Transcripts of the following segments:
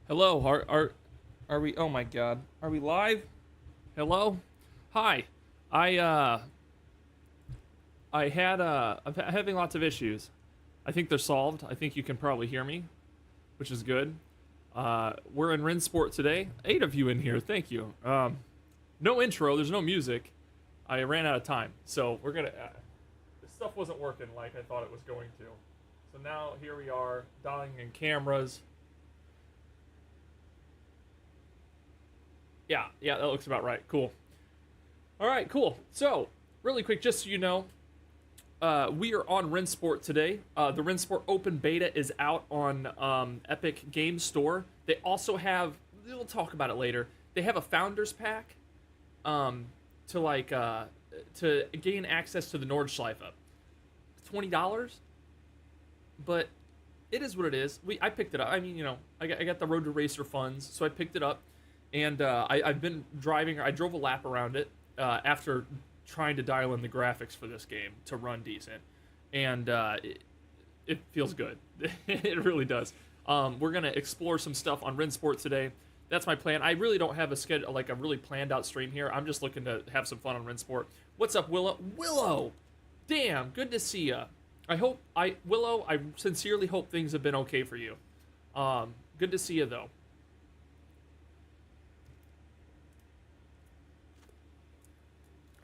Hello, are we? Oh my God, are we live? Hello, hi. I I'm having lots of issues. I think they're solved. I think you can probably hear me, which is good. We're in RENNSPORT today. 8 of you in here. Thank you. No intro. There's no music. I ran out of time, so we're gonna. This stuff wasn't working like I thought it was going to. So now here we are, dialing in cameras. Yeah, that looks about right. Cool. All right, cool. So, really quick, just so you know, we are on RENNSPORT today. The RENNSPORT Open Beta is out on Epic Games Store. They also have, we'll talk about it later, they have a Founders Pack to gain access to the Nordschleife. $20, but it is what it is. I picked it up. I mean, you know, I got the Road to Racer funds, so I picked it up. And I've been driving. I drove a lap around it after trying to dial in the graphics for this game to run decent, and it feels good. It really does. We're gonna explore some stuff on RENNSPORT today. That's my plan. I really don't have a schedule, like a really planned out stream here. I'm just looking to have some fun on RENNSPORT. What's up, Willow? Willow, damn, good to see ya. Willow, I sincerely hope things have been okay for you. Good to see you though.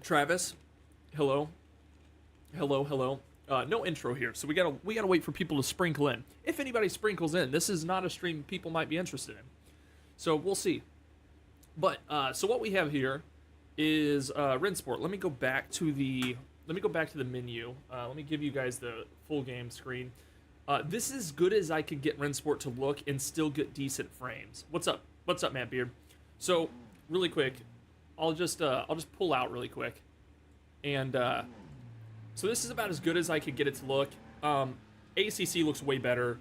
Travis, hello. No intro here, so we gotta wait for people to sprinkle in. If anybody sprinkles in, this is not a stream people might be interested in, so we'll see. But so what we have here is RENNSPORT. Let me go back to the menu. Let me give you guys the full game screen. This is as good as I could get RENNSPORT to look and still get decent frames. What's up, Matt Beard? So really quick. I'll just pull out really quick, and so this is about as good as I could get it to look. ACC looks way better.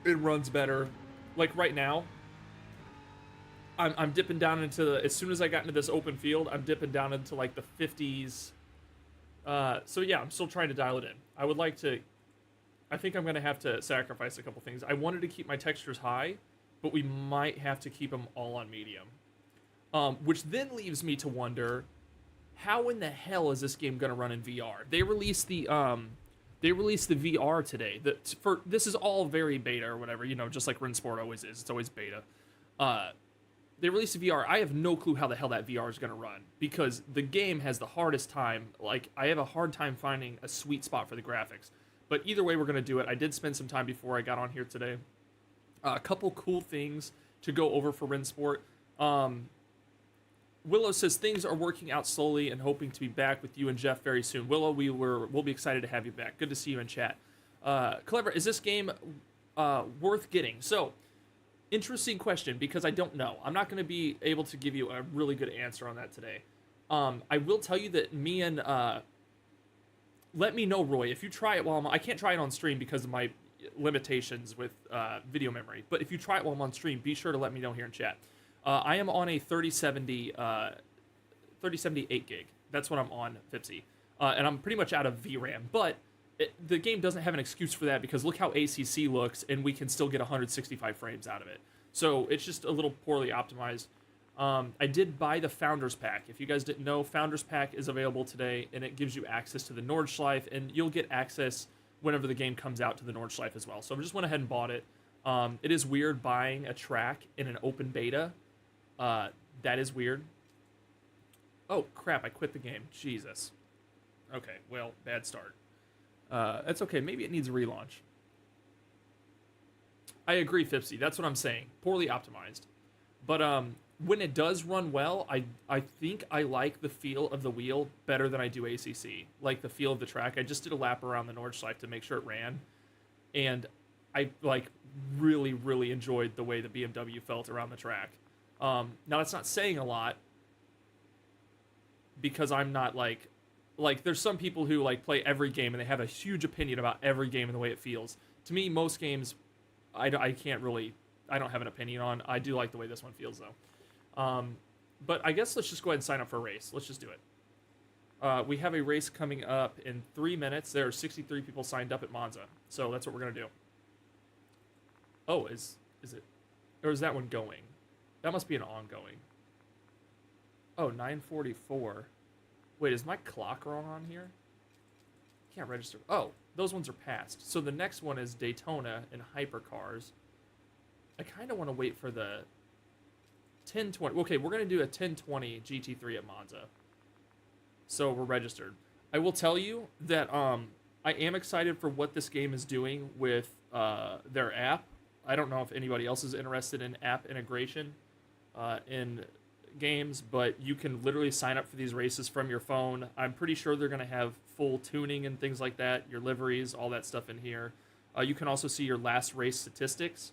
It runs better. Like right now, I'm dipping down into as soon as I got into this open field, I'm dipping down into like the 50s. So yeah, I'm still trying to dial it in. I would like to. I think I'm gonna have to sacrifice a couple things. I wanted to keep my textures high, but we might have to keep them all on medium. Which then leaves me to wonder, how in the hell is this game gonna run in VR? They released the VR today. This is all very beta or whatever, you know, just like RENNSPORT always is. It's always beta. They released the VR. I have no clue how the hell that VR is gonna run because the game has the hardest time. Like I have a hard time finding a sweet spot for the graphics. But either way, we're gonna do it. I did spend some time before I got on here today. A couple cool things to go over for RENNSPORT. Willow says things are working out slowly and hoping to be back with you and Jeff very soon. Willow, we'll be excited to have you back. Good to see you in chat. Clever, is this game worth getting? So, interesting question because I don't know. I'm not going to be able to give you a really good answer on that today. I will tell you that me and let me know, Roy, if you try it while I can't try it on stream because of my limitations with video memory. But if you try it while I'm on stream, be sure to let me know here in chat. I am on a 3070 8 gig. That's what I'm on, Fipsy. And I'm pretty much out of VRAM. But the game doesn't have an excuse for that because look how ACC looks, and we can still get 165 frames out of it. So it's just a little poorly optimized. I did buy the Founders Pack. If you guys didn't know, Founders Pack is available today, and it gives you access to the Nordschleife, and you'll get access whenever the game comes out to the Nordschleife as well. So I just went ahead and bought it. It is weird buying a track in an open beta. That is weird. Oh, crap, I quit the game. Jesus. Okay, well, bad start. That's okay. Maybe it needs a relaunch. I agree, Fipsy. That's what I'm saying. Poorly optimized. But when it does run well, I think I like the feel of the wheel better than I do ACC. Like the feel of the track. I just did a lap around the Nordschleife to make sure it ran. And I, like, really, really enjoyed the way the BMW felt around the track. Now that's not saying a lot because I'm not like there's some people who like play every game and they have a huge opinion about every game and the way it feels. To me, most games, I don't have an opinion on. I do like the way this one feels though. But I guess let's just go ahead and sign up for a race. Let's just do it. We have a race coming up in 3 minutes. There are 63 people signed up at Monza, so that's what we're gonna do. Oh, is it? Or is that one going? That must be an ongoing. Oh, 9:44. Wait, is my clock wrong on here? Can't register. Oh, those ones are passed. So the next one is Daytona and Hypercars. I kind of want to wait for the 1020. Okay, we're going to do a 1020 GT3 at Monza. So we're registered. I will tell you that I am excited for what this game is doing with their app. I don't know if anybody else is interested in app integration in games, but you can literally sign up for these races from your phone. I'm pretty sure they're going to have full tuning and things like that, your liveries, all that stuff in here. You can also see your last race statistics.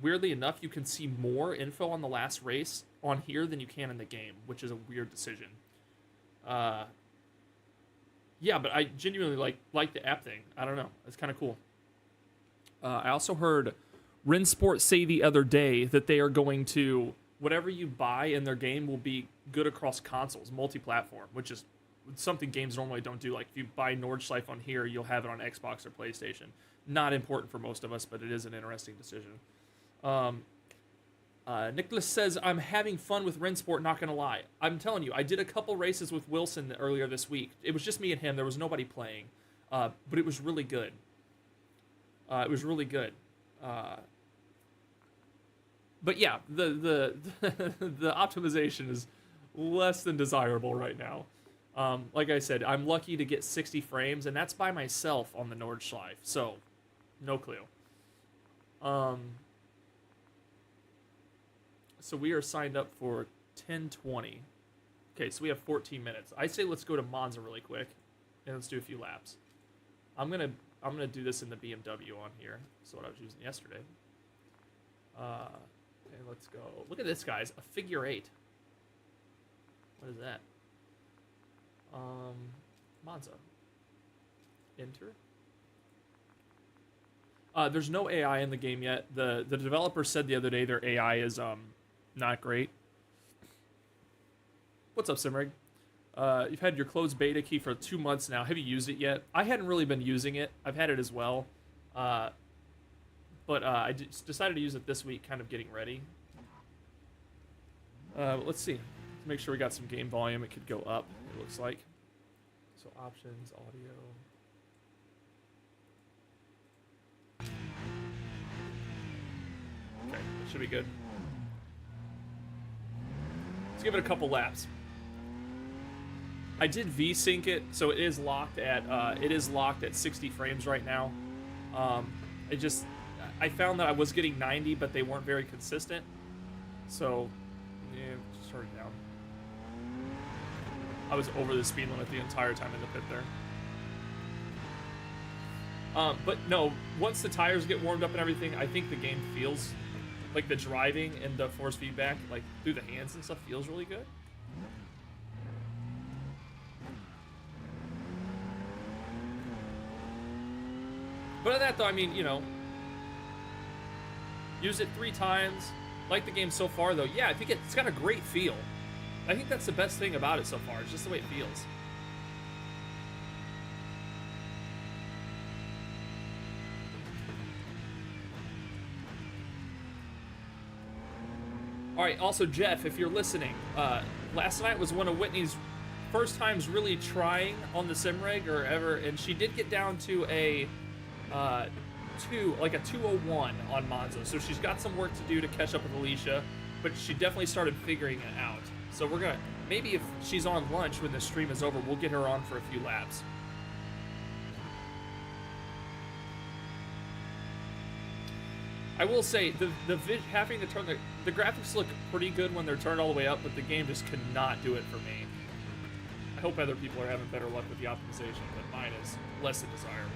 Weirdly enough, you can see more info on the last race on here than you can in the game, which is a weird decision. Yeah, but I genuinely like the app thing. I don't know. It's kind of cool. I also heard RENNSPORT say the other day that they are going to, whatever you buy in their game will be good across consoles, multi-platform, which is something games normally don't do. Like if you buy Nordschleife on here, you'll have it on Xbox or PlayStation. Not important for most of us, but it is an interesting decision. Nicholas says, I'm having fun with RENNSPORT, not going to lie. I'm telling you, I did a couple races with Wilson earlier this week. It was just me and him. There was nobody playing. But it was really good. It was really good. But yeah, the optimization is less than desirable right now. Like I said, I'm lucky to get 60 frames, and that's by myself on the Nordschleife. So, no clue. So we are signed up for 10:20. Okay, so we have 14 minutes. I say let's go to Monza really quick, and let's do a few laps. I'm gonna do this in the BMW on here. That's what I was using yesterday. Okay, let's go. Look at this, guys. A figure 8. What is that? Monza. Enter. There's no AI in the game yet. The developer said the other day their AI is not great. What's up, SIMRIG? You've had your closed beta key for 2 months now. Have you used it yet? I hadn't really been using it. I've had it as well. But I decided to use it this week, kind of getting ready. Let's see. Let's make sure we got some game volume. It could go up, it looks like. So options, audio. Okay, that should be good. Let's give it a couple laps. I did V-sync it, so it is locked at 60 frames right now. I found that I was getting 90, but they weren't very consistent. So, yeah, just turn it down. I was over the speed limit the entire time in the pit there. But no, once the tires get warmed up and everything, I think the game feels like the driving and the force feedback, like through the hands and stuff, feels really good. But other than that, though, I mean, you know, use it 3 times. Like the game so far, though. Yeah, I think it's got a great feel. I think that's the best thing about it so far. It's just the way it feels. All right, also, Jeff, if you're listening, last night was one of Whitney's first times really trying on the SIMRIG or ever, and she did get down to a 201 on Monza. So she's got some work to do to catch up with Alicia, but she definitely started figuring it out. So we're gonna, maybe if she's on lunch when the stream is over, we'll get her on for a few laps. I will say, having to turn the graphics look pretty good when they're turned all the way up, but the game just cannot do it for me. I hope other people are having better luck with the optimization, but mine is less than desirable.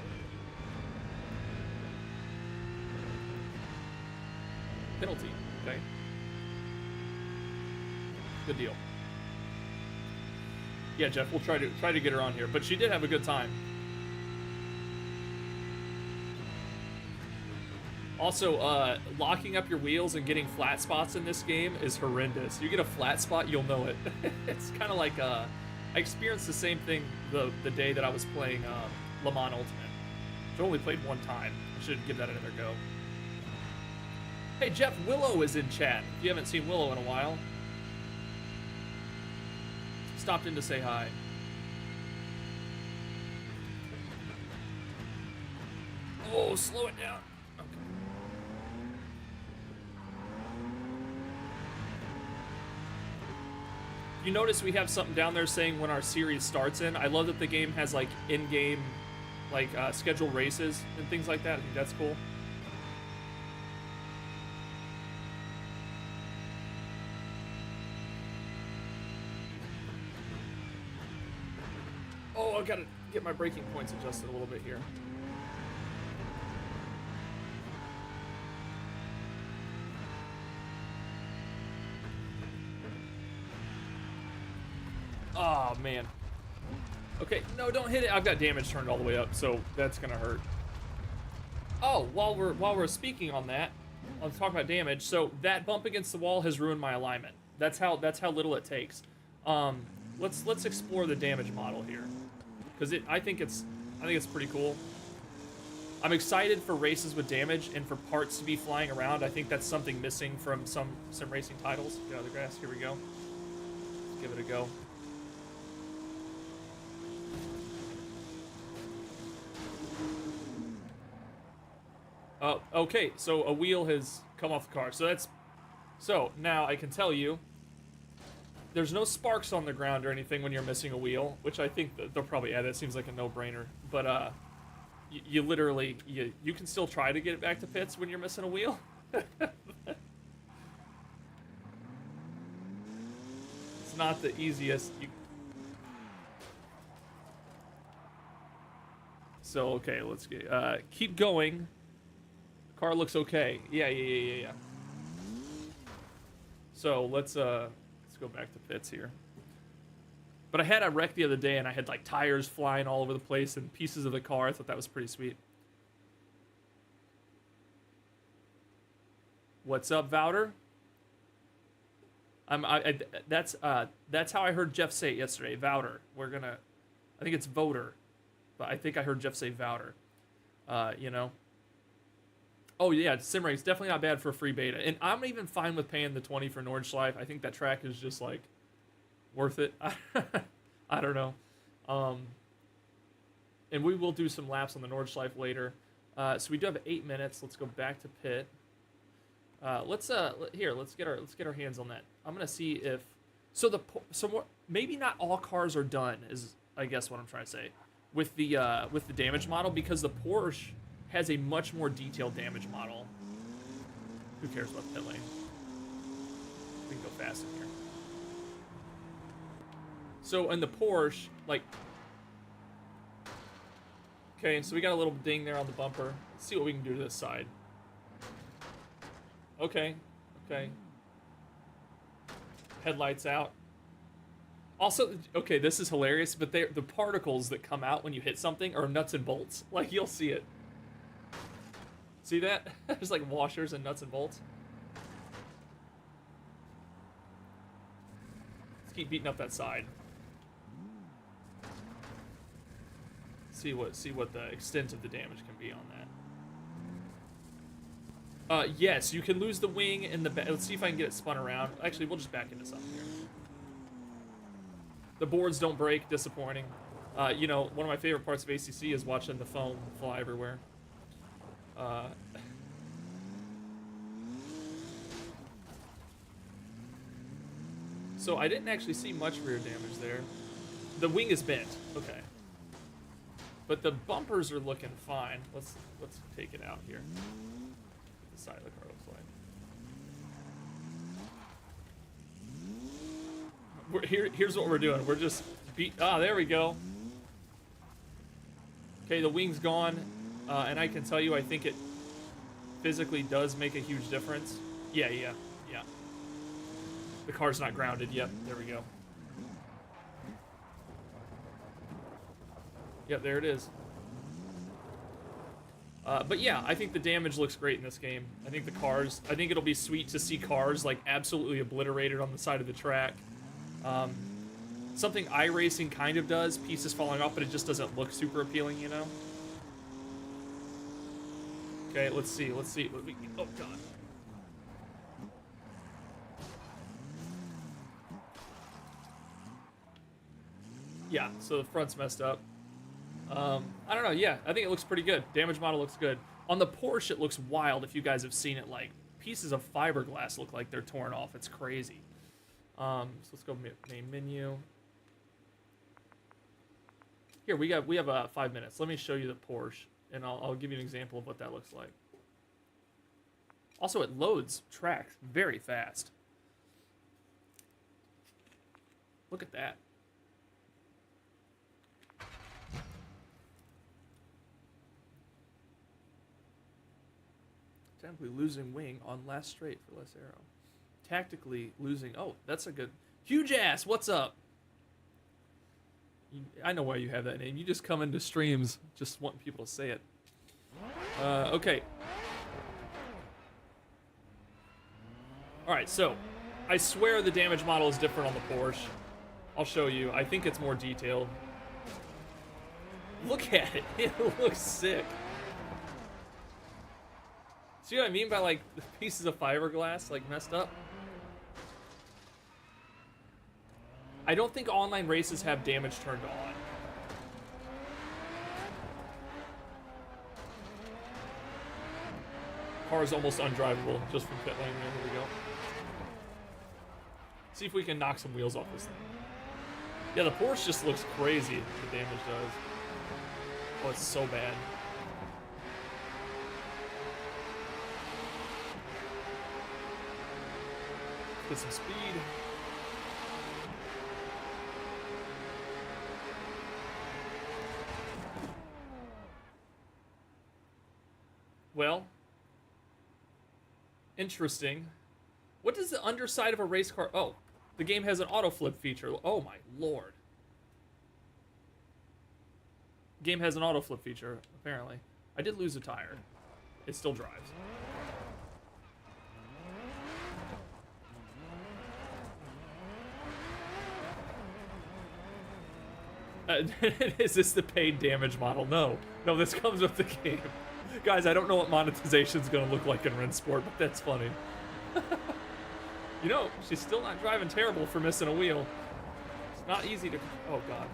Penalty, okay. Good deal. Yeah, Jeff, we'll try to get her on here, but she did have a good time. Also, locking up your wheels and getting flat spots in this game is horrendous. You get a flat spot, you'll know it. It's kind of like, I experienced the same thing the day that I was playing Le Mans Ultimate, which I only played one time. I should give that another go. Hey, Jeff, Willow is in chat. If you haven't seen Willow in a while. Stopped in to say hi. Oh, slow it down. Okay. You notice we have something down there saying when our series starts in. I love that the game has like in-game like scheduled races and things like that. I think that's cool. Oh, I gotta get my braking points adjusted a little bit here. Oh, man. Okay, no, don't hit it. I've got damage turned all the way up, so that's gonna hurt. Oh, while we're speaking on that, let's talk about damage. So that bump against the wall has ruined my alignment. That's how little it takes. Let's explore the damage model here, because I think it's pretty cool. I'm excited for races with damage and for parts to be flying around. I think that's something missing from some racing titles. Get out of the grass. Here we go. Let's give it a go. Okay, so a wheel has come off the car. So now I can tell you there's no sparks on the ground or anything when you're missing a wheel, which I think they'll probably add. That seems like a no-brainer. But you literally you can still try to get it back to pits when you're missing a wheel. It's not the easiest. So okay, let's get keep going. Car looks okay. Yeah. So let's go back to pits here. But I had a wreck the other day, and I had like tires flying all over the place and pieces of the car. I thought that was pretty sweet. What's up, Vouter? That's how I heard Jeff say it yesterday. Vouter. I think it's voter, but I think I heard Jeff say Vouter. You know. Oh yeah, SIMRIG is definitely not bad for a free beta, and I'm even fine with paying the 20 for Nordschleife. I think that track is just like worth it. I don't know. And we will do some laps on the Nordschleife later. So we do have 8 minutes. Let's go back to pit. Let's get our hands on that. I'm gonna see if maybe not all cars are done is I guess what I'm trying to say with the damage model, because the Porsche has a much more detailed damage model. Who cares about the pit lane? We can go fast in here. So in the Porsche, like, okay, so we got a little ding there on the bumper. Let's see what we can do to this side. Okay. Headlights out. Also, okay, this is hilarious, but the particles that come out when you hit something are nuts and bolts. Like, you'll see it. See that? There's like washers and nuts and bolts. Let's keep beating up that side. See what the extent of the damage can be on that. Yes, you can lose the wing in the back. Let's see if I can get it spun around. Actually, we'll just back into something here. The boards don't break. Disappointing. You know, one of my favorite parts of ACC is watching the foam fly everywhere. So I didn't actually see much rear damage there. The wing is bent. Okay. But the bumpers are looking fine. Let's take it out here. What the side of the car looks like. Here's what we're doing. We're just there we go. Okay, the wing's gone. And I can tell you, I think it physically does make a huge difference. Yeah. The car's not grounded. Yep, there we go. Yep, there it is. But yeah, I think the damage looks great in this game. I think it'll be sweet to see cars like absolutely obliterated on the side of the track. Something iRacing kind of does, pieces falling off, but it just doesn't look super appealing, you know? Okay, let's see. Oh, God. Yeah, so the front's messed up. I don't know. Yeah, I think it looks pretty good. Damage model looks good. On the Porsche, it looks wild. If you guys have seen it, like pieces of fiberglass look like they're torn off. It's crazy. So let's go main menu. Here we have 5 minutes. Let me show you the Porsche, and I'll give you an example of what that looks like. Also, it loads tracks very fast. Look at that. Tactically losing wing on last straight for less arrow. Tactically losing... Oh, that's a good... Huge ass, what's up? I know why you have that name. You just come into streams just wanting people to say it. Okay. Alright, so... I swear the damage model is different on the Porsche. I'll show you. I think it's more detailed. Look at it. It looks sick. See what I mean by, like, the pieces of fiberglass, like, messed up? I don't think online races have damage turned on. Car is almost undrivable just from pit lane. Here we go. See if we can knock some wheels off this thing. Yeah, the Porsche just looks crazy, the damage does. Oh, it's so bad. Get some speed. Well, interesting. What does the underside of a race car... Oh, the game has an auto flip feature. Oh my lord. Game has an auto flip feature, apparently. I did lose a tire. It still drives. Is this the paid damage model? No. No, this comes with the game. Guys, I don't know what monetization's gonna look like in RENNSPORT, but that's funny. You know, she's still not driving terrible for missing a wheel. It's not easy to... Oh, God.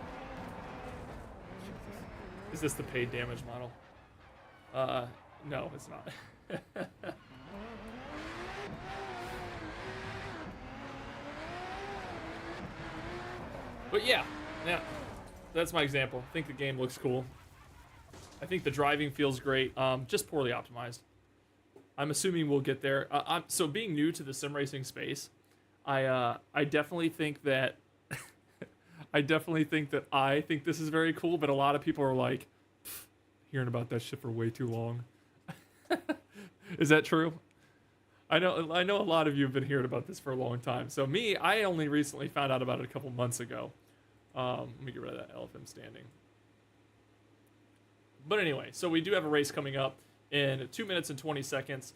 Is this the paid damage model? No, it's not. But yeah, that's my example. I think the game looks cool. I think the driving feels great, just poorly optimized. I'm assuming we'll get there. So being new to the sim racing space, I definitely think that I think this is very cool, but a lot of people are like, hearing about that shit for way too long. Is that true? I know a lot of you have been hearing about this for a long time. So me, I only recently found out about it a couple months ago. Let me get rid of that LFM standing. But anyway, so we do have a race coming up in 2 minutes and 20 seconds.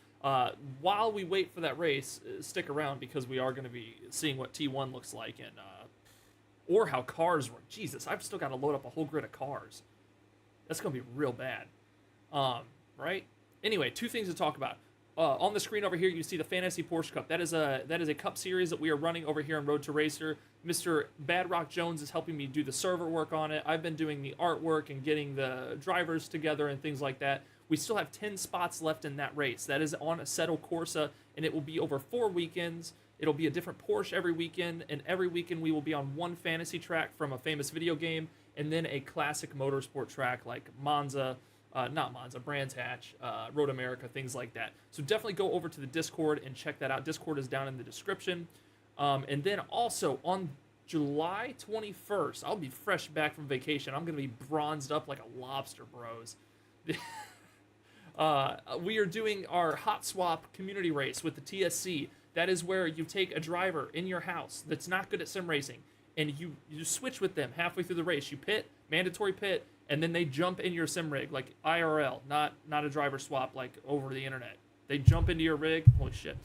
While we wait for that race, stick around because we are going to be seeing what T1 looks like and or how cars work. Jesus, I've still got to load up a whole grid of cars. That's going to be real bad. Right? Anyway, two things to talk about. On the screen over here, you see the Fantasy Porsche Cup. That is a cup series that we are running over here on Road to Racer. Mr. Bad Rock Jones is helping me do the server work on it. I've been doing the artwork and getting the drivers together and things like that. We still have 10 spots left in that race. That is on Assetto Corsa, and it will be over 4 weekends. It'll be a different Porsche every weekend, and every weekend we will be on one fantasy track from a famous video game, and then a classic motorsport track like Monza, not Monza, Brands Hatch, Road America, things like that. So definitely go over to the Discord and check that out. Discord is down in the description. And then also on July 21st, I'll be fresh back from vacation. I'm going to be bronzed up like a lobster, bros. We are doing our Hot Swap community race with the TSC. That is where you take a driver in your house that's not good at sim racing, and you switch with them halfway through the race. You pit, mandatory pit, and then they jump in your sim rig, like IRL, not a driver swap like over the internet. They jump into your rig, holy shit,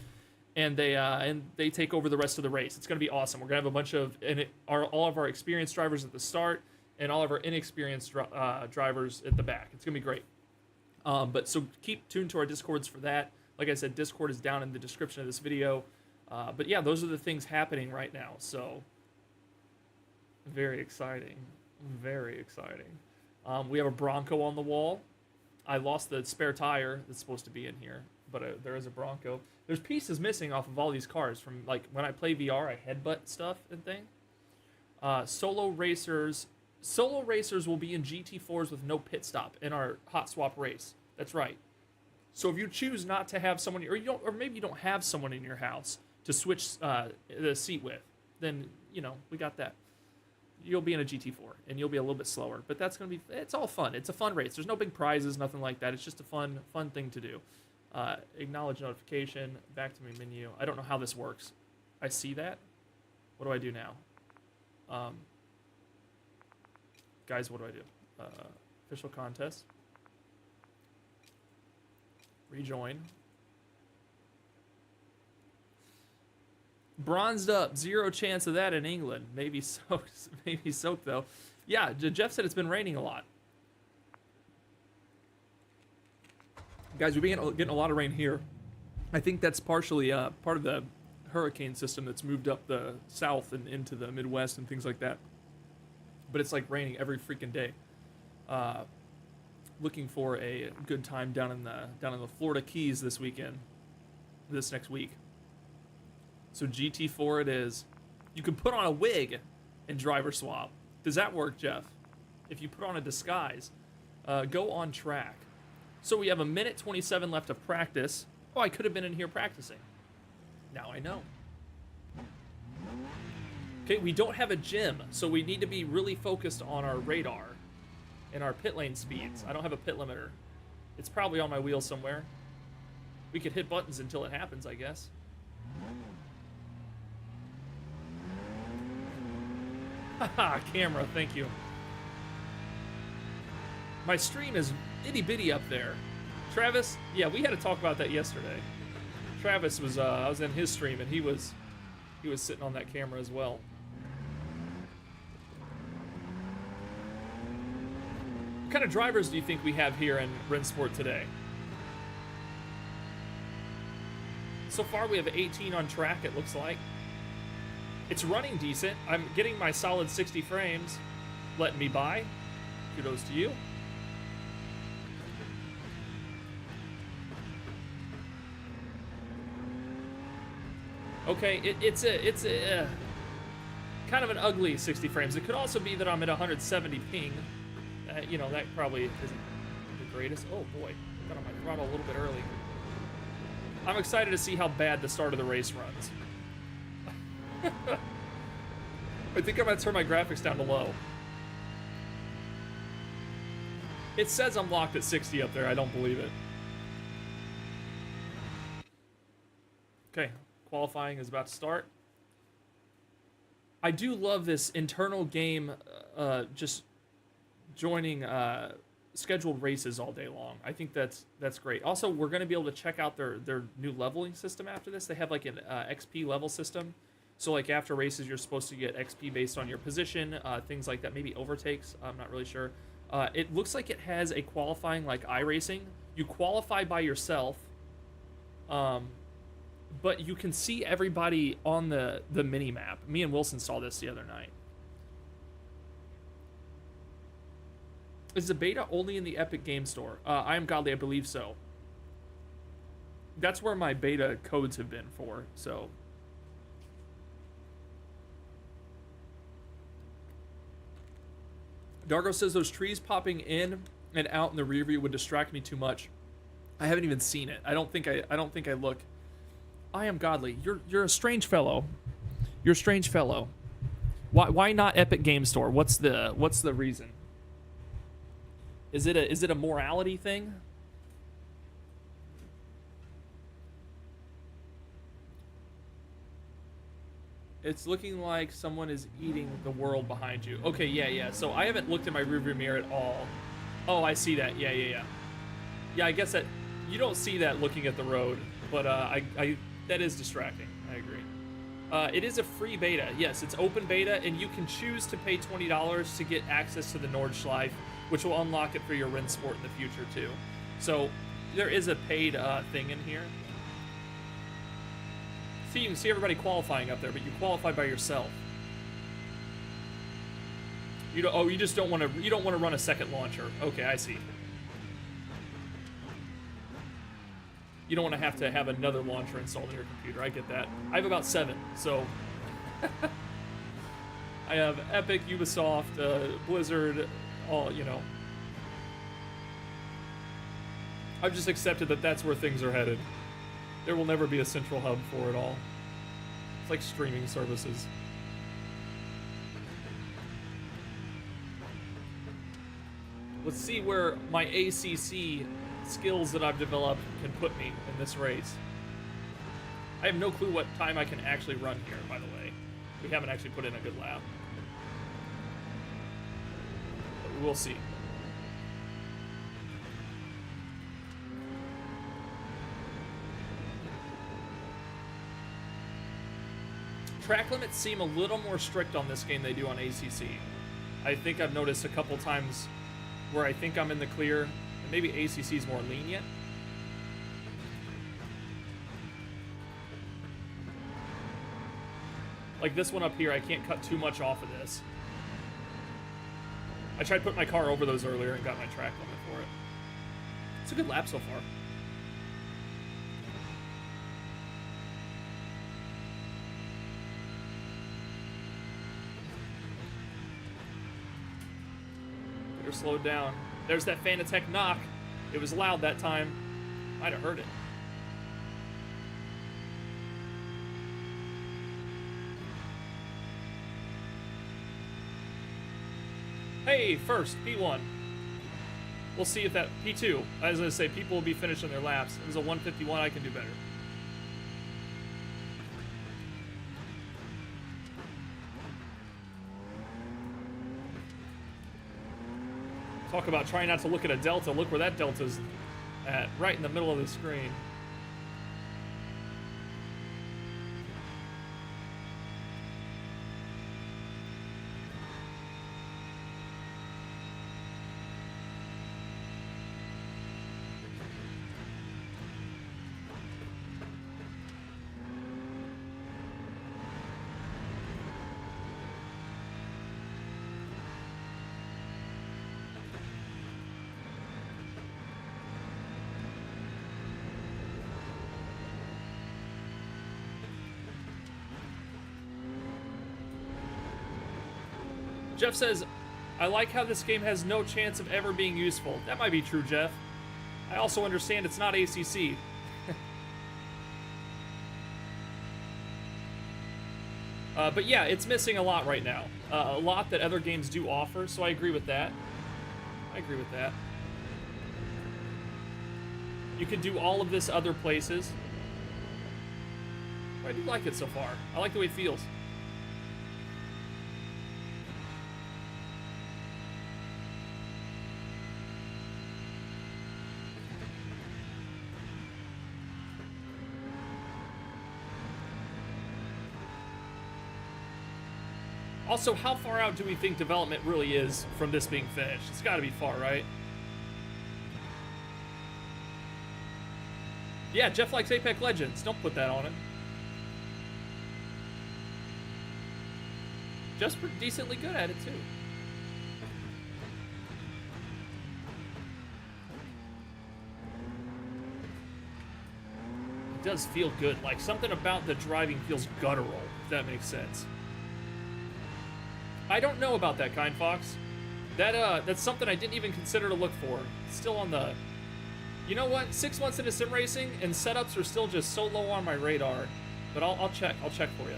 and they take over the rest of the race. It's gonna be awesome. We're gonna have a bunch of all of our experienced drivers at the start, and all of our inexperienced drivers at the back. It's gonna be great. But so keep tuned to our Discords for that. Like I said, Discord is down in the description of this video. But yeah, those are the things happening right now. So very exciting. Very exciting. We have a Bronco on the wall. I lost the spare tire that's supposed to be in here, but there is a Bronco. There's pieces missing off of all these cars from, like, when I play VR, I headbutt stuff and thing. Solo racers will be in GT4s with no pit stop in our hot swap race. That's right. So if you choose not to have someone, or maybe you don't have someone in your house to switch the seat with, then, you know, we got that. You'll be in a GT4 and you'll be a little bit slower, but that's gonna be, it's all fun. It's a fun race. There's no big prizes, nothing like that. It's just a fun thing to do. Acknowledge notification, back to my menu. I don't know how this works. I see that. What do I do now? Guys, what do I do? Official contest. Rejoin. Bronzed up, zero chance of that in England. Maybe soaked though. Yeah, Jeff said it's been raining a lot. Guys, we've been getting a lot of rain here. I think that's partially part of the hurricane system that's moved up the south and into the Midwest and things like that. But it's like raining every freaking day. Looking for a good time down in the Florida Keys this next week. So GT4 it is. You can put on a wig and driver swap. Does that work, Jeff? If you put on a disguise, go on track. So we have 1:27 left of practice. Oh, I could have been in here practicing. Now I know. Okay, we don't have a gym, so we need to be really focused on our radar and our pit lane speeds. I don't have a pit limiter. It's probably on my wheel somewhere. We could hit buttons until it happens, I guess. Haha, camera, thank you. My stream is itty bitty up there. Travis, yeah, we had to talk about that yesterday. Travis was, I was in his stream and he was sitting on that camera as well. What kind of drivers do you think we have here in RENNSPORT today? So far we have 18 on track, it looks like. It's running decent. I'm getting my solid 60 frames, letting me by. Kudos to you. Okay, it's a kind of an ugly 60 frames. It could also be that I'm at 170 ping. You know, that probably isn't the greatest. Oh boy, got on my throttle a little bit early. I'm excited to see how bad the start of the race runs. I think I'm gonna turn my graphics down to low. It says I'm locked at 60 up there. I don't believe it. Okay, qualifying is about to start. I do love this internal game, just joining scheduled races all day long. I think that's great. Also, we're going to be able to check out their new leveling system after this. They have like an XP level system. So like after races, you're supposed to get XP based on your position, things like that. Maybe overtakes. I'm not really sure. It looks like it has a qualifying like iRacing. You qualify by yourself, but you can see everybody on the mini map. Me and Wilson saw this the other night. Is the beta only in the Epic Game Store? I am godly, I believe so. That's where my beta codes have been for, so. Dargo says those trees popping in and out in the rear view would distract me too much. I haven't even seen it. I don't think I look. I am godly. You're a strange fellow. You're a strange fellow. Why not Epic Game Store? What's the reason? Is it a morality thing? It's looking like someone is eating the world behind you. Okay, yeah. So I haven't looked in my rearview mirror at all. Oh, I see that. Yeah. Yeah, I guess that you don't see that looking at the road, but that is distracting. I agree. It is a free beta. Yes, it's open beta, and you can choose to pay $20 to get access to the Nordschleife, which will unlock it for your RENNSPORT in the future too. So there is a paid thing in here. See, you can see everybody qualifying up there, but you qualify by yourself. You don't. Oh, you just don't want to. You don't want to run a second launcher. Okay, I see. You don't want to have another launcher installed in your computer. I get that. I have about 7, so I have Epic, Ubisoft, Blizzard, all, you know. I've just accepted that that's where things are headed. There will never be a central hub for it all. It's like streaming services. Let's see where my ACC skills that I've developed can put me in this race. I have no clue what time I can actually run here, by the way. We haven't actually put in a good lap. But we'll see. Track limits seem a little more strict on this game than they do on ACC. I think I've noticed a couple times where I think I'm in the clear, and maybe ACC is more lenient. Like this one up here, I can't cut too much off of this. I tried putting my car over those earlier and got my track limit for it. It's a good lap so far. Better slow down. There's that FANATEC knock. It was loud that time. Might have heard it. Hey, first, P1. We'll see if that... P2. I was going to say, people will be finishing their laps. It was a 151. I can do better. Talk about trying not to look at a delta. Look where that delta's at. Right in the middle of the screen. Jeff says, I like how this game has no chance of ever being useful. That might be true, Jeff. I also understand it's not ACC. But yeah, it's missing a lot right now. A lot that other games do offer, so I agree with that. I agree with that. You could do all of this other places. But I do like it so far. I like the way it feels. Also, how far out do we think development really is from this being finished? It's got to be far, right? Yeah, Jeff likes Apex Legends. Don't put that on him. Jeff's decently good at it, too. It does feel good. Like, something about the driving feels guttural, if that makes sense. I don't know about that, Kind Fox. That's something I didn't even consider to look for. It's still on the... You know what? 6 months into sim racing, and setups are still just so low on my radar. But I'll check. I'll check for you.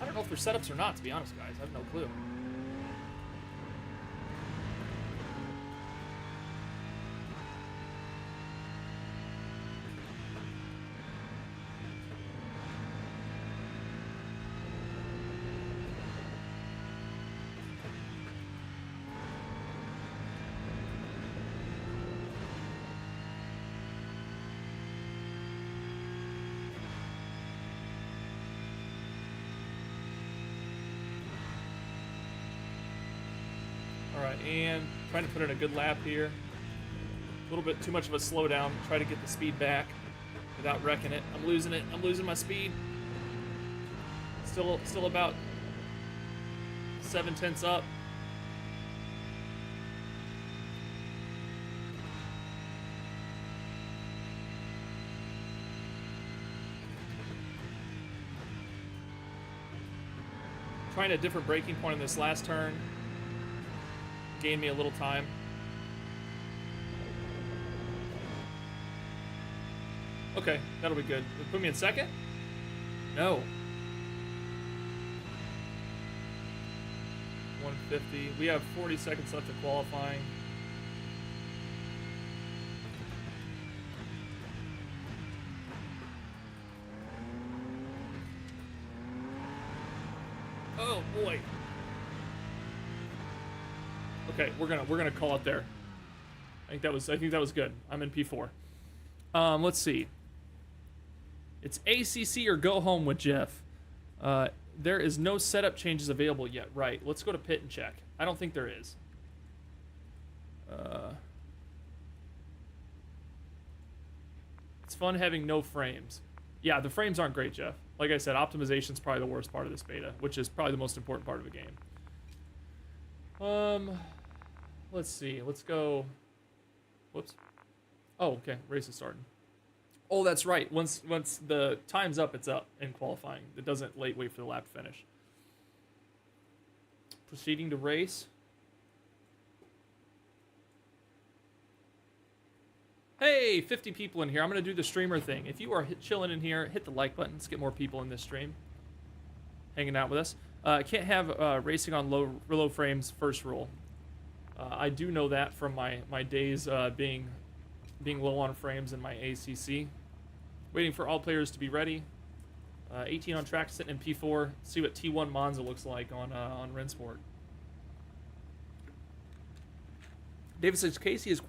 I don't know if they're setups or not, to be honest, guys. I have no clue. And trying to put in a good lap here. A little bit too much of a slowdown. Try to get the speed back without wrecking it. I'm losing it. I'm losing my speed. Still about 7/10 up. Trying a different braking point in this last turn. Gained me a little time. Okay, that'll be good. Put me in second? No. 150. We have 40 seconds left of qualifying. Oh boy. Okay, we're gonna call it there. I think that was good. I'm in P4. Let's see. It's ACC or go home with Jeff. There is no setup changes available yet. Right. Let's go to pit and check. I don't think there is. It's fun having no frames. Yeah, the frames aren't great, Jeff. Like I said, optimization's probably the worst part of this beta, which is probably the most important part of the game. Let's see. Let's go. Whoops. Oh, okay. Race is starting. Oh, that's right. Once the time's up, it's up in qualifying. It doesn't wait for the lap to finish. Proceeding to race. Hey, 50 people in here. I'm going to do the streamer thing. If you are chilling in here, hit the like button. Let's get more people in this stream. Hanging out with us. Can't have racing on low frames first rule. I do know that from my days being low on frames in my ACC. Waiting for all players to be ready. 18 on track, sitting in P4. See what T1 Monza looks like on RENNSPORT. David says Casey is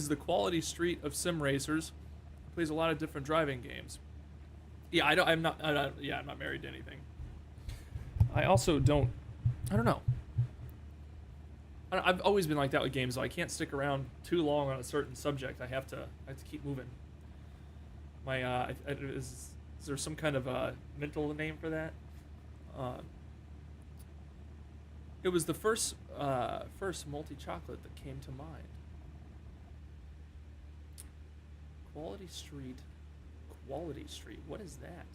the quality street of sim racers. Plays a lot of different driving games. Yeah, I'm not married to anything. I also don't. I don't know. I've always been like that with games, though. I can't stick around too long on a certain subject. I have to keep moving. Is there some kind of mental name for that? It was the first multi-chocolate that came to mind. Quality Street. What is that?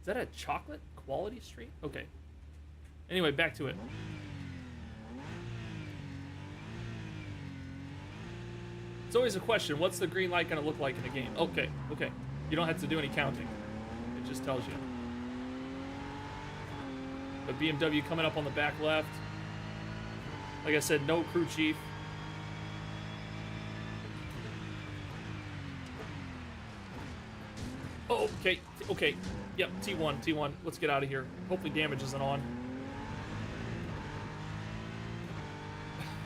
Is that a chocolate? Quality Street? Okay. Anyway, back to it. It's always a question. What's the green light going to look like in the game? Okay. You don't have to do any counting. It just tells you. The BMW coming up on the back left. Like I said, no crew chief. Oh, okay. Yep, T1. Let's get out of here. Hopefully damage isn't on.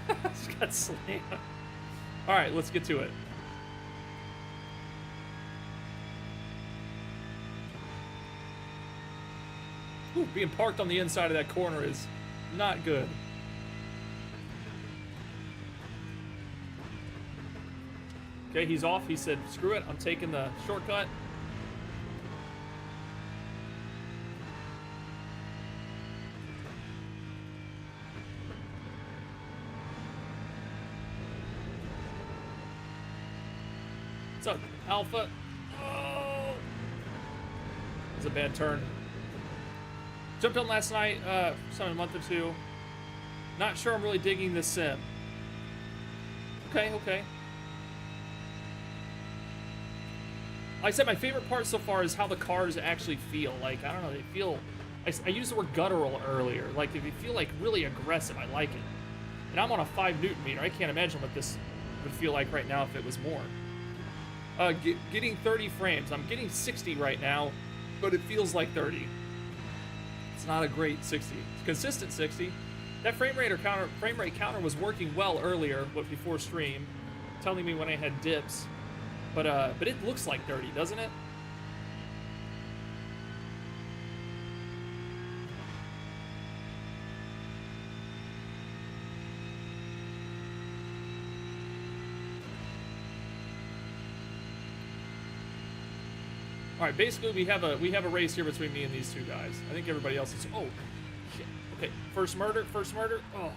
Just got slammed. All right, let's get to it. Ooh, being parked on the inside of that corner is not good. Okay, he's off. He said, screw it. I'm taking the shortcut. What's up, Alpha? Oh! That's a bad turn. Jumped on last night, a month or two. Not sure I'm really digging this sim. Okay. Like I said, my favorite part so far is how the cars actually feel. Like, I don't know, they feel... I used the word guttural earlier. Like, if you feel, like, really aggressive, I like it. And I'm on a 5 Newton meter. I can't imagine what this would feel like right now if it was more. Getting 30 frames. I'm getting 60 right now, but it feels like 30. It's not a great 60. It's consistent 60. That frame rate counter was working well earlier, but before stream, telling me when I had dips. But it looks like 30, doesn't it? All right, basically we have a race here between me and these two guys. I think everybody else is. Oh, shit. Okay, first murder. Oh,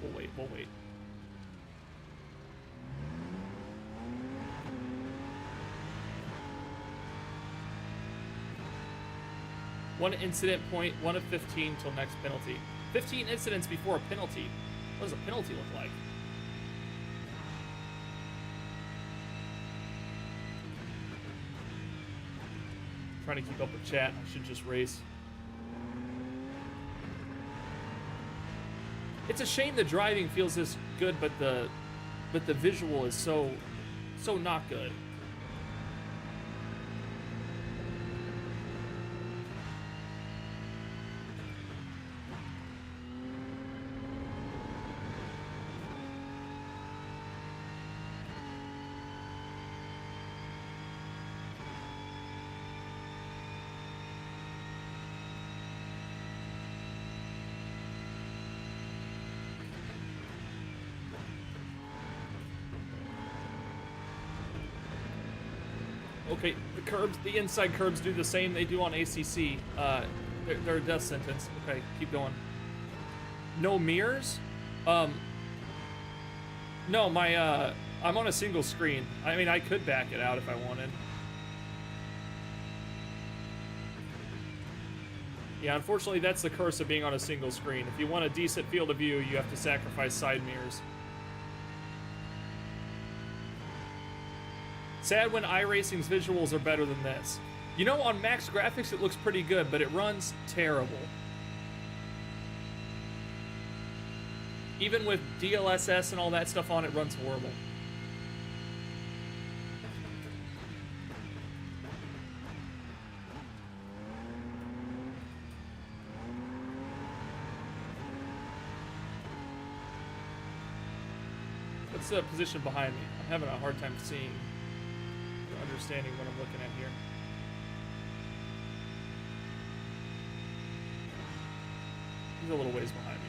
we'll wait. One incident point, 1 of 15 till next penalty. 15 incidents before a penalty. What does a penalty look like? Trying to keep up with chat. I should just race. It's a shame the driving feels this good, but the visual is so not good. Okay, the curbs, the inside curbs do the same they do on ACC. They're a death sentence. Okay, keep going. No mirrors? No, I'm on a single screen. I mean, I could back it out if I wanted. Yeah, unfortunately, that's the curse of being on a single screen. If you want a decent field of view, you have to sacrifice side mirrors. Sad when iRacing's visuals are better than this. You know, on max graphics it looks pretty good, but it runs terrible. Even with DLSS and all that stuff on, it runs horrible. What's the position behind me? I'm having a hard time seeing. Understanding what I'm looking at here. He's a little ways behind me.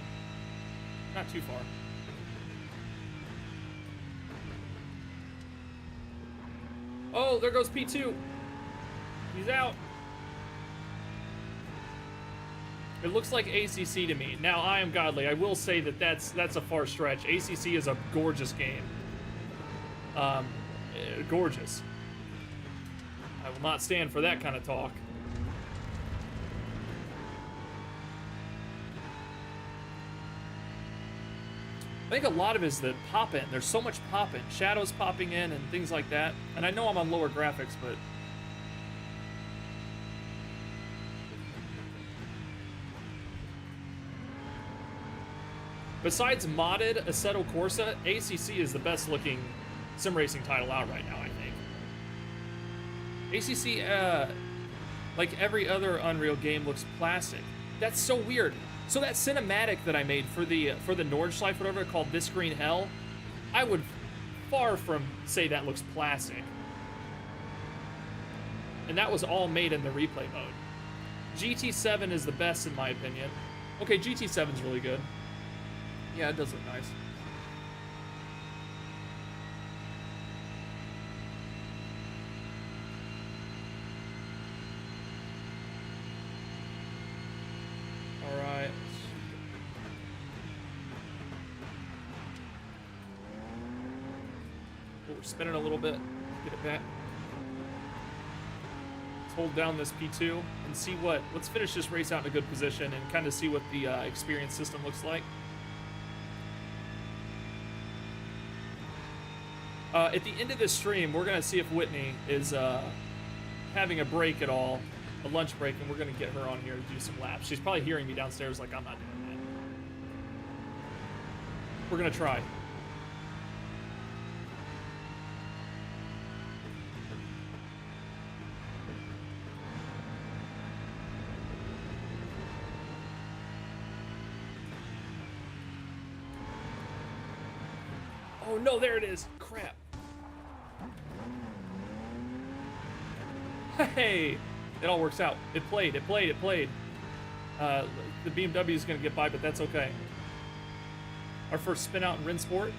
Not too far. Oh, there goes P2. He's out. It looks like ACC to me. Now, I am godly. I will say that that's a far stretch. ACC is a gorgeous game. Gorgeous. I will not stand for that kind of talk. I think a lot of it is the pop-in. There's so much pop-in. Shadows popping in and things like that. And I know I'm on lower graphics, but... Besides modded Assetto Corsa, ACC is the best looking sim racing title out right now, I think. ACC, like every other Unreal game, looks plastic. That's so weird. So that cinematic that I made for the Nordschleife, whatever, called This Green Hell, I would far from say that looks plastic. And that was all made in the replay mode. GT7 is the best in my opinion. Okay, GT7's really good. Yeah, it does look nice. Alright. Oh, we're spinning a little bit. Let's get it back. Let's hold down this P2 and see what... Let's finish this race out in a good position and kind of see what the experience system looks like. At the end of this stream, we're going to see if Whitney is having a break at all, a lunch break, and we're going to get her on here to do some laps. She's probably hearing me downstairs like, I'm not doing that. We're going to try. Oh no, there it is. Crap. Hey, it all works out. It played. The BMW is going to get by, but that's okay. Our first spin out in RENNSPORT.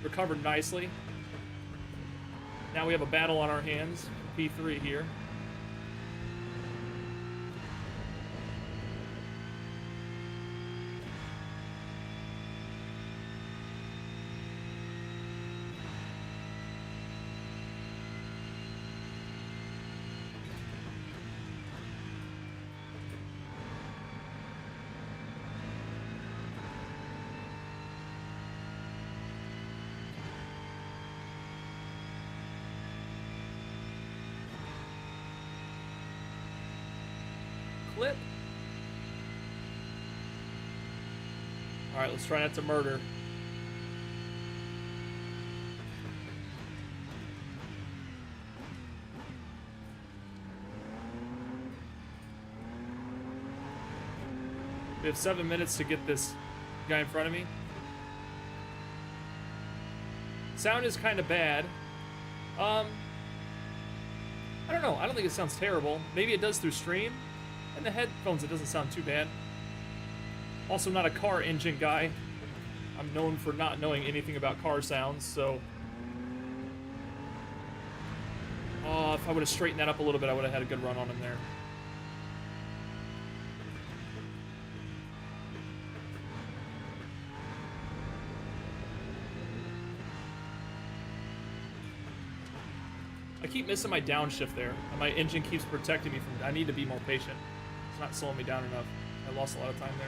recovered nicely. Now we have a battle on our hands. P3 here. Clip. All right, let's try not to murder. We have 7 minutes to get this guy in front of me. Sound is kind of bad. I don't know. I don't think it sounds terrible. Maybe it does through stream. In the headphones, it doesn't sound too bad. Also, not a car engine guy. I'm known for not knowing anything about car sounds, so... if I would have straightened that up a little bit, I would have had a good run on him there. I keep missing my downshift there, and my engine keeps protecting me from... I need to be more patient. It's not slowing me down enough. I lost a lot of time there.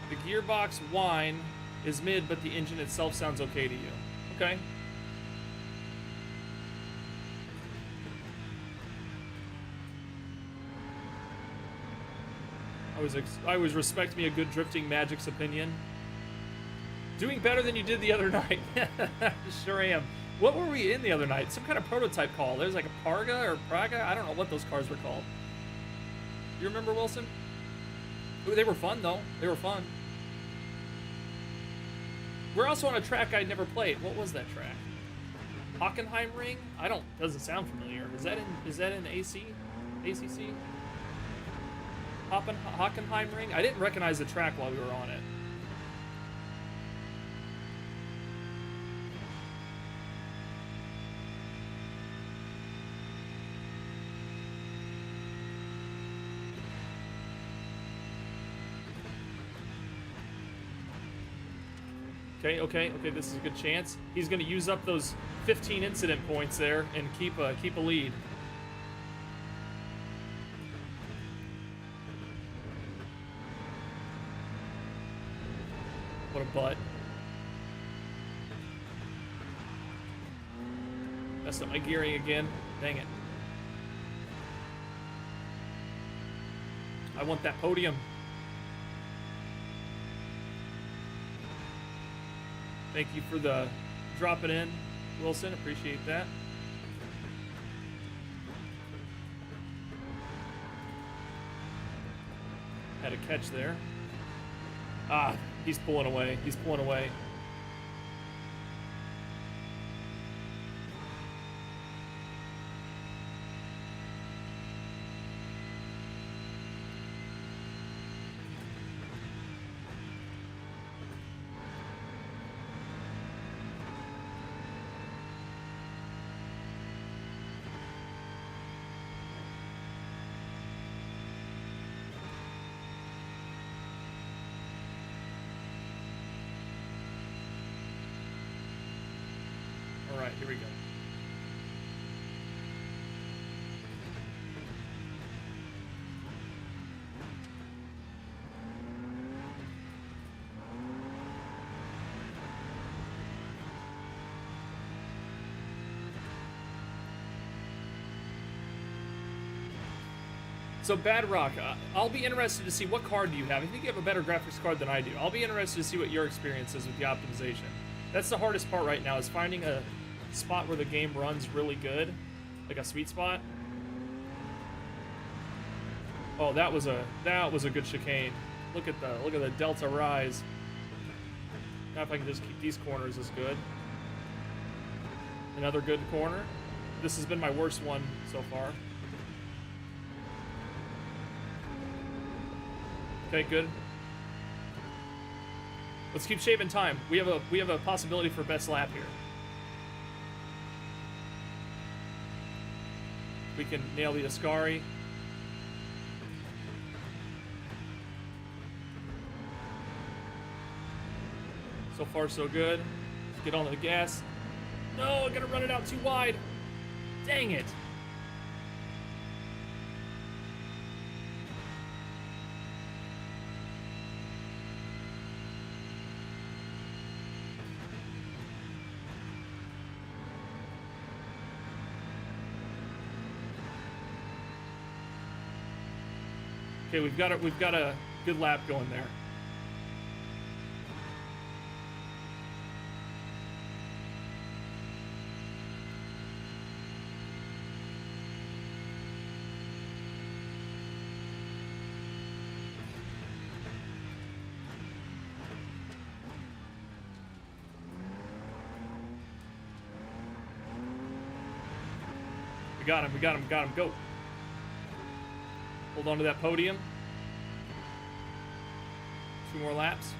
The gearbox whine is mid, but the engine itself sounds okay to you. Okay. I was respect me a good drifting magic's opinion. Doing better than you did the other night. Sure am. What were we in the other night? Some kind of prototype call. There's like a Parga or Praga. I don't know what those cars were called. You remember, Wilson? Ooh, they were fun though. They were fun. We're also on a track I never played. What was that track? Hockenheimring? Doesn't sound familiar. Is that in AC? ACC? Hockenheimring? I didn't recognize the track while we were on it. Okay, this is a good chance. He's going to use up those 15 incident points there and keep a lead. What a butt. Messed up my gearing again. Dang it. I want that podium. Thank you for the drop it in, Wilson. Appreciate that. Had a catch there. Ah, he's pulling away. He's pulling away. All right, here we go. So Badrock, I'll be interested to see what card do you have. I think you have a better graphics card than I do. I'll be interested to see what your experience is with the optimization. That's the hardest part right now, is finding a spot where the game runs really good, like a sweet spot. Oh, that was a good chicane. Look at the delta rise. Now if I can just keep these corners is good. Another good corner. This has been my worst one so far. Okay, good. Let's keep shaving time. We have a possibility for best lap here. We can nail the Ascari. So far, so good. Let's get on the gas. No, I'm gonna run it out too wide. Dang it. Okay, we've got a good lap going there. We got him, go. Hold on to that podium. 2 more laps.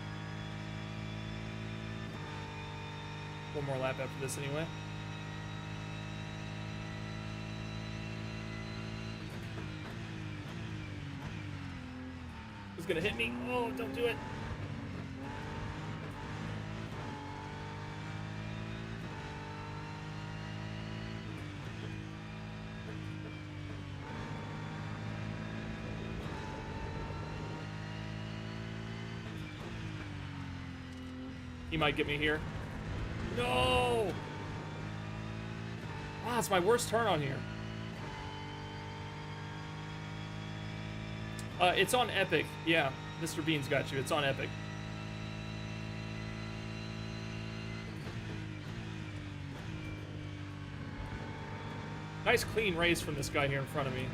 1 more lap after this anyway. Who's gonna hit me? Oh, don't do it. He might get me here. No! Ah, it's my worst turn on here. It's on Epic. Yeah, Mr. Bean's got you. It's on Epic. Nice clean race from this guy here in front of me.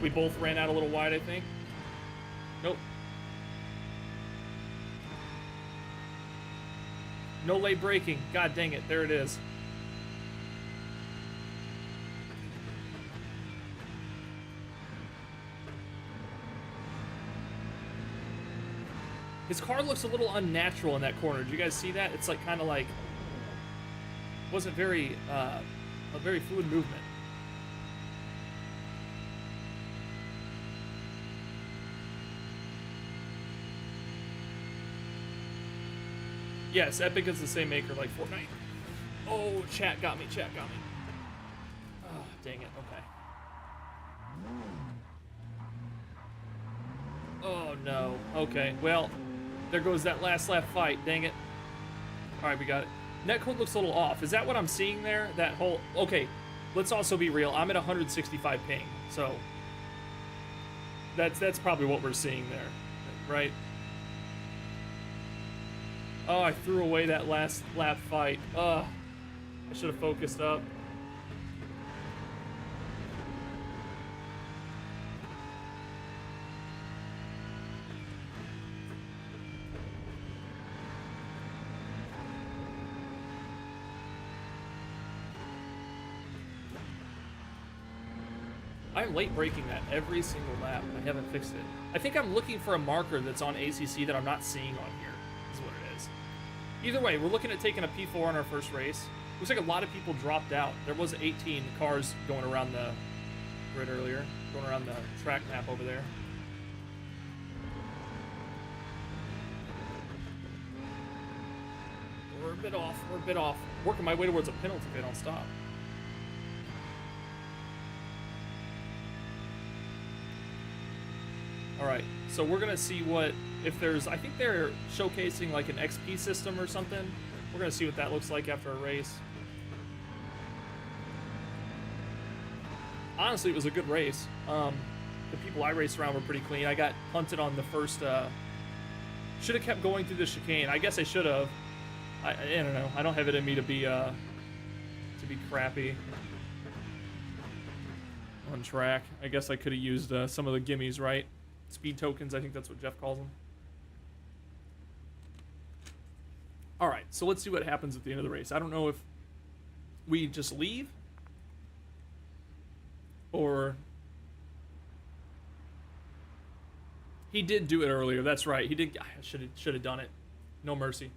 We both ran out a little wide, I think. Nope. No late braking. God dang it. There it is. His car looks a little unnatural in that corner. Did you guys see that? It's like kind of like wasn't very a very fluid movement. Yes, Epic is the same maker like Fortnite. Oh, chat got me, chat got me. Oh, dang it, okay. Oh, no. Okay, well, there goes that last lap fight, dang it. All right, we got it. Netcode looks a little off. Is that what I'm seeing there? That whole... Okay, let's also be real. I'm at 165 ping, so... That's probably what we're seeing there, right? Oh, I threw away that last lap fight. I should have focused up. I'm late braking that every single lap. I haven't fixed it. I think I'm looking for a marker that's on ACC that I'm not seeing on here. Is what it is. Either way, we're looking at taking a P4 on our first race. Looks like a lot of people dropped out. There was 18 cars going around the grid earlier, going around the track map over there. We're a bit off. We're a bit off. Working my way towards a penalty if I don't stop. All right, so we're gonna see what, if there's, I think they're showcasing like an XP system or something. We're gonna see what that looks like after a race. Honestly, it was a good race. The people I raced around were pretty clean. I got punted on the first, should have kept going through the chicane. I guess I should have. I don't know. I don't have it in me to be crappy. on track. I guess I could have used some of the gimmies, right? Speed tokens, I think that's what Jeff calls them. All right, so let's see what happens at the end of the race. I don't know if we just leave or... He did do it earlier. That's right. He did. I should have done it. No mercy.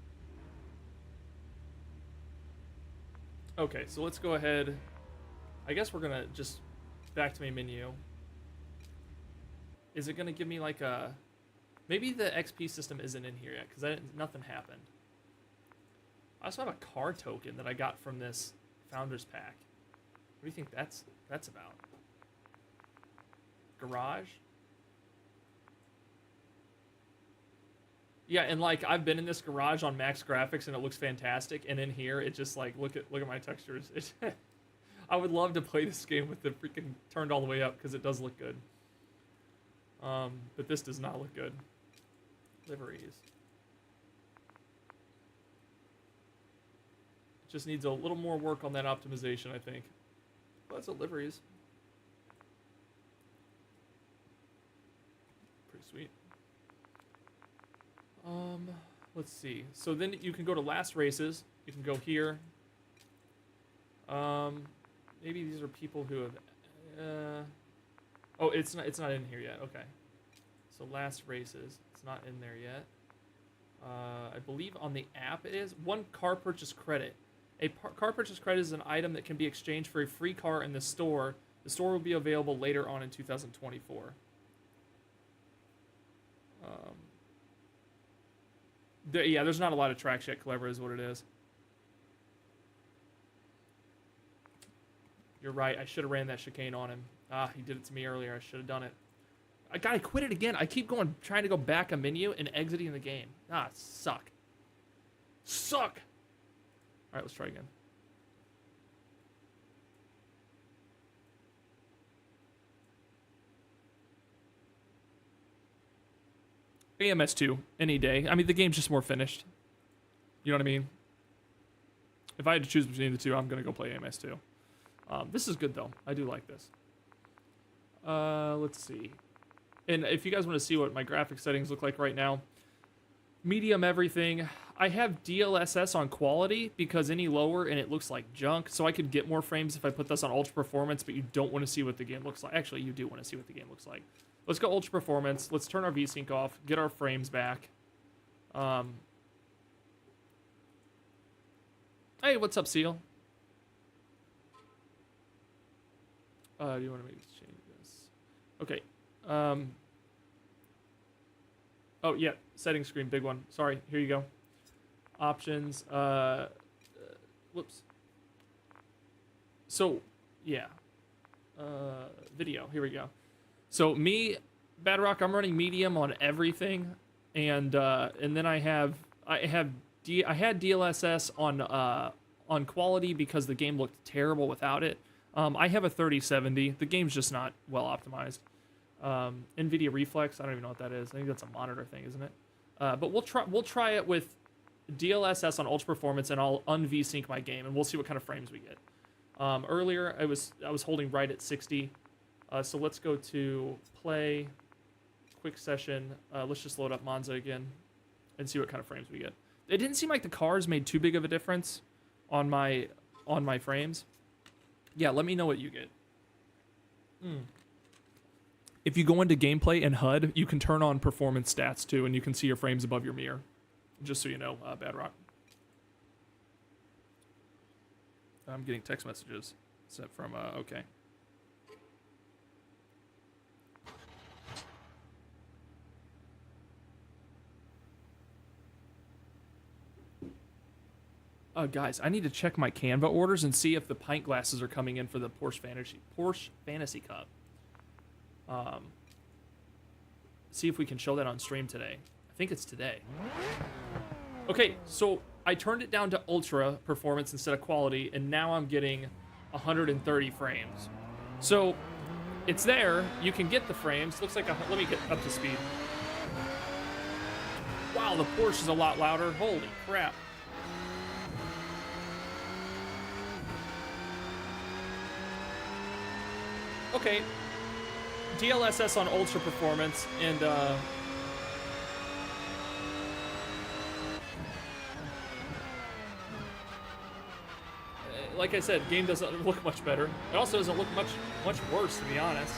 Okay, so let's go ahead. I guess we're gonna just back to my menu. Is it gonna give me like a? Maybe the XP system isn't in here yet because nothing happened. I also have a car token that I got from this Founders Pack. What do you think that's about? Garage. Yeah, and like I've been in this garage on max graphics and it looks fantastic, and in here it just like look at my textures. I would love to play this game with the freaking turned all the way up because it does look good. But this does not look good. Liveries. It just needs a little more work on that optimization, I think. Well, that's what liveries. Pretty sweet. Let's see. So then you can go to last races. You can go here. Maybe these are people who have. Oh, it's not in here yet. Okay. So last races. It's not in there yet. I believe on the app it is. 1 car purchase credit. A car purchase credit is an item that can be exchanged for a free car in the store. The store will be available later on in 2024. Yeah, there's not a lot of tracks yet. Clever is what it is. You're right. I should have ran that chicane on him. Ah, he did it to me earlier. I should have done it. I quit it again. I keep trying to go back a menu and exiting the game. Ah, suck. Suck. All right, let's try again. AMS2 any day. I mean, the game's just more finished. You know what I mean? If I had to choose between the two, I'm going to go play AMS2. This is good, though. I do like this. Let's see. And if you guys want to see what my graphic settings look like right now, medium everything. I have DLSS on quality because any lower and it looks like junk. So I could get more frames if I put this on ultra performance, but you don't want to see what the game looks like. Actually, you do want to see what the game looks like. Let's go ultra performance. Let's turn our VSync off. Get our frames back. Hey, what's up, Seal? Do you want to maybe change this? Okay. Oh, yeah. Settings screen, big one. Sorry. Here you go. Options. Whoops. So, yeah. Video. Here we go. So me, Badrock, I'm running medium on everything, and then I had DLSS on quality because the game looked terrible without it. I have a 3070. The game's just not well optimized. NVIDIA Reflex. I don't even know what that is. I think that's a monitor thing, isn't it? But we'll try it with DLSS on ultra performance, and I'll un-VSync my game, and we'll see what kind of frames we get. Earlier I was holding right at 60. So let's go to play, quick session. Let's just load up Monza again and see what kind of frames we get. It didn't seem like the cars made too big of a difference on my frames. Yeah, let me know what you get. If you go into gameplay and HUD, you can turn on performance stats too, and you can see your frames above your mirror. Just so you know, Badrock. I'm getting text messages sent from, okay. Guys, I need to check my Canva orders and see if the pint glasses are coming in for the Porsche Fantasy Cup. See if we can show that on stream today. I think it's today. Okay, so I turned it down to ultra performance instead of quality, and now I'm getting 130 frames. So it's there. You can get the frames. Looks like let me get up to speed. Wow, the Porsche is a lot louder. Holy crap. okay, DLSS on ultra performance, and like I said, game doesn't look much better. It also doesn't look much worse, to be honest.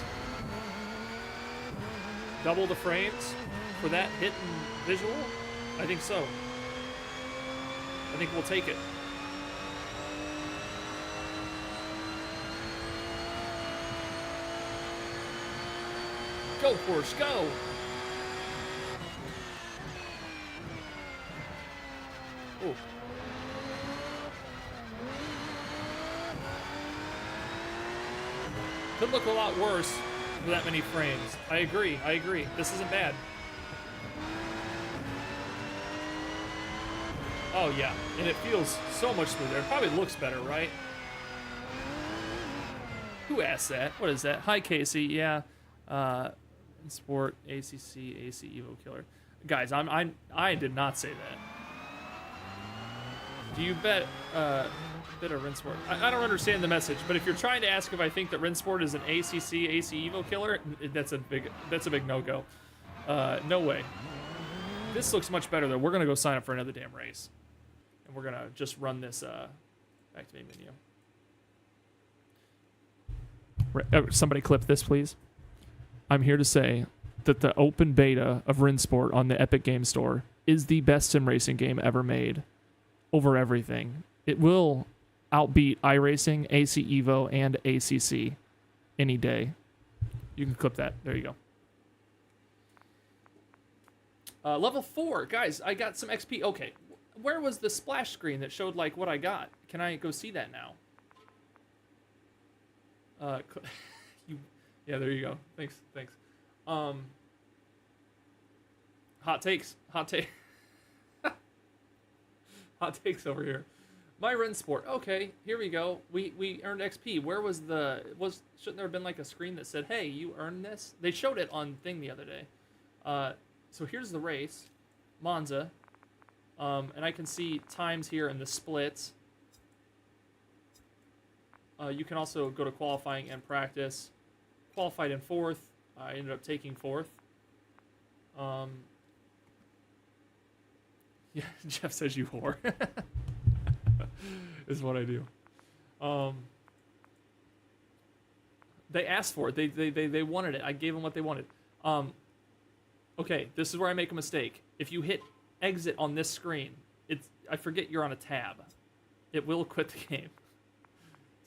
Double the frames for that hit and visual? I think so. I think we'll take it. Go, Porsche, go! Oh. Could look a lot worse for that many frames. I agree, I agree. This isn't bad. Oh yeah, and it feels so much smoother. It probably looks better, right? Who asked that? What is that? Hi, Casey. Yeah. Sport, ACC, AC Evo Killer. Guys, I did not say that. Do you bet bit of RENNSPORT? I don't understand the message, but if you're trying to ask if I think that RENNSPORT is an ACC, AC Evo Killer, that's a big no-go. No way. This looks much better though. We're gonna go sign up for another damn race, and we're gonna just run this back to main menu. Somebody clip this, please. I'm here to say that the open beta of RENNSPORT on the Epic Game Store is the best sim racing game ever made over everything. It will outbeat iRacing, AC Evo, and ACC any day. You can clip that. There you go. Level 4. Guys, I got some XP. Okay, where was the splash screen that showed like what I got? Can I go see that now? Yeah, there you go. Thanks. Hot takes. Hot takes over here. My RENNSPORT. Okay, here we go. We earned XP. Where was shouldn't there have been like a screen that said, "Hey, you earned this"? They showed it on thing the other day. So here's the race, Monza, and I can see times here in the splits. You can also go to qualifying and practice. Qualified in 4th. I ended up taking 4th. Yeah, Jeff says you whore. Is what I do. They asked for it. They wanted it. I gave them what they wanted. Okay, this is where I make a mistake. If you hit exit on this screen, I forget you're on a tab. It will quit the game.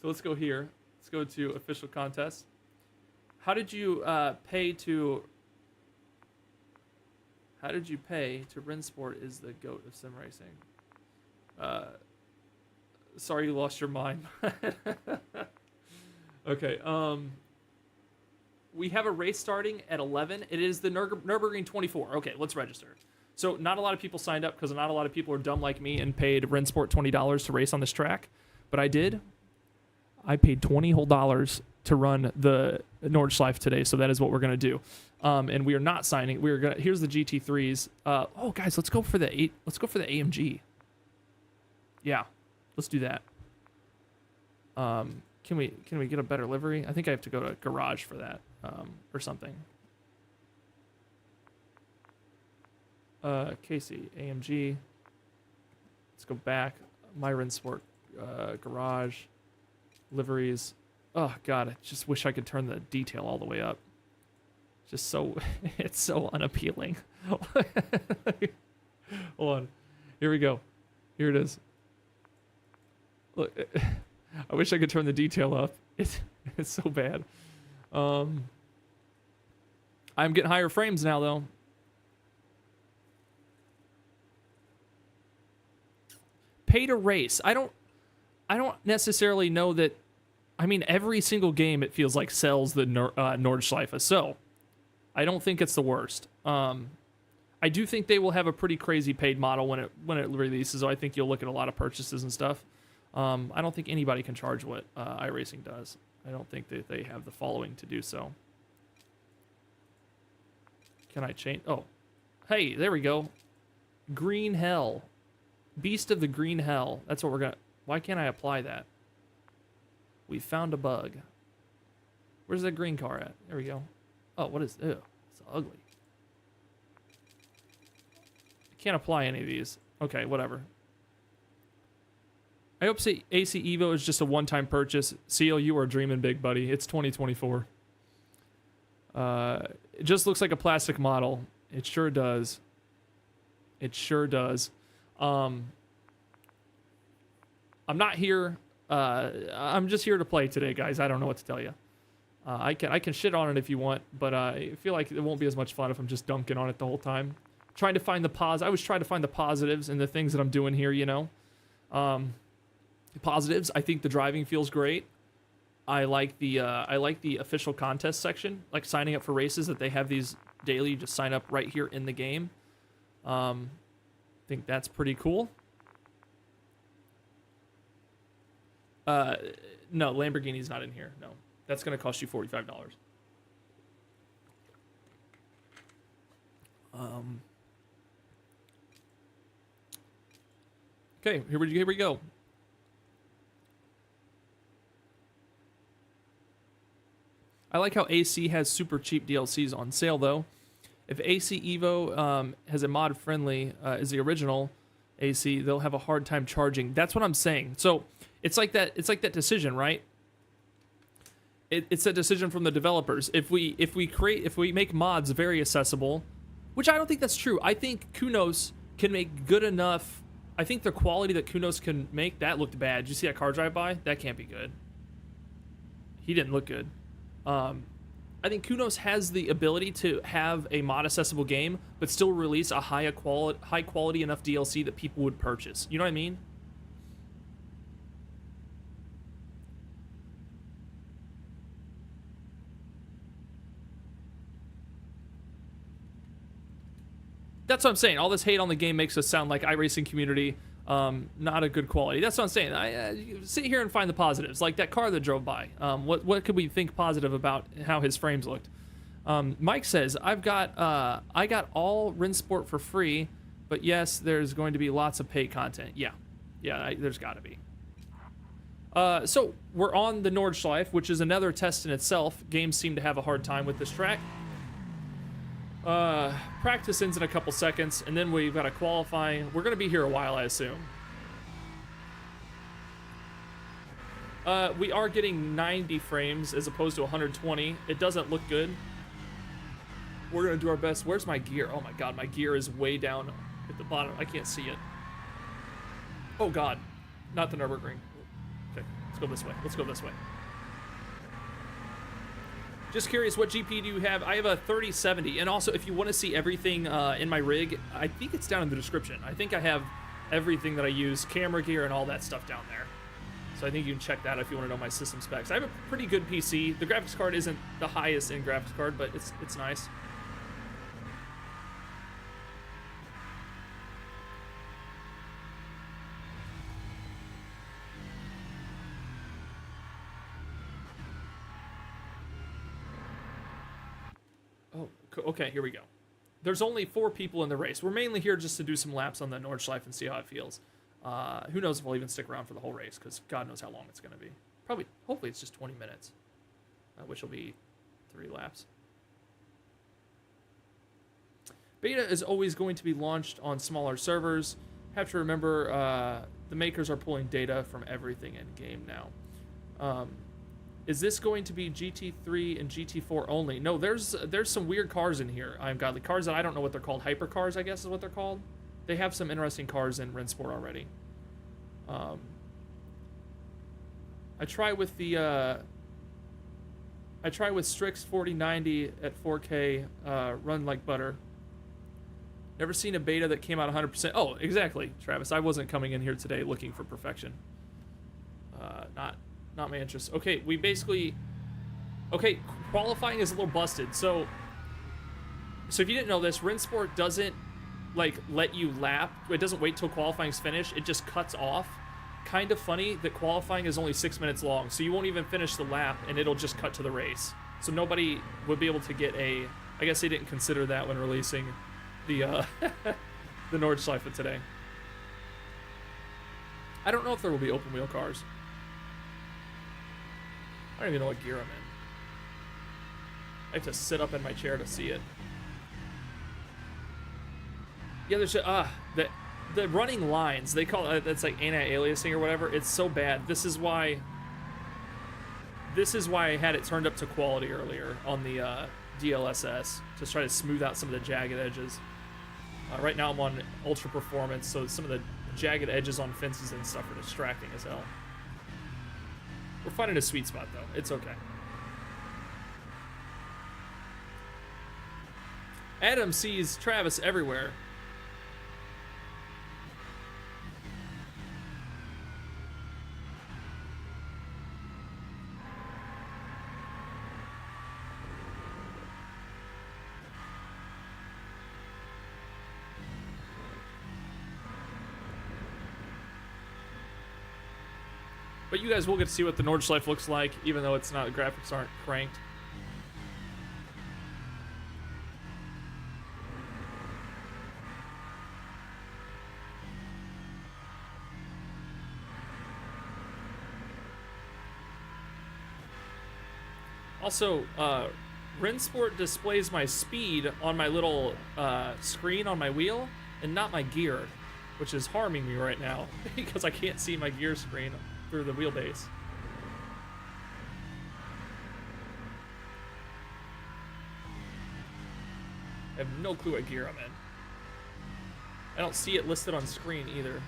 So let's go here. Let's go to official contest. How did you pay to RENNSPORT is the GOAT of sim racing? Sorry you lost your mind. Okay, we have a race starting at 11. It is the Nürburgring 24. Okay, let's register. So not a lot of people signed up because not a lot of people are dumb like me and paid RENNSPORT $20 to race on this track. But I did. I paid $20 whole to run the Nordschleife today, so that is what we're gonna do. And we are not signing. Here's the GT3s. Oh, guys, let's go for the AMG. Yeah, let's do that. Can we get a better livery? I think I have to go to Garage for that, or something. Casey, AMG. Let's go back. My RENNSPORT, Garage, liveries. Oh God, I just wish I could turn the detail all the way up. Just so, it's so unappealing. Hold on, here we go. Here it is. Look, I wish I could turn the detail up. It's so bad. I'm getting higher frames now though. Pay to race. I don't necessarily know that. I mean, every single game it feels like sells the Nordschleife, so I don't think it's the worst. I do think they will have a pretty crazy paid model when it releases. So I think you'll look at a lot of purchases and stuff. I don't think anybody can charge what iRacing does. I don't think that they have the following to do so. Can I change? Oh, hey, there we go. Green Hell, Beast of the Green Hell. That's what we're gonna. Why can't I apply that? We found a bug. Where's that green car at? There we go. Oh, what is... Ew, it's ugly. I can't apply any of these. Okay, whatever. I hope AC Evo is just a one-time purchase. Seal, you are dreaming big, buddy. It's 2024. It just looks like a plastic model. It sure does. It sure does. I'm not here. I'm just here to play today, guys. I don't know what to tell you. I can shit on it if you want, but I feel like it won't be as much fun if I'm just dunking on it the whole time. Trying to find the I was trying to find the positives in the things that I'm doing here, you know. Positives, I think the driving feels great. I like the official contest section, like signing up for races that they have these daily. You just sign up right here in the game. I think that's pretty cool. No, Lamborghini's not in here. No, that's going to cost you $45. Okay, here we go. I like how AC has super cheap DLCs on sale, though. If AC Evo has a mod-friendly as the original AC, they'll have a hard time charging. That's what I'm saying. So it's like that decision, right? It's a decision from the developers. If we make mods very accessible, which I don't think that's true. I think Kunos can make good enough. I think the quality that Kunos can make, that looked bad. Did you see that car drive by? That can't be good. He didn't look good. I think Kunos has the ability to have a mod accessible game, but still release a high quality enough DLC that people would purchase. You know what I mean? That's what I'm saying. All this hate on the game makes us sound like iRacing community, not a good quality. That's what I'm saying. I sit here and find the positives, like that car that drove by. What could we think positive about how his frames looked? Mike says, I got all RENNSPORT for free, but yes, there's going to be lots of paid content. Yeah, there's got to be. So we're on the Nordschleife, which is another test in itself. Games seem to have a hard time with this track. Practice ends in a couple seconds, and then we've got a qualifying. We're going to be here a while, I assume. We are getting 90 frames as opposed to 120. It doesn't look good. We're going to do our best. Where's my gear? Oh my god, my gear is way down at the bottom. I can't see it. Oh god. Not the Nürburgring. Okay, let's go this way. Let's go this way. Just curious, what GPU do you have? I have a 3070, and also if you want to see everything in my rig, I think it's down in the description. I think I have everything that I use, camera gear and all that stuff down there. So I think you can check that if you want to know my system specs. I have a pretty good PC. The graphics card isn't the highest in graphics card, but it's nice. Okay, here we go. There's only 4 people in the race. We're mainly here just to do some laps on the Nordschleife and see how it feels. Who knows if we'll even stick around for the whole race, because God knows how long it's going to be. Hopefully it's just 20 minutes, which will be 3 laps. Beta is always going to be launched on smaller servers. Have to remember the makers are pulling data from everything in game now. Is this going to be GT3 and GT4 only? No, there's some weird cars in here. Ungodly cars that I don't know what they're called. Hypercars, I guess is what they're called. They have some interesting cars in RENNSPORT already. I try with Strix 4090 at 4K, run like butter. Never seen a beta that came out 100%. Oh, exactly, Travis. I wasn't coming in here today looking for perfection. Not my interest. Okay, qualifying is a little busted. So if you didn't know this, RENNSPORT doesn't let you lap. It doesn't wait till qualifying's finished. It just cuts off. Kind of funny that qualifying is only 6 minutes long, so you won't even finish the lap and it'll just cut to the race. So nobody would be able to get I guess they didn't consider that when releasing the the Nordschleife today. I don't know if there will be open wheel cars. I don't even know what gear I'm in. I have to sit up in my chair to see it. Yeah, there's the running lines. They call it, it's like anti-aliasing or whatever. It's so bad. This is why I had it turned up to quality earlier on the DLSS to try to smooth out some of the jagged edges. Right now I'm on ultra performance, so some of the jagged edges on fences and stuff are distracting as hell. We're finding a sweet spot though. It's okay. Adam sees Travis everywhere. But you guys will get to see what the Nordschleife looks like, even though it's not, the graphics aren't cranked. Also, RENNSPORT displays my speed on my little screen on my wheel and not my gear, which is harming me right now because I can't see my gear screen through the wheelbase. I have no clue what gear I'm in. I don't see it listed on screen either.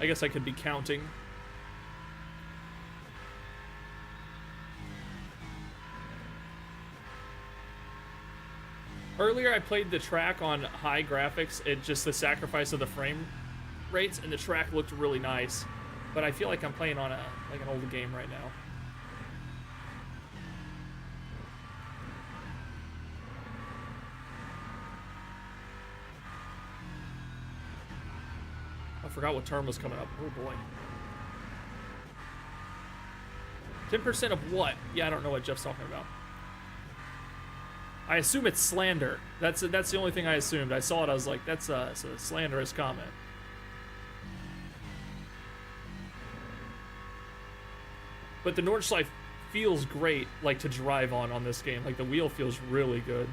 I guess I could be counting. Earlier I played the track on high graphics, it just the sacrifice of the frame rates, and the track looked really nice. But I feel like I'm playing on like an old game right now. I forgot what term was coming up. Oh boy. 10% of what? Yeah, I don't know what Jeff's talking about. I assume it's slander. That's the only thing I assumed. I saw it, I was like, that's a slanderous comment. But the Nordschleife feels great, like, to drive on this game. Like, the wheel feels really good.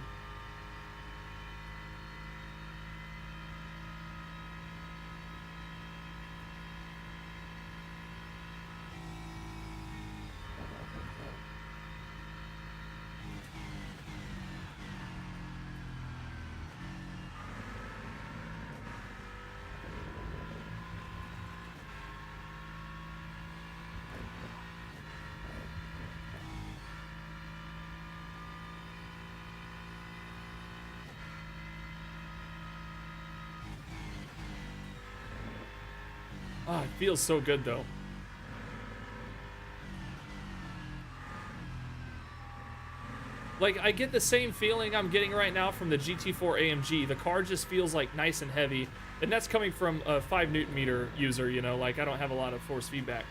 Oh, it feels so good, though. Like, I get the same feeling I'm getting right now from the GT4 AMG. The car just feels, like, nice and heavy. And that's coming from a 5 Newton meter user, you know? Like, I don't have a lot of force feedback.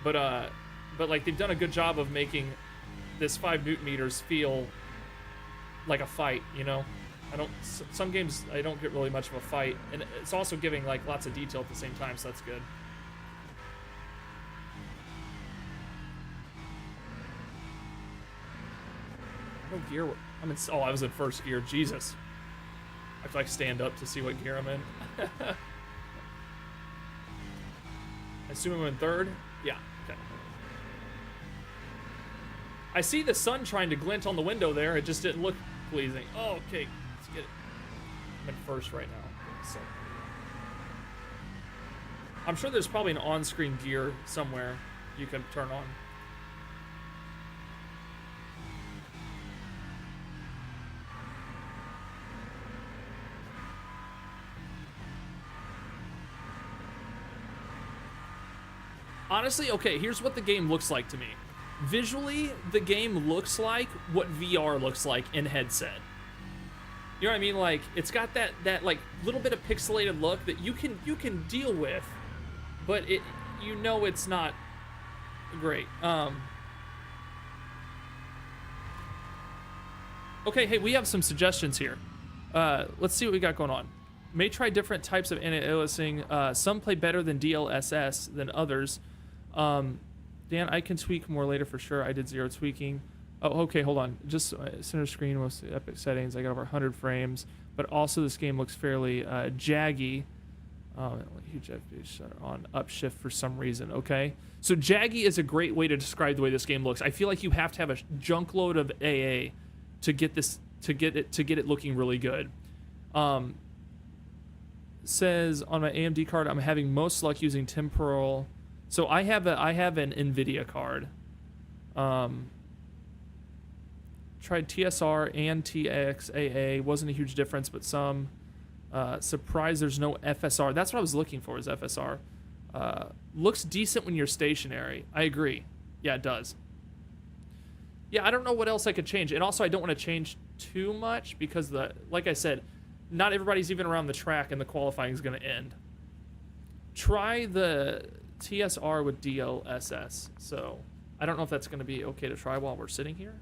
But like, they've done a good job of making this 5 Newton meters feel like a fight, you know? Some games I don't get really much of a fight, and it's also giving like lots of detail at the same time, so that's good. No gear. Oh, I was in first gear. Jesus. I have to like stand up to see what gear I'm in. I assume I'm in third. Yeah. Okay. I see the sun trying to glint on the window there. It just didn't look pleasing. Oh, okay. Get it. I'm in first right now. So I'm sure there's probably an on-screen gear somewhere you can turn on. Honestly, okay, here's what the game looks like to me. Visually, the game looks like what VR looks like in headset. You know what I mean? Like, it's got that like little bit of pixelated look that you can deal with, but you know it's not great. Okay, hey, we have some suggestions here. Let's see what we got going on. May try different types of anti-aliasing. Some play better than DLSS than others. Dan, I can tweak more later for sure. I did 0 tweaking. Oh, okay, hold on. Just center screen, most epic settings. I got over 100 frames, but also this game looks fairly jaggy. Huge FPS on upshift for some reason. Okay, so jaggy is a great way to describe the way this game looks. I feel like you have to have a junk load of AA to get this to get it looking really good. Says on my AMD card, I'm having most luck using temporal. So I have an NVIDIA card. Tried TSR and TXAA, wasn't a huge difference, but some. Surprised there's no FSR. That's what I was looking for, is FSR. Looks decent when you're stationary. I agree. Yeah, it does. Yeah, I don't know what else I could change. And also, I don't want to change too much because, like I said, not everybody's even around the track and the qualifying is going to end. Try the TSR with DLSS. So, I don't know if that's going to be okay to try while we're sitting here.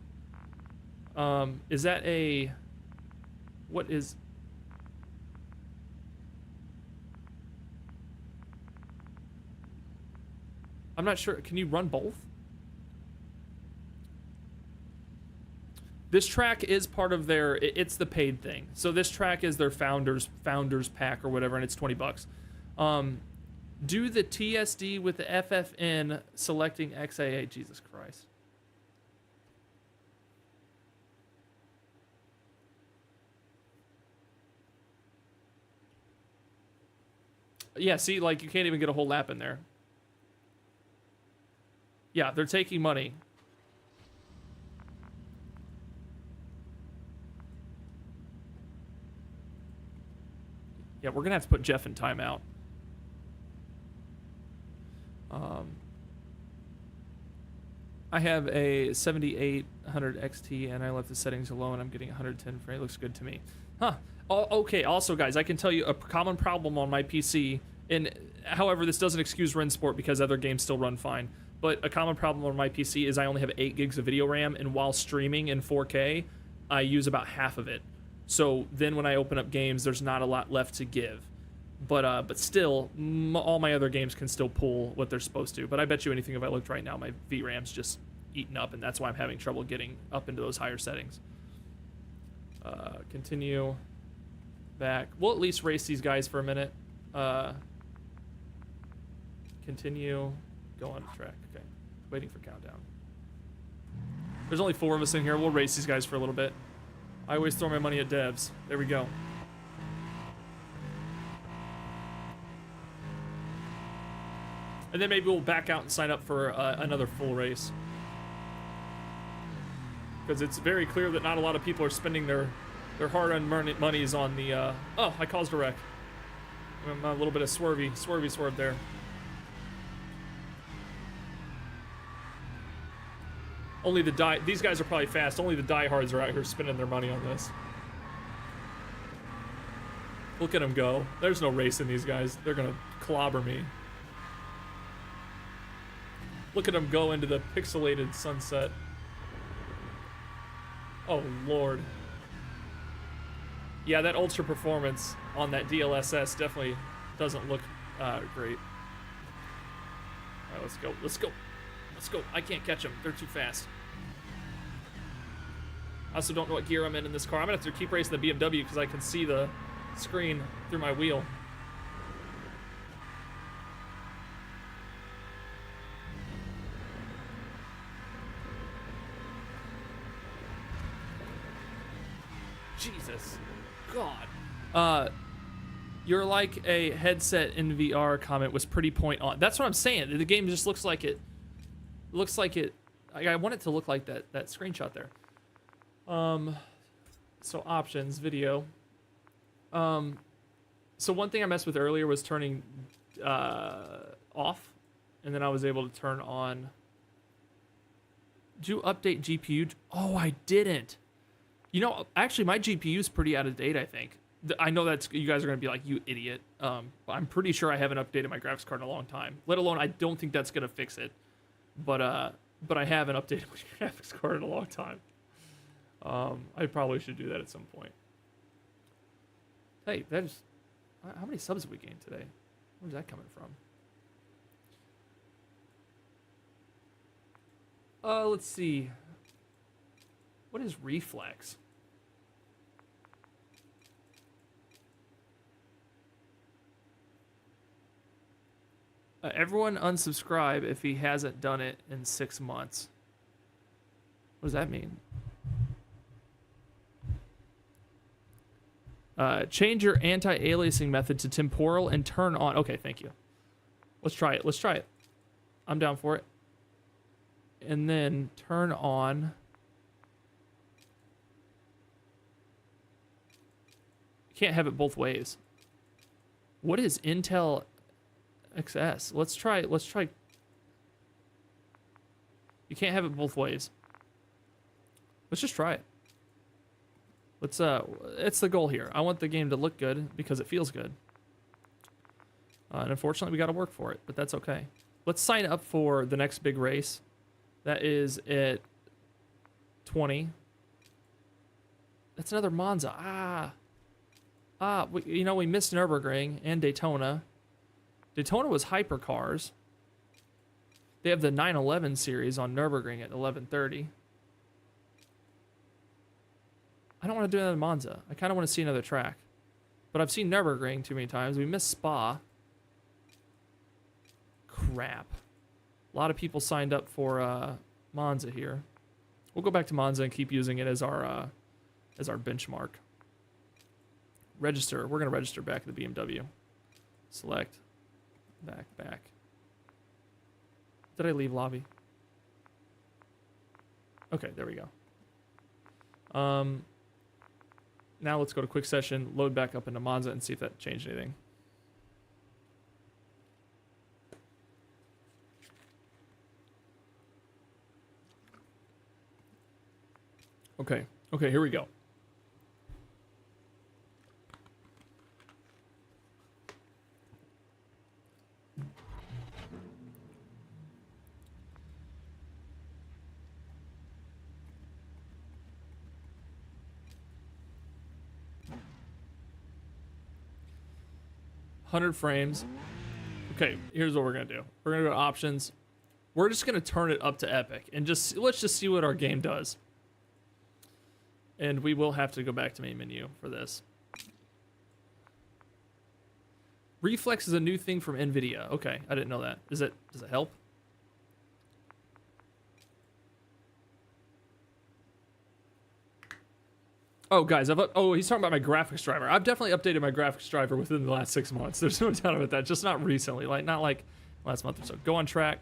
Is that a... What is... I'm not sure. Can you run both? This track is part of their... It's the paid thing. So this track is their founders pack or whatever, and it's $20. Do the TSD with the FFN selecting XAA. Jesus Christ. Yeah, see, like, you can't even get a whole lap in there. Yeah, they're taking money. Yeah, we're gonna have to put Jeff in timeout. I have a 7800 XT and I left the settings alone. I'm getting 110 frame. It looks good to me. Huh. Oh, okay, also, guys, I can tell you a common problem on my PC, and however, this doesn't excuse RENNSPORT because other games still run fine, but a common problem on my PC is I only have 8 gigs of video RAM, and while streaming in 4K, I use about half of it. So then when I open up games, there's not a lot left to give. But still, all my other games can still pull what they're supposed to. But I bet you anything, if I looked right now, my VRAM's just eaten up, and that's why I'm having trouble getting up into those higher settings. Continue. Back. We'll at least race these guys for a minute. Continue. Go on track. Okay. Waiting for countdown. There's only 4 of us in here. We'll race these guys for a little bit. I always throw my money at devs. There we go. And then maybe we'll back out and sign up for another full race. Because it's very clear that not a lot of people are spending their hard-earned monies on the... Oh, I caused a wreck. I'm a little bit of swerve there. Only the these guys are probably fast. Only the diehards are out here spending their money on this. Look at them go. There's no race in these guys. They're gonna clobber me. Look at them go into the pixelated sunset. Oh, Lord. Yeah, that ultra performance on that DLSS definitely doesn't look great. All right, let's go. Let's go. Let's go. I can't catch them. They're too fast. I also don't know what gear I'm in this car. I'm going to have to keep racing the BMW because I can see the screen through my wheel. Jesus. God. You're like a headset in VR comment was pretty point on. That's what I'm saying. The game just looks like it. I want it to look like that screenshot there. So options, video. So one thing I messed with earlier was turning off, and then I was able to turn on. Did you update GPU? Oh, I didn't. You know, actually, my GPU is pretty out of date, I think. I know that's, you guys are going to be like, you idiot. But I'm pretty sure I haven't updated my graphics card in a long time. Let alone, I don't think that's going to fix it. But I haven't updated my graphics card in a long time. I probably should do that at some point. Hey, that is... How many subs have we gained today? Where's that coming from? Let's see. What is reflex? Everyone unsubscribe if he hasn't done it in 6 months. What does that mean? Change your anti-aliasing method to temporal and turn on. Okay, thank you. Let's try it. Let's try it. I'm down for it. And then turn on. You can't have it both ways. What is Intel XS? Let's try. Let's try. You can't have it both ways. Let's just try it. Let's it's the goal here. I want the game to look good because it feels good. And unfortunately, we got to work for it, but that's okay. Let's sign up for the next big race. That is at 20. That's another Monza. You know, we missed Nürburgring and Daytona. Daytona was Hypercars. They have the 911 series on Nürburgring at 11:30. I don't want to do another Monza. I kind of want to see another track. But I've seen Nürburgring too many times. We missed Spa. Crap. A lot of people signed up for Monza here. We'll go back to Monza and keep using it as our benchmark. Register. We're going to register back at the BMW. Select. Back. Did I leave lobby? Okay, there we go. Now let's go to quick session, load back up into Monza and see if that changed anything. Okay, here we go. $100 frames. Okay, here's what we're gonna do. We're gonna go to options. We're just gonna turn it up to epic and let's just see what our game does. And we will have to go back to main menu for this. Reflex is a new thing from NVIDIA. Okay, I didn't know that. Does it help? Oh, guys, he's talking about my graphics driver. I've definitely updated my graphics driver within the last 6 months. There's no doubt about that. Just not recently, not like last month or so. Go on track.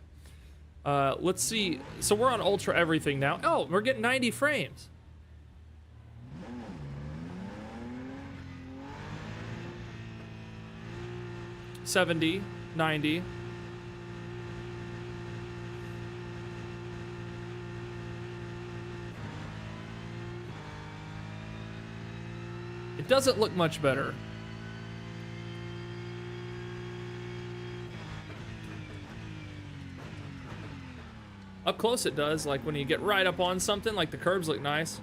Let's see. So we're on ultra everything now. Oh, we're getting 90 frames. $70, $90. It doesn't look much better. Up close it does, like when you get right up on something, like the curves look nice.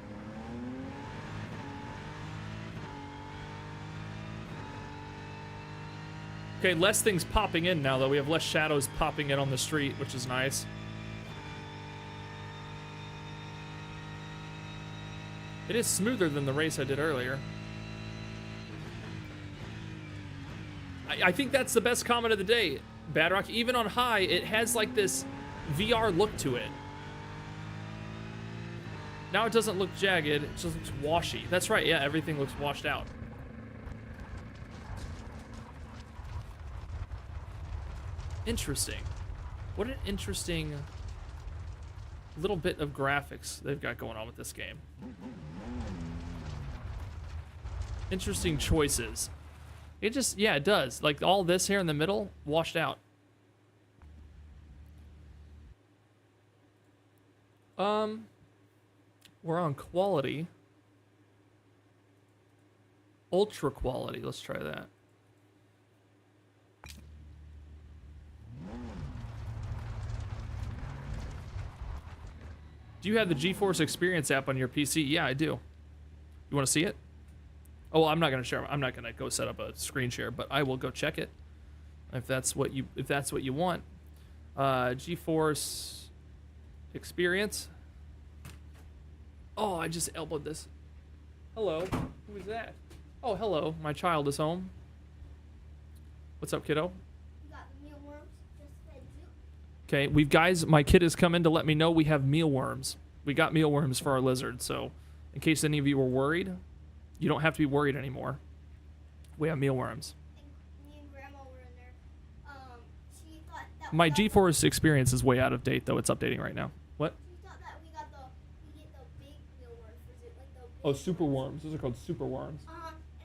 Okay, less things popping in now, though. We have less shadows popping in on the street, which is nice. It is smoother than the race I did earlier. I think that's the best comment of the day, Badrock. Even on high, it has like this VR look to it. Now it doesn't look jagged, it just looks washy. That's right, yeah, everything looks washed out. Interesting. What an interesting little bit of graphics they've got going on with this game. Interesting choices. It just, yeah, it does. Like all this here in the middle, washed out. We're on quality. Ultra quality, let's try that. Do you have the GeForce Experience app on your PC? Yeah, I do. You want to see it? Oh, I'm not gonna share. I'm not gonna go set up a screen share, but I will go check it if that's what you want. GeForce experience. Oh, I just elbowed this. Hello. Who is that? Oh, hello. My child is home. What's up, kiddo? Got the mealworms. Just fed you. Okay, my kid has come in to let me know we have mealworms. We got mealworms for our lizard, so in case any of you were worried, you don't have to be worried anymore. We have mealworms. And me and Grandma were in there. She thought that My GeForce experience is way out of date, though. It's updating right now. What? She thought that we get the big mealworms. Like the big Oh, super worms. Those are called super worms. And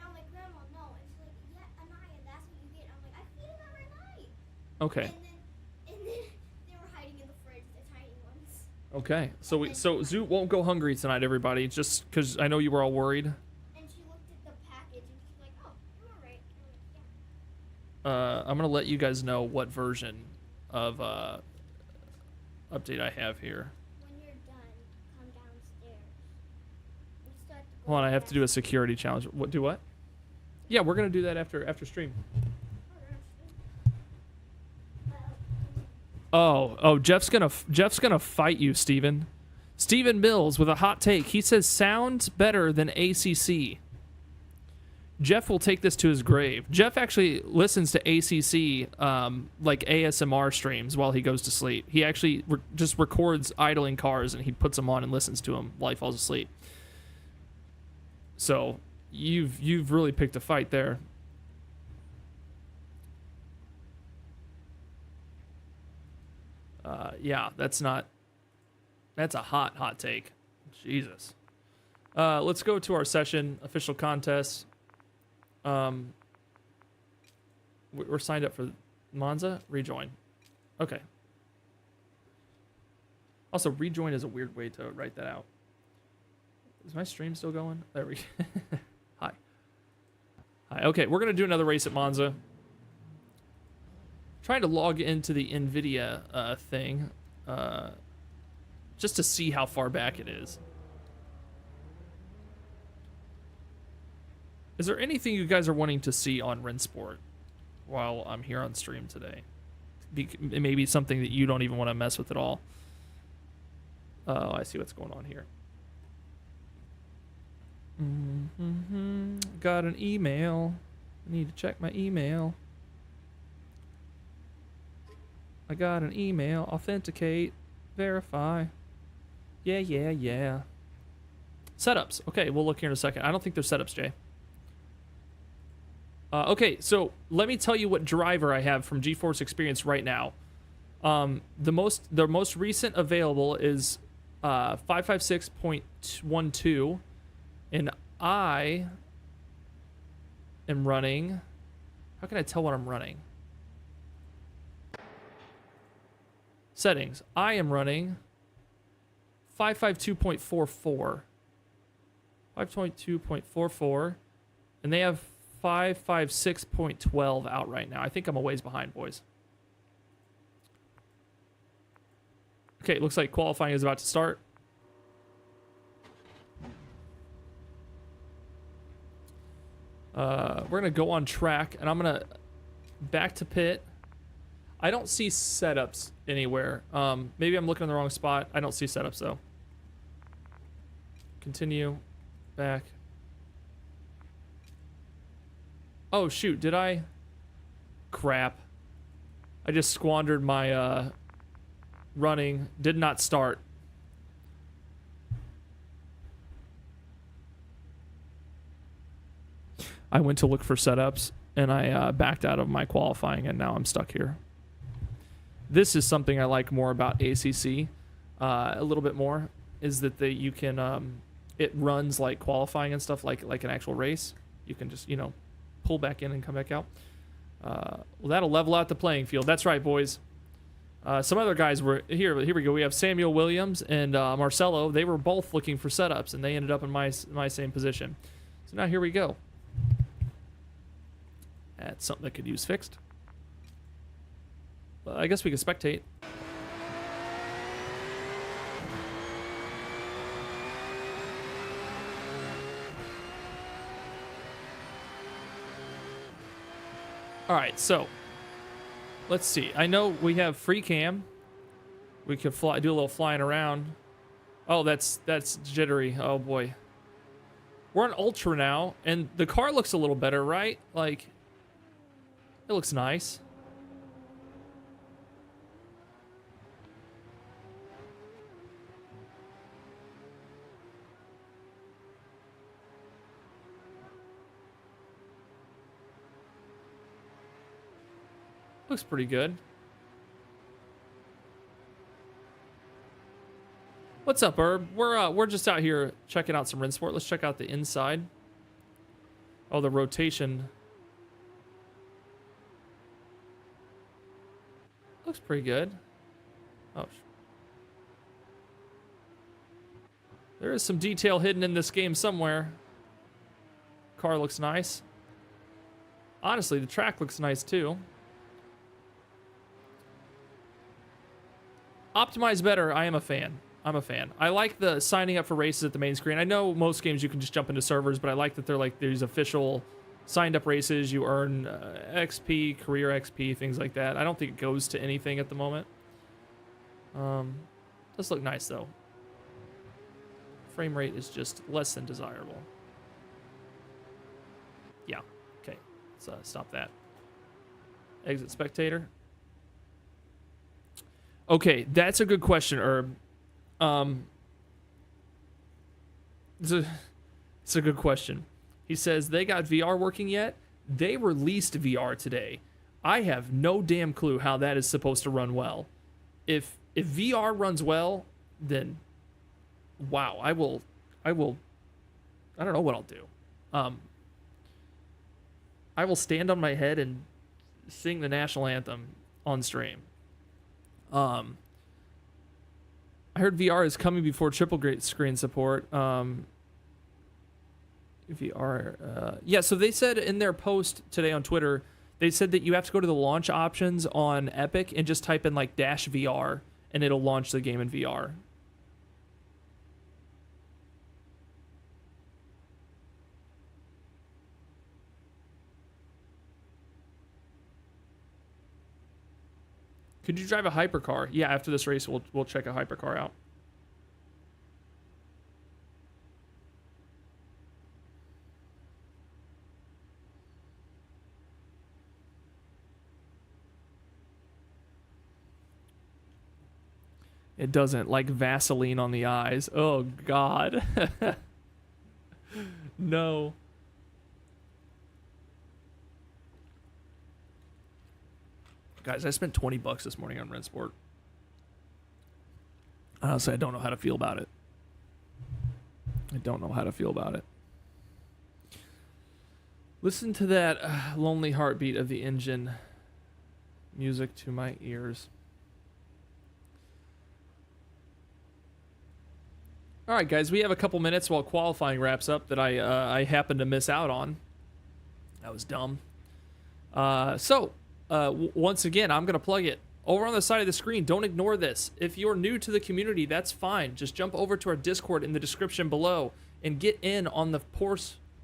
I'm like, Grandma, no. And she's like, yeah, Anaya, that's what you get. I'm like, I feed them every night. Okay. And then they were hiding in the fridge, the tiny ones. Okay. So Zoot won't go hungry tonight, everybody. Just because I know you were all worried. And she looked at the package and she's like, oh, you're all right. And I'm like, yeah. I'm gonna let you guys know what version of update I have here. When you're done, come downstairs. We start to go Hold on, I have to do a security challenge. What? Do what? Yeah, we're gonna do that after stream. Oh, Jeff's gonna fight you, Steven. Steven Mills with a hot take. He says sounds better than ACC. Jeff will take this to his grave. Jeff actually listens to ACC like ASMR streams while he goes to sleep. He actually just records idling cars and he puts them on and listens to them while he falls asleep. So you've really picked a fight there. Yeah, that's a hot take. Jesus. Let's go to our session, official contests. We're signed up for Monza. Rejoin. Okay. Also, rejoin is a weird way to write that out. Is my stream still going? There we go. Hi. Okay, we're going to do another race at Monza. Trying to log into the NVIDIA thing just to see how far back it is. Is there anything you guys are wanting to see on RENNSPORT while I'm here on stream today? Maybe something that you don't even want to mess with at all. Oh, I see what's going on here. Got an email. I need to check my email. I got an email. Authenticate. Verify. Yeah. Setups. Okay, we'll look here in a second. I don't think there's setups, Jay. Okay, so let me tell you what driver I have from GeForce Experience right now. The most recent available is 556.12, and I am running. How can I tell what I'm running? Settings. I am running 552.44. 5.2.44, and they have 556.12 out right now. I think I'm a ways behind, boys. Okay, it looks like qualifying is about to start. We're going to go on track, and I'm going to back to pit. I don't see setups anywhere. Maybe I'm looking in the wrong spot. I don't see setups, though. Continue. Back. Oh, shoot. Did I? Crap. I just squandered my running. Did not start. I went to look for setups, and I backed out of my qualifying, and now I'm stuck here. This is something I like more about ACC, a little bit more, is that you can, it runs like qualifying and stuff, like an actual race. You can just, pull back in and come back out. Well, that'll level out the playing field. That's right, boys. Some other guys were here. Here we go. We have Samuel Williams and Marcelo. They were both looking for setups, and they ended up in my same position. So now here we go. That's something that could use fixed. I guess we could spectate. All right, so let's see. I know we have free cam. We could fly, do a little flying around. Oh, that's jittery. Oh boy. We're on Ultra now, and the car looks a little better, right? Like, it looks nice. Looks pretty good. What's up, Herb? We're just out here checking out some RENNSPORT. Let's check out the inside. Oh, the rotation. Looks pretty good. Oh. There is some detail hidden in this game somewhere. Car looks nice. Honestly, the track looks nice too. Optimize better. I am a fan. I'm a fan. I like the signing up for races at the main screen. I know most games you can just jump into servers, but I like that they're like these official signed up races. You earn XP, career XP, things like that. I don't think it goes to anything at the moment. Does look nice though. Frame rate is just less than desirable. Yeah. Okay. Let's stop that. Exit spectator. Okay, that's a good question, Herb. It's a good question. He says, they got VR working yet? They released VR today. I have no damn clue how that is supposed to run well. If VR runs well, then wow, I don't know what I'll do. I will stand on my head and sing the national anthem on stream. I heard VR is coming before triple screen support. VR, yeah, so they said in their post today on Twitter, they said that you have to go to the launch options on Epic and just type in like -VR and it'll launch the game in VR. Could you drive a hypercar? Yeah, after this race, we'll check a hypercar out. It doesn't, like Vaseline on the eyes. Oh, God. No. Guys, I spent $20 this morning on RENNSPORT. Honestly, I don't know how to feel about it. I don't know how to feel about it. Listen to that lonely heartbeat of the engine. Music to my ears. All right, guys, we have a couple minutes while qualifying wraps up that I happened to miss out on. That was dumb. Once again, I'm going to plug it. Over on the side of the screen, don't ignore this. If you're new to the community, that's fine. Just jump over to our Discord in the description below and get in on the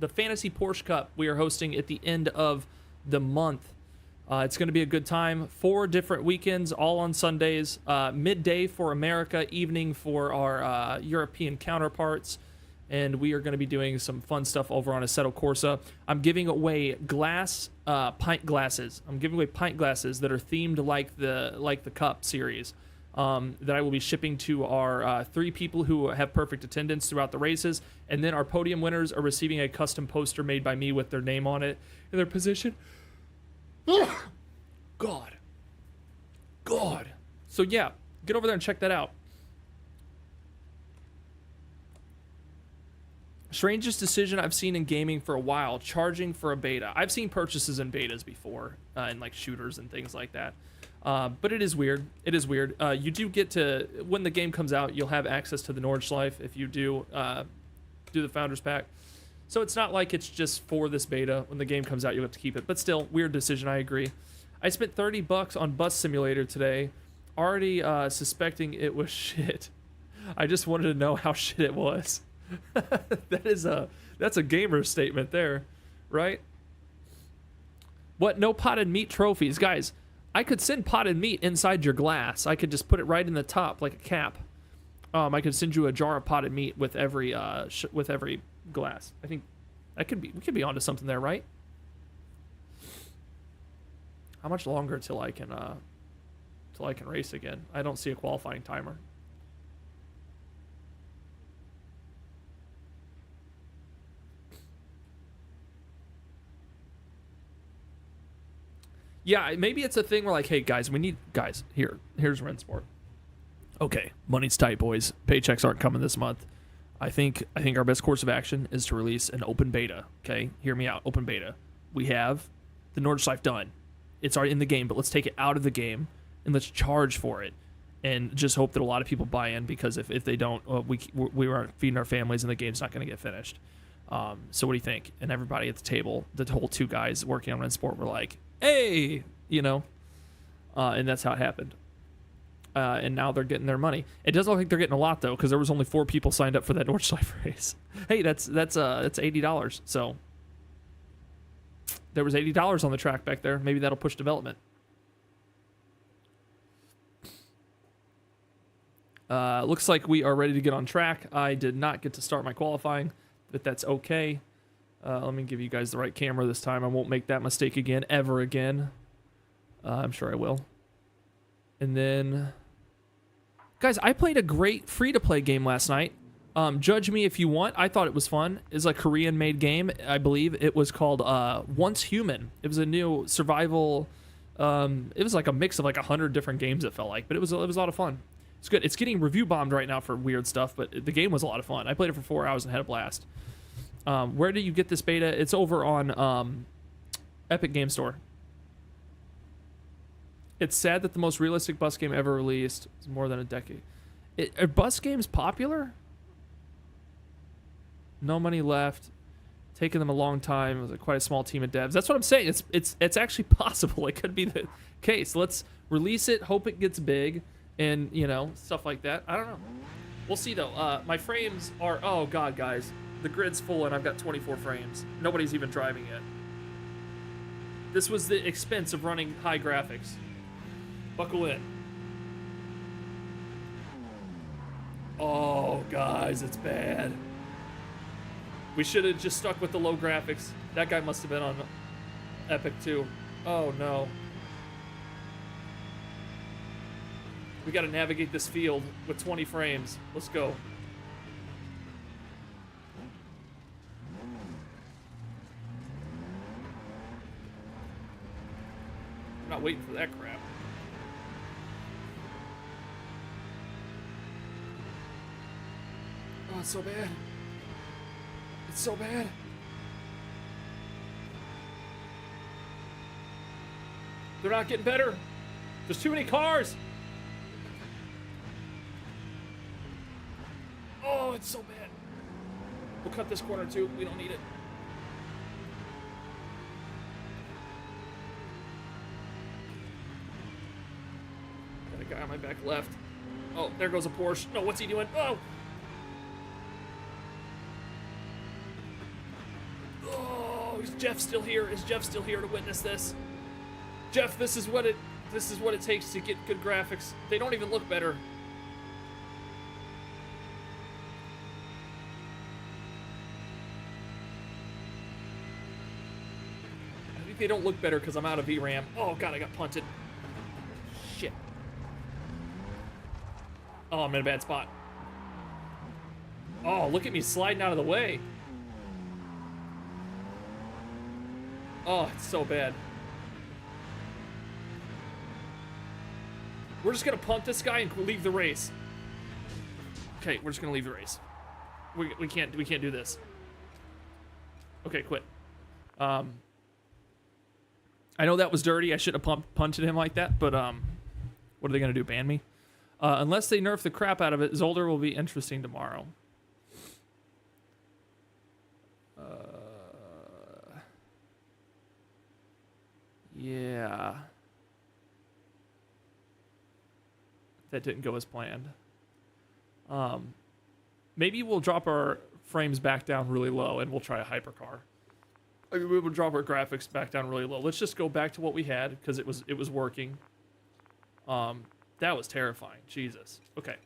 Fantasy Porsche Cup we are hosting at the end of the month. It's going to be a good time. 4 different weekends, all on Sundays. Midday for America, evening for our European counterparts. And we are going to be doing some fun stuff over on Assetto Corsa. I'm giving away pint glasses. I'm giving away pint glasses that are themed like the Cup series. That I will be shipping to our 3 people who have perfect attendance throughout the races. And then our podium winners are receiving a custom poster made by me with their name on it and their position. God. So yeah, get over there and check that out. Strangest decision I've seen in gaming for a while, charging for a beta. I've seen purchases in betas before, in like shooters and things like that. But it is weird. It is weird. You do get to, when the game comes out, you'll have access to the Nordschleife if you do the Founders Pack. So it's not like it's just for this beta. When the game comes out, you'll have to keep it. But still, weird decision, I agree. I spent $30 on Bus Simulator today, already suspecting it was shit. I just wanted to know how shit it was. That's a gamer statement there, right? What? No potted meat trophies, guys. I could send potted meat inside your glass. I could just put it right in the top like a cap. I could send you a jar of potted meat with every glass. I think that could be, we could be onto something there, right? How much longer till I can race again? I don't see a qualifying timer. Yeah, maybe it's a thing where like, hey guys, here's RENNSPORT. Okay, money's tight, boys. Paychecks aren't coming this month. I think our best course of action is to release an open beta. Okay, hear me out. Open beta. We have the Nordschleife done. It's already in the game, but let's take it out of the game and let's charge for it, and just hope that a lot of people buy in, because if they don't, we aren't feeding our families and the game's not going to get finished. So what do you think? And everybody at the table, the whole 2 guys working on RENNSPORT, were like, hey, you know, and that's how it happened. And now they're getting their money. It doesn't look like they're getting a lot though, because there was only 4 people signed up for that Nordschleife race. Hey, that's $80. So there was $80 on the track back there. Maybe that'll push development. Looks like we are ready to get on track. I did not get to start my qualifying, but that's okay. Let me give you guys the right camera this time. I won't make that mistake again, ever again. I'm sure I will. And then, guys, I played a great free-to-play game last night. Judge me if you want. I thought it was fun. It's a Korean-made game, I believe. It was called Once Human. It was a new survival. It was like a mix of like 100 different games, it felt like. But it was a lot of fun. It's good. It's getting review bombed right now for weird stuff, but the game was a lot of fun. I played it for 4 hours and had a blast. Where do you get this beta? It's over on Epic Game Store. It's sad that the most realistic bus game ever released is more than a decade. Are bus games popular? No money left. Taking them a long time. It was quite a small team of devs. That's what I'm saying. It's actually possible. It could be the case. Let's release it. Hope it gets big, and you know, stuff like that. I don't know. We'll see though. My frames are. Oh god, guys, the grid's full and I've got 24 frames. Nobody's even driving yet. This was the expense of running high graphics. Buckle in. Oh, guys, it's bad. We should have just stuck with the low graphics. That guy must have been on Epic too. Oh, no. We got to navigate this field with 20 frames. Let's go. I'm not waiting for that crap. Oh, it's so bad. It's so bad. They're not getting better. There's too many cars. Oh, it's so bad. We'll cut this corner too. We don't need it. Got a guy on my back left. Oh, there goes a Porsche. No, what's he doing? Oh! Is Jeff still here? Is Jeff still here to witness this? Jeff, this is what it takes to get good graphics. They don't even look better. I think they don't look better because I'm out of VRAM. Oh god, I got punted. Shit. Oh, I'm in a bad spot. Oh, look at me sliding out of the way. Oh, it's so bad. We're just gonna punt this guy and leave the race. Okay, we're just gonna leave the race. We can't do this. Okay, quit. I know that was dirty. I should have punted him like that, but what are they gonna do? Ban me? Unless they nerf the crap out of it, Zolder will be interesting tomorrow. Yeah. That didn't go as planned. Maybe we'll drop our frames back down really low and we'll try a hypercar. We would drop our graphics back down really low. Let's just go back to what we had because it was working. That was terrifying. Jesus. Okay.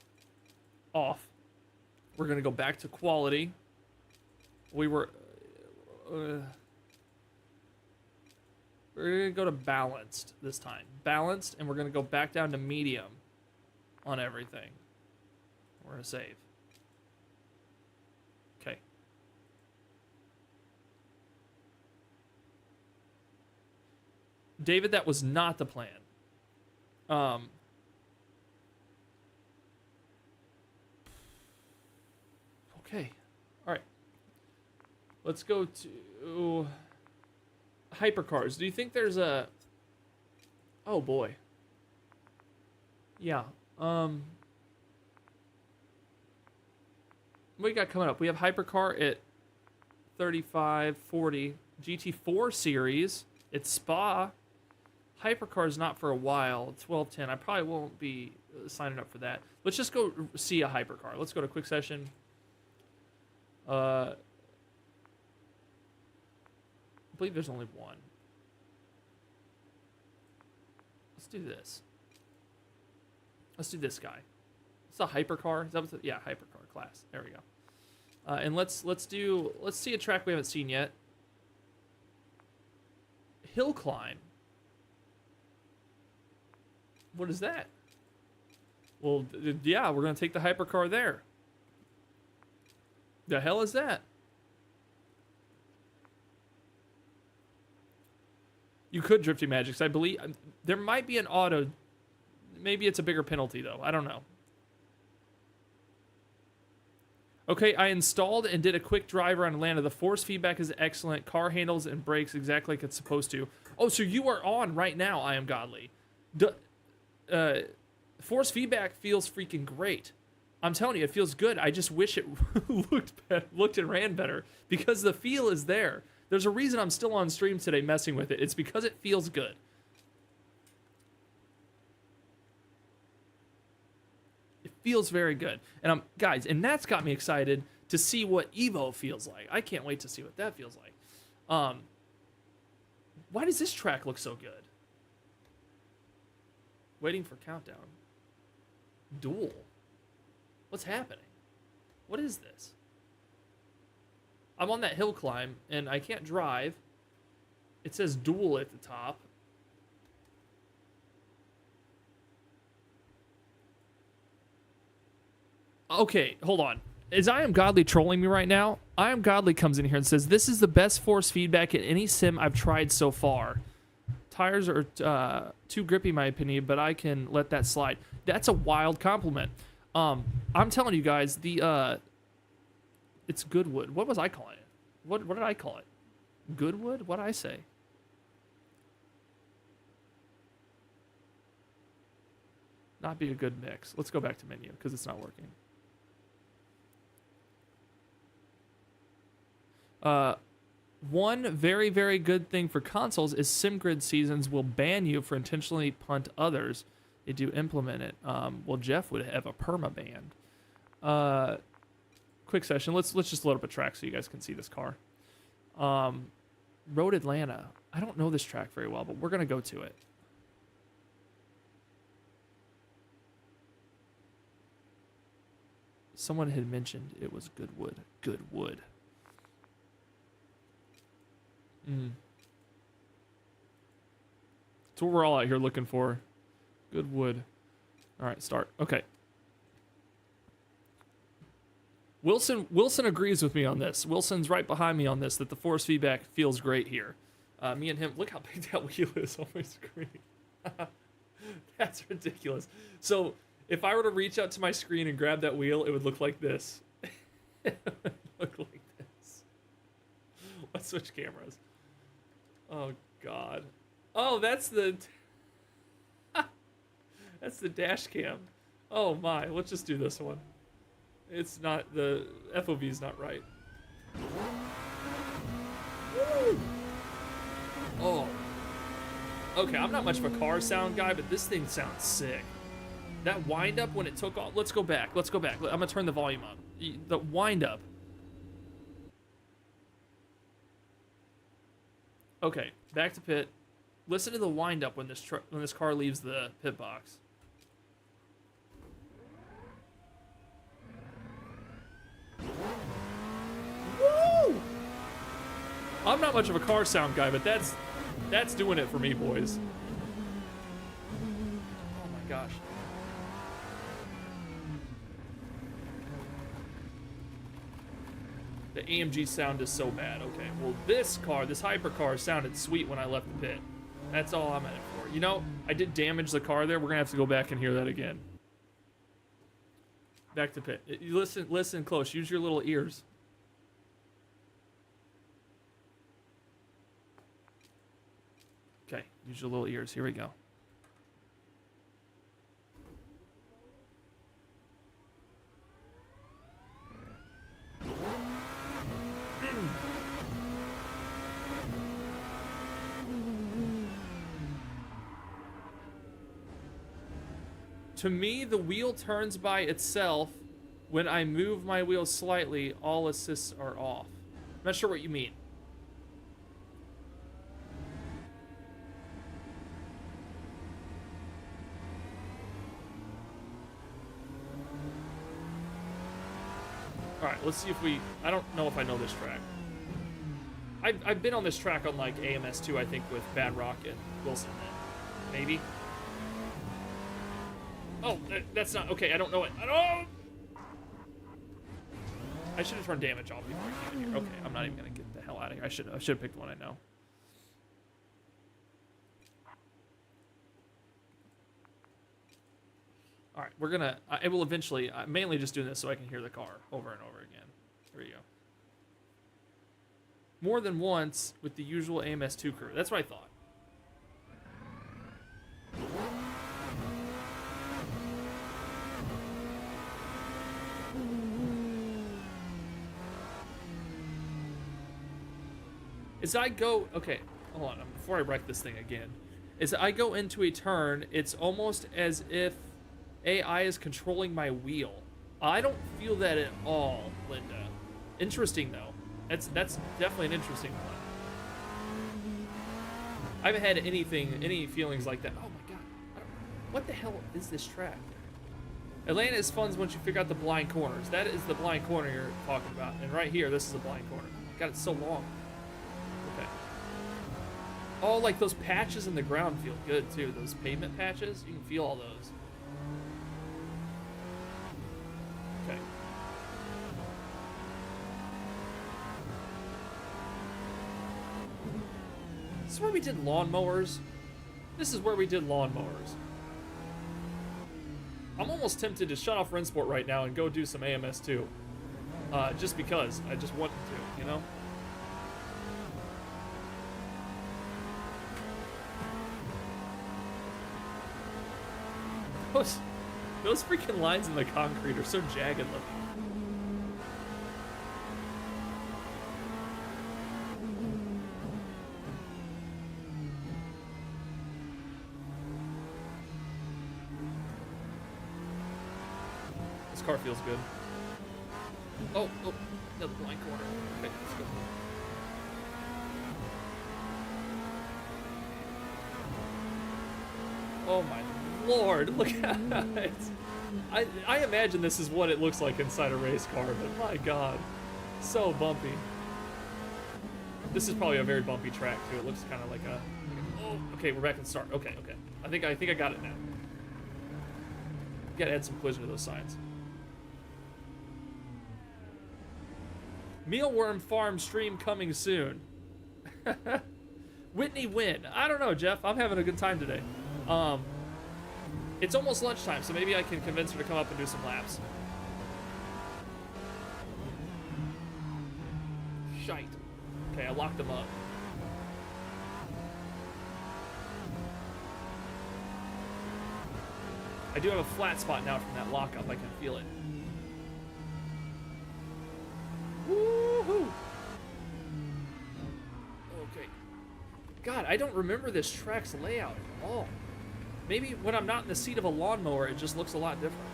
Off. We're gonna go back to quality. We were. We're gonna go to balanced this time. Balanced, and we're gonna go back down to medium on everything. We're gonna save. Okay. David, that was not the plan. Okay. All right. Let's go to hypercars. Do you think there's a... Oh, boy. Yeah. What do you got coming up? We have hypercar at 3540. GT4 series. It's Spa. Hypercar is not for a while. 1210. I probably won't be signing up for that. Let's just go see a hypercar. Let's go to quick session. I believe there's only one. Let's do this. Let's do this guy. It's a hypercar. Is that what yeah, hypercar class. There we go. And let's see a track we haven't seen yet. Hill climb. What is that? Well, yeah, we're gonna take the hypercar there. The hell is that? You could Drifty Magics. I believe there might be an auto. Maybe it's a bigger penalty though. I don't know. Okay, I installed and did a quick drive around Atlanta. The force feedback is excellent. Car handles and brakes exactly like it's supposed to. Oh, so you are on right now, I Am Godly. Force feedback feels freaking great. I'm telling you, it feels good. I just wish it looked and ran better because the feel is there. There's a reason I'm still on stream today messing with it. It's because it feels good. It feels very good. And guys, and that's got me excited to see what Evo feels like. I can't wait to see what that feels like. Why does this track look so good? Waiting for countdown. Duel. What's happening? What is this? I'm on that hill climb, and I can't drive. It says duel at the top. Okay, hold on. Is I Am Godly trolling me right now? I Am Godly comes in here and says, this is the best force feedback in any sim I've tried so far. Tires are too grippy, in my opinion, but I can let that slide. That's a wild compliment. I'm telling you guys, it's Goodwood. What was I calling it? What did I call it? Goodwood? What did I say? Not be a good mix. Let's go back to menu because it's not working. One very, very good thing for consoles is SimGrid seasons will ban you for intentionally punt others. They do implement it. Well, Jeff would have a perma ban. Quick session. Let's just load up a track so you guys can see this car. Road Atlanta. I don't know this track very well, but we're gonna go to it. Someone had mentioned it was Goodwood. Goodwood. That's what we're all out here looking for. Goodwood. All right, start. Okay. Wilson agrees with me on this. Wilson's right behind me on this, that the force feedback feels great here. Me and him, look how big that wheel is on my screen. That's ridiculous. So if I were to reach out to my screen and grab that wheel, it would look like this. It would look like this. Let's switch cameras. Oh, God. Oh, that's the... that's the dash cam. Oh, my. Let's just do this one. It's not... The FOV is not right. Woo! Oh. Okay, I'm not much of a car sound guy, but this thing sounds sick. That wind up when it took off... Let's go back. Let's go back. I'm going to turn the volume up. The wind up. Okay, back to pit. Listen to the wind up when this car leaves the pit box. Woo! I'm not much of a car sound guy, but that's doing it for me, boys. Oh my gosh. The AMG sound is so bad. Okay, well this Hypercar sounded sweet when I left the pit. That's all I'm in it for. You know, I did damage the car there. We're gonna have to go back and hear that again. Back to pit. You listen close. Use your little ears. Okay, use your little ears. Here we go. To me, the wheel turns by itself. When I move my wheel slightly, all assists are off. I'm not sure what you mean. Alright, let's see if we... I don't know if I know this track. I've been on this track on, like, AMS2, I think, with Bad Rock and Wilson. Maybe? Oh, that's not... Okay, I don't know it. I should have turned damage off before I came in here. Okay, I'm not even going to get the hell out of here. I should have picked one I know. Alright, we're going to... I will eventually... I'm mainly just doing this so I can hear the car over and over again. Here we go. More than once with the usual AMS2 crew. That's what I thought. As I go... Okay, hold on. Before I wreck this thing again. As I go into a turn, it's almost as if AI is controlling my wheel. I don't feel that at all, Linda. Interesting, though. That's definitely an interesting one. I haven't had any feelings like that. Oh my god. What the hell is this track? Atlanta is fun once you figure out the blind corners. That is the blind corner you're talking about. And right here, this is a blind corner. God, it's so long. Okay. Oh, like those patches in the ground feel good too. Those pavement patches, you can feel all those. Okay. This is where we did lawnmowers. This is where we did lawnmowers. I'm almost tempted to shut off RENNSPORT right now and go do some AMS2. Just because. I just wanted to, you know? Those freaking lines in the concrete are so jagged looking. This car feels good. Oh, another blind corner. Okay, let's go. Oh my Lord, look at it. I imagine this is what it looks like inside a race car, but my god, so bumpy. This is probably a very bumpy track too. It looks kind of like a... Oh, okay, we're back in start. Okay. I think I got it now. Gotta add some collision to those signs. Mealworm Farm stream coming soon. Whitney win. I don't know, Jeff. I'm having a good time today. It's almost lunchtime, so maybe I can convince her to come up and do some laps. Shite. Okay, I locked them up. I do have a flat spot now from that lockup. I can feel it. Woohoo! Okay. God, I don't remember this track's layout at all. Maybe when I'm not in the seat of a lawnmower, it just looks a lot different.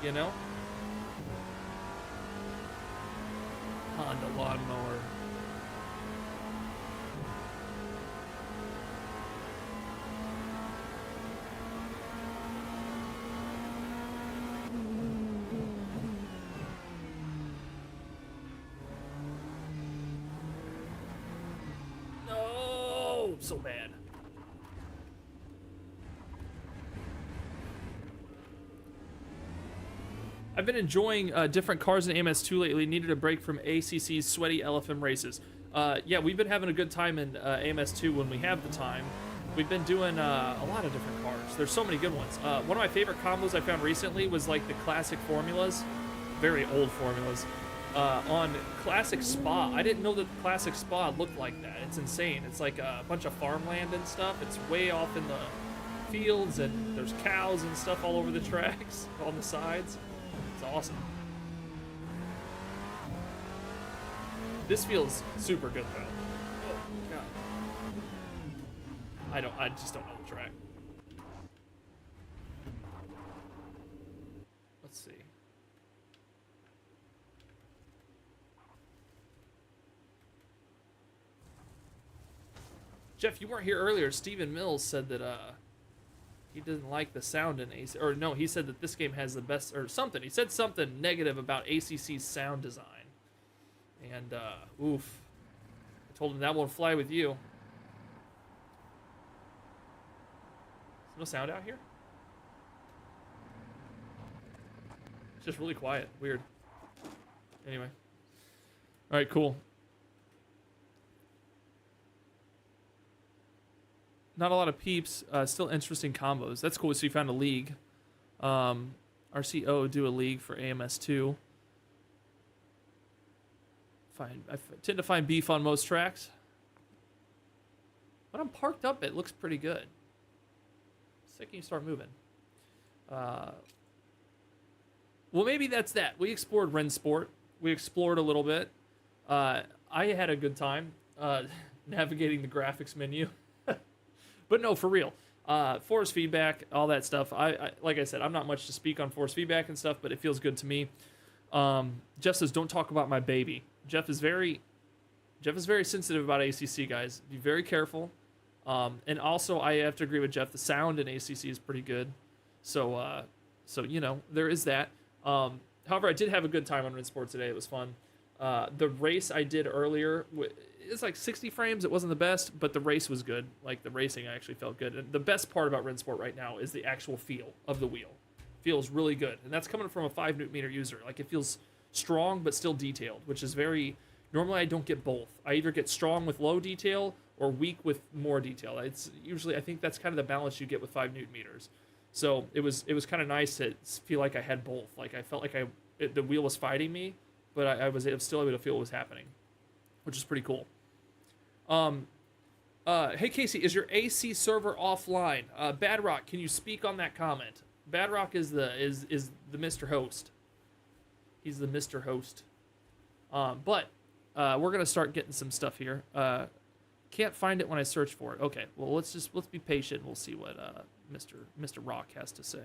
You know? Honda lawnmower. I've been enjoying different cars in AMS2 lately. Needed a break from ACC's sweaty LFM races. Yeah, we've been having a good time in AMS2 when we have the time. We've been doing a lot of different cars. There's so many good ones. One of my favorite combos I found recently was like the classic formulas, very old formulas, on Classic Spa. I didn't know that Classic Spa looked like that. It's insane. It's like a bunch of farmland and stuff. It's way off in the fields, and there's cows and stuff all over the tracks on the sides. It's awesome. This feels super good though. Oh god. I just don't know the track. Let's see. Jeff, you weren't here earlier. Stephen Mills said that he didn't like the sound in AC, or no, he said that this game has the best, or something. He said something negative about ACC's sound design. And, oof. I told him that won't fly with you. There's no sound out here? It's just really quiet. Weird. Anyway. Alright, cool. Not a lot of peeps. Still interesting combos. That's cool. So you found a league. RCO do a league for AMS2. Fine. I tend to find beef on most tracks. When I'm parked up, it looks pretty good. Second you start moving. Well, maybe that's that. We explored RENNSPORT. We explored a little bit. I had a good time navigating the graphics menu. But no, for real. Force feedback, all that stuff. I like I said, I'm not much to speak on force feedback and stuff, but it feels good to me. Jeff says, "Don't talk about my baby." Jeff is very sensitive about ACC, guys. Be very careful. And also, I have to agree with Jeff. The sound in ACC is pretty good. So you know, there is that. However, I did have a good time on RENNSPORT today. It was fun. The race I did earlier, it's like 60 frames. It wasn't the best, but the race was good. Like, the racing actually felt good. And the best part about RENNSPORT right now is the actual feel of the wheel. Feels really good. And that's coming from a 5 Nm user. Like, it feels strong, but still detailed, which is very... Normally, I don't get both. I either get strong with low detail or weak with more detail. It's usually... I think that's kind of the balance you get with 5 Nm. So, it was kind of nice to feel like I had both. Like, I felt like the wheel was fighting me, but I was still able to feel what was happening, which is pretty cool. Hey Casey, is your AC server offline? Badrock, can you speak on that comment? Badrock is the Mr. Host. He's the Mr. Host. But we're gonna start getting some stuff here. Can't find it when I search for it. Okay, well let's be patient. We'll see what Mr. Rock has to say.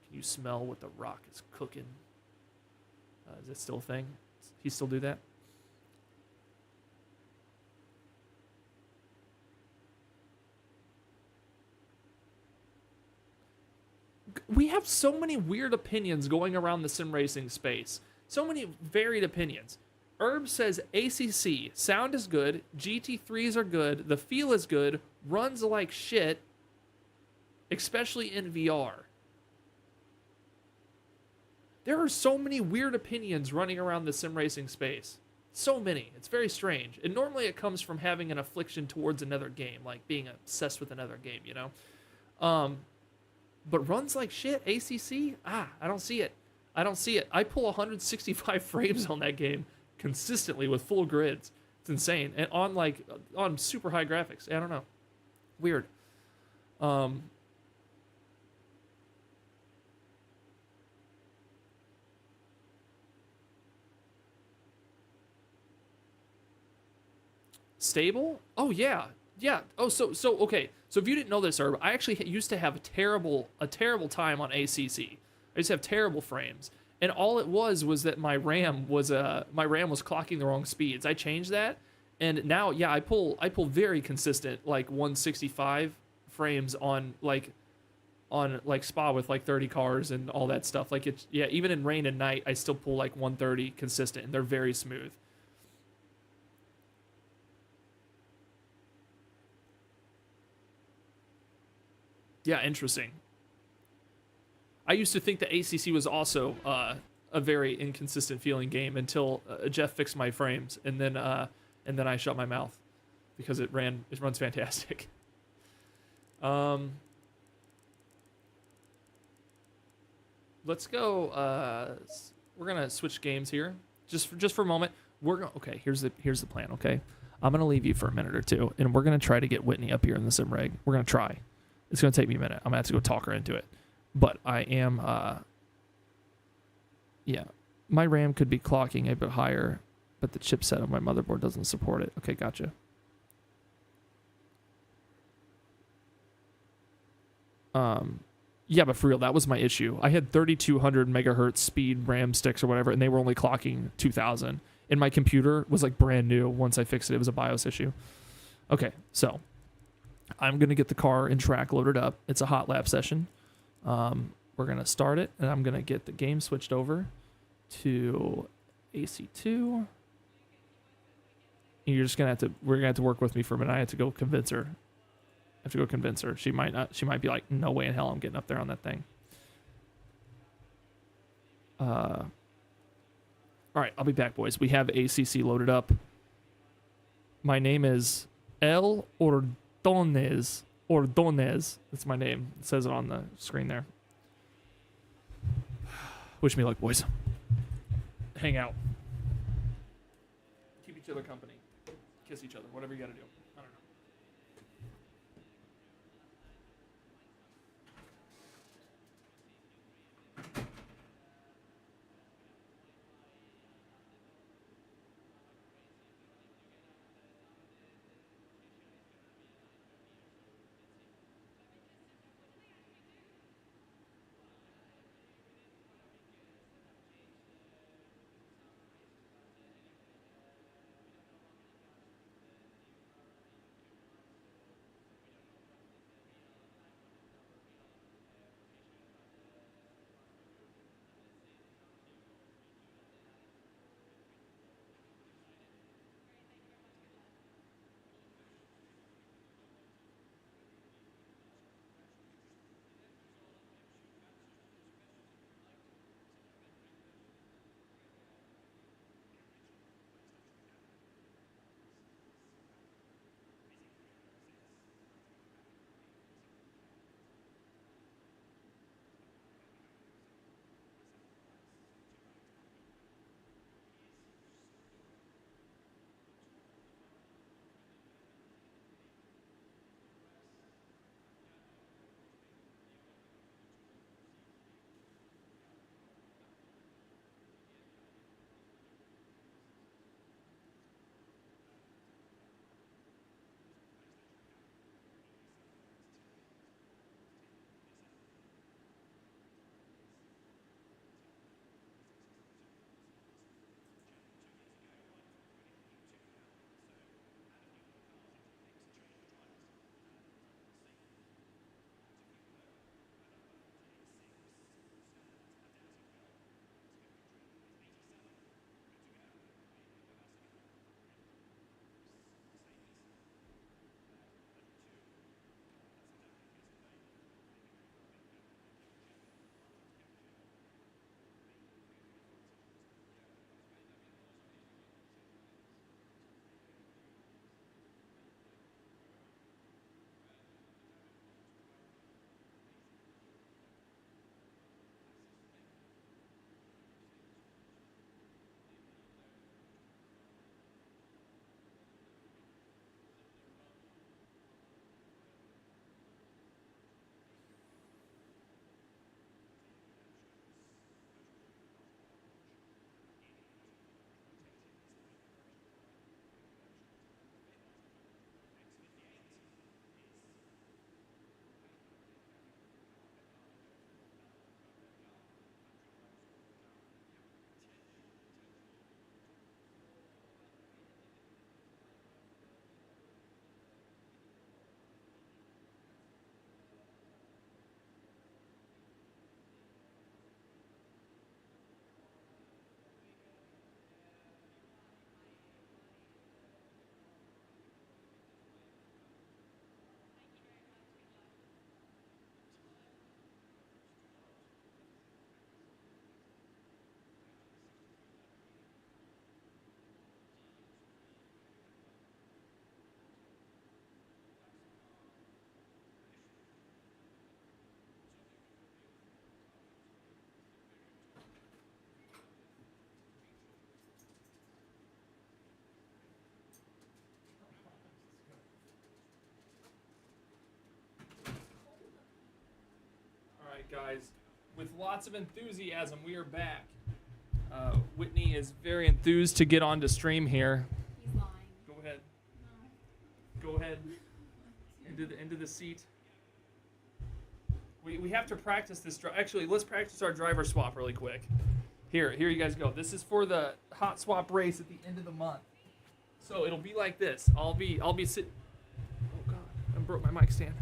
Can you smell what the Rock is cooking? Is that still a thing? He still do that? We have so many weird opinions going around the sim racing space. So many varied opinions. Herb says ACC, sound is good, GT3s are good, the feel is good, runs like shit, especially in VR. There are so many weird opinions running around the sim racing space. So many. It's very strange. And normally it comes from having an affliction towards another game, like being obsessed with another game, you know? But runs like shit, ACC? I don't see it. I don't see it. I pull 165 frames on that game consistently with full grids. It's insane. And on super high graphics. I don't know. Weird. Stable? Oh yeah. Yeah. Oh, so okay. So if you didn't know this, Herb, I actually used to have a terrible time on ACC. I used to have terrible frames, and all it was that my RAM was clocking the wrong speeds. I changed that, and now yeah, I pull very consistent like 165 frames on Spa with like 30 cars and all that stuff. Like it's yeah, even in rain and night, I still pull like 130 consistent, and they're very smooth. Yeah, interesting. I used to think the ACC was also a very inconsistent feeling game until Jeff fixed my frames, and then I shut my mouth because it runs fantastic. Let's go. We're gonna switch games here, just for a moment. Okay. Here's the plan. Okay, I'm gonna leave you for a minute or two, and we're gonna try to get Whitney up here in the SIMRIG. We're gonna try. It's gonna take me a minute. I'm gonna have to go talk her into it, but I am. Yeah, my RAM could be clocking a bit higher, but the chipset of my motherboard doesn't support it. Okay, gotcha. Yeah, but for real, that was my issue. I had 3200 megahertz speed RAM sticks or whatever, and they were only clocking 2000. And my computer was like brand new once I fixed it. It was a BIOS issue. Okay, so I'm going to get the car and track loaded up. It's a hot lap session. We're going to start it, and I'm going to get the game switched over to AC2. And you're just going to we're going to have to work with me for a minute. I have to go convince her. She might be like, no way in hell I'm getting up there on that thing. All right, I'll be back, boys. We have ACC loaded up. My name is El Ordonez. That's my name. It says it on the screen there. Wish me luck, boys. Hang out. Keep each other company. Kiss each other. Whatever you got to do. I don't know. right, guys. With lots of enthusiasm, we are back. Whitney is very enthused to get on to stream here. He's lying. Go ahead. No. Go ahead. Into the seat. We have to practice this. Actually, let's practice our driver swap really quick. Here you guys go. This is for the hot swap race at the end of the month. So it'll be like this. I'll be sitting. Oh God, I broke my mic stand.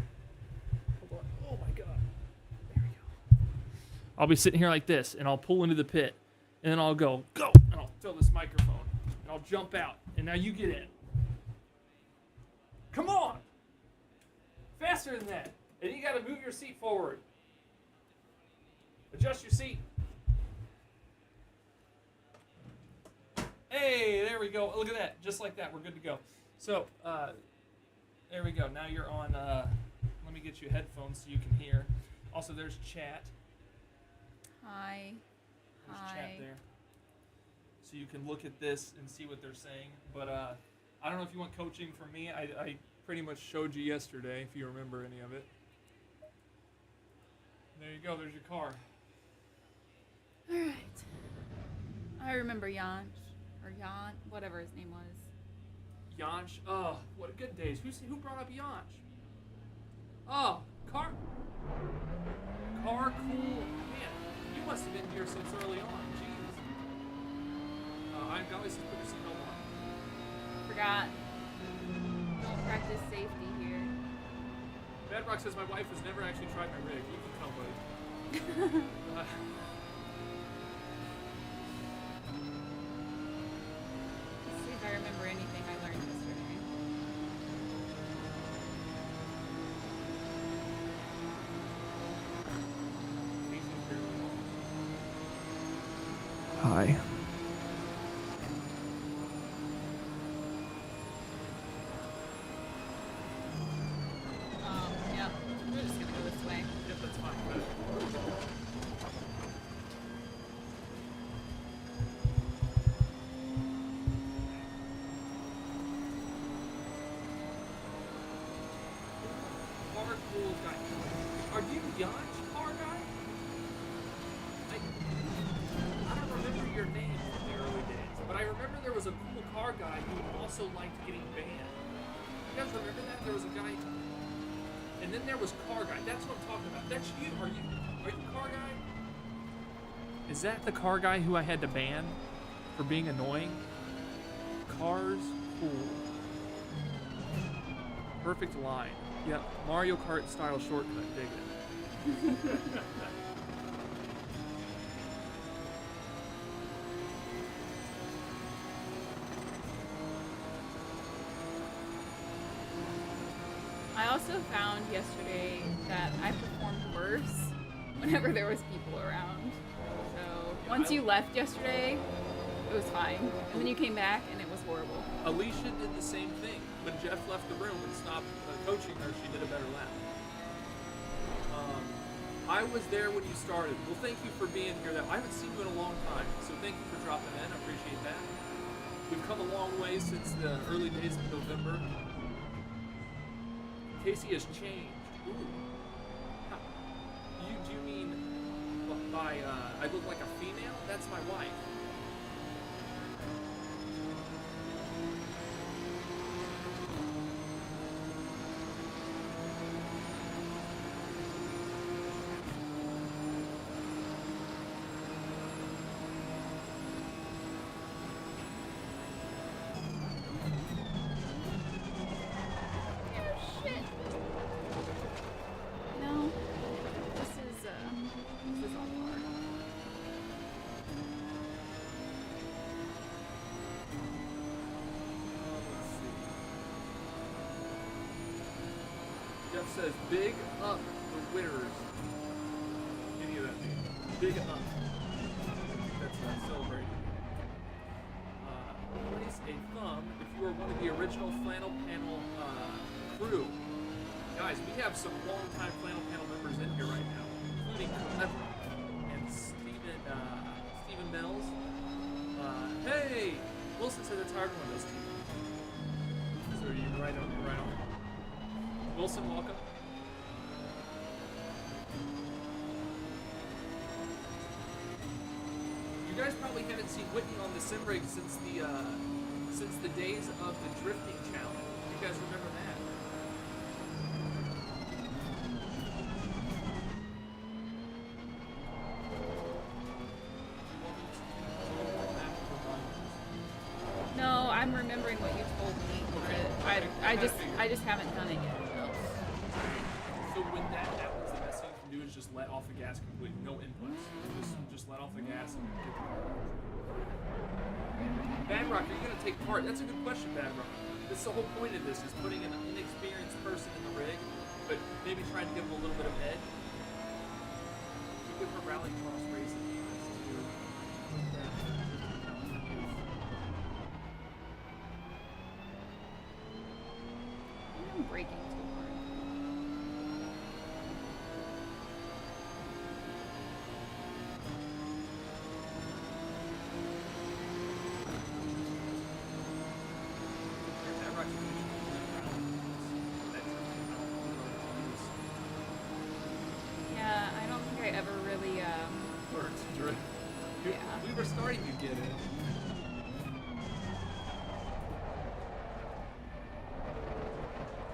Hold on. Oh my God. There we go. I'll be sitting here like this, and I'll pull into the pit, and then I'll go, and I'll throw this microphone, and I'll jump out, and now you get in. Come on! Faster than that. And you gotta move your seat forward. Adjust your seat. Hey, there we go. Look at that. Just like that. We're good to go. So, there we go. Now you're on, let me get you headphones so you can hear. Also, there's chat. Hi. There's Hi. chat there. So you can look at this and see what they're saying. But, I don't know if you want coaching from me. I pretty much showed you yesterday, if you remember any of it. There you go. There's your car. All right. I remember Jansch, or Jan, whatever his name was. Jansch. Oh, what a good days. Who brought up Jansch? Oh, car cool. Man, you must have been here since early on. Jeez. I've always put your seatbelt on. Forgot. Don't practice safety here. Bedrock says my wife has never actually tried my rig. You can tell, buddy. Let's see if I remember anything I learned yesterday. Hi. Yeah. We're just gonna go this way. Yep, that's fine. Car cool guy. Are you Jansch, car guy? I don't remember your name from the early days, but I remember there was a cool car guy who also liked getting banned. You guys remember that? There was a guy, and then there was car guy. That's what I'm talking about. That's you. Are you car guy? Is that the car guy who I had to ban for being annoying? Cars cool. Perfect line. Yep, Mario Kart style shortcut. Dig it. I also found yesterday that I performed worse whenever there was people around. So once you left yesterday, it was fine. And then you came back and it was horrible. Alicia did the same thing. When Jeff left the room and stopped coaching her, she did a better lap. I was there when you started. Well, thank you for being here. I haven't seen you in a long time, so thank you for dropping in. I appreciate that. We've come a long way since the early days of November. Casey has changed. Ooh. Do you mean by I look like a female? That's my wife. No, this is on par. Let's see. Jeff says, big up the winners. Any of that mean? Big up. I think that's celebrating. Place a thumb if you are one of the original Flannel Panel crew. Guys, we have some long-time Flannel Panel members in here right now, including Clever and Stephen Mills. Hey! Wilson said it's hard on those two. So you're right on. Wilson, welcome. guys probably haven't seen Whitney on the SIMRIG since the days of the drifting challenge. You guys remember that? No, I'm remembering what you told me. Okay. I just haven't done it yet. So when that happens, the best thing you can do is just let off the gas completely, no inputs. Just let off the gas and get the car. Badrock, are you gonna take part? That's a good question, Badrock. This is the whole point of this, is putting an inexperienced person in the rig, but maybe trying to give them a little bit of edge. You give her rallycross racing too. I'm breaking too hard. Yeah, I don't think I ever really, Learned to drift. Yeah. We were starting to get it.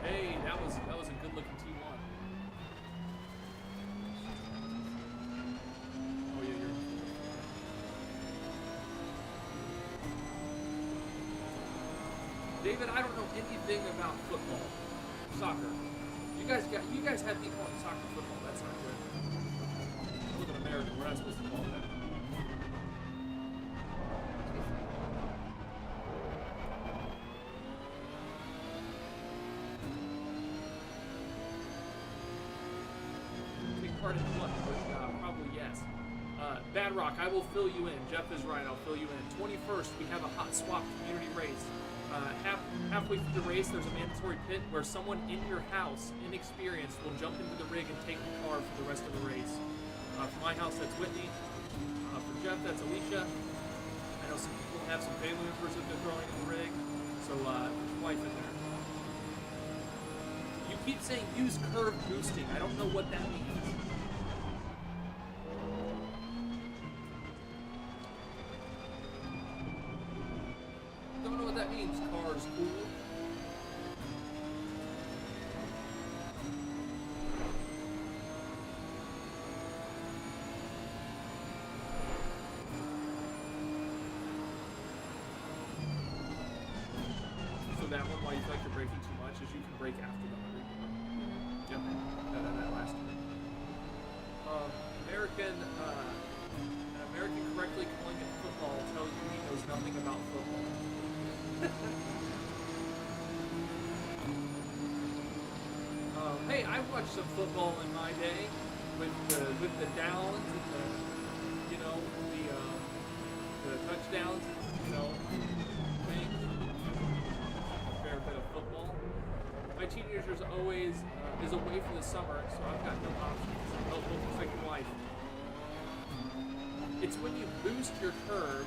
Hey, that was a good looking T1. Oh yeah, you're. David, I don't know anything about football, soccer. You guys have me calling soccer football. That's not good. I live in America. We're not supposed to call that. Take part in what? Probably yes. Bad Rock, I will fill you in. Jeff is right. I'll fill you in. 21st, we have a hot swap community race. Halfway through the race, there's a mandatory pit where someone in your house, inexperienced, will jump into the rig and take the car for the rest of the race. For my house, that's Whitney. For Jeff, that's Alicia. I know some people have some family members that they're throwing in the rig, so there's your wife in there. You keep saying use curve boosting. I don't know what that means. Don't know what that means. Cars cool. So that one, why you feel like you're braking too much, is you can brake after the 100 mark. Yep, that last one. An American correctly calling it football tells you he knows nothing about football. Hey, I watched some football in my day with the downs and the touchdowns, things. A fair bit of football. My teenagers always is away for the summer, so I've got no options. Oh, looks like your wife. It's when you boost your curve.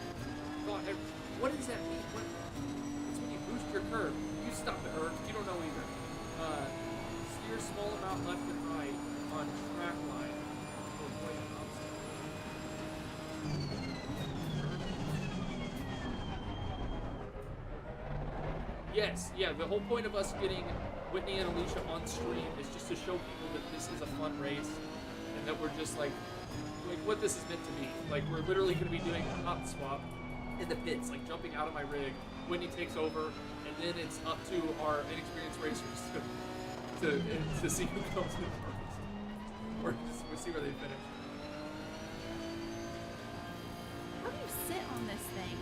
What does that mean? It's when you boost your curve. You stop it, or you don't know either. Steer small amount left and right on track line to avoid an obstacle. Yes, yeah, the whole point of us getting Whitney and Alicia on stream is just to show people that this is a fun race and that we're just like what this is meant to be. Like, we're literally going to be doing a hot swap in the pits, like jumping out of my rig. Whitney takes over, and then it's up to our inexperienced racers to see who comes in first, or just we'll see where they finish. How do you sit on this thing?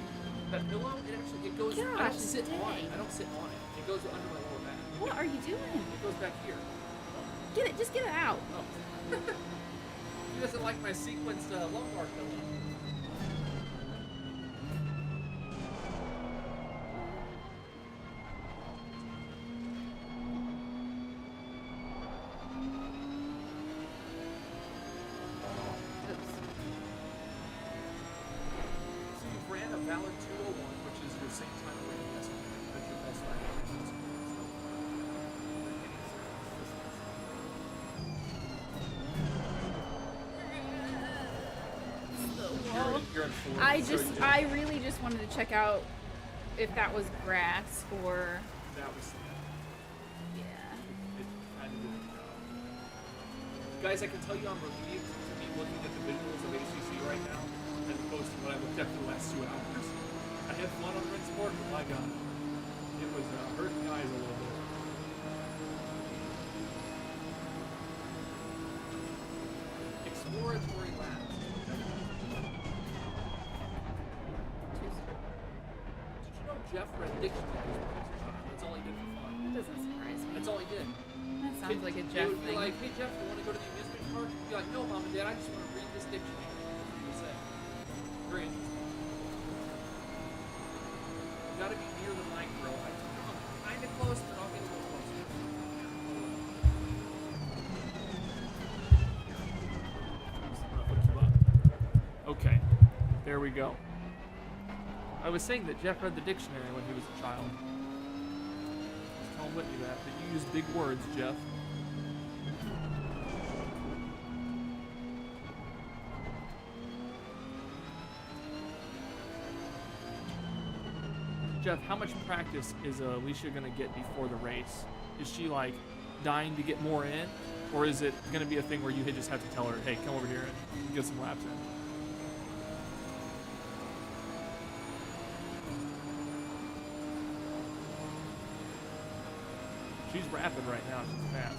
That pillow, it goes. I Gosh, don't sit on it. dang. I don't sit on it. It goes under my lower back. What are you doing? It goes back here. Get it, just get it out. Oh. He doesn't like my sequenced lumbar pillow. So you've ran a Valor 201, which is your same time rating estimate. That's your best lap. You're charge for. I really just wanted to check out if that was grass or. That was. Yeah. It kind of didn't know. Guys, I can tell you I'm relieved to be looking at the visuals of ACC right now as opposed to what I looked at for the last 2 hours. I had fun on RENNSPORT, but my god, it was hurting the eyes a little bit. Exploratory labs. Did you know Jeff read dictionaries when he was a child? That's all he did for fun. That doesn't surprise me. That's all he did. That sounds like a He Jeff would be thing. like, hey Jeff, you want to go to the amusement park? He'd be like, no, Mom and Dad, I just want to read this dictionary. That's what he would say. Very interesting. You gotta be near the mic, bro. I'm kind of close, but I'll get a little closer. Okay, there we go. I was saying that Jeff read the dictionary when he was a child. I was telling Whitney that you use big words, Jeff. Jeff, how much practice is Alicia gonna get before the race? Is she like dying to get more in, or is it gonna be a thing where you just have to tell her, hey, come over here and get some laps in? She's rapid right now. She's fast.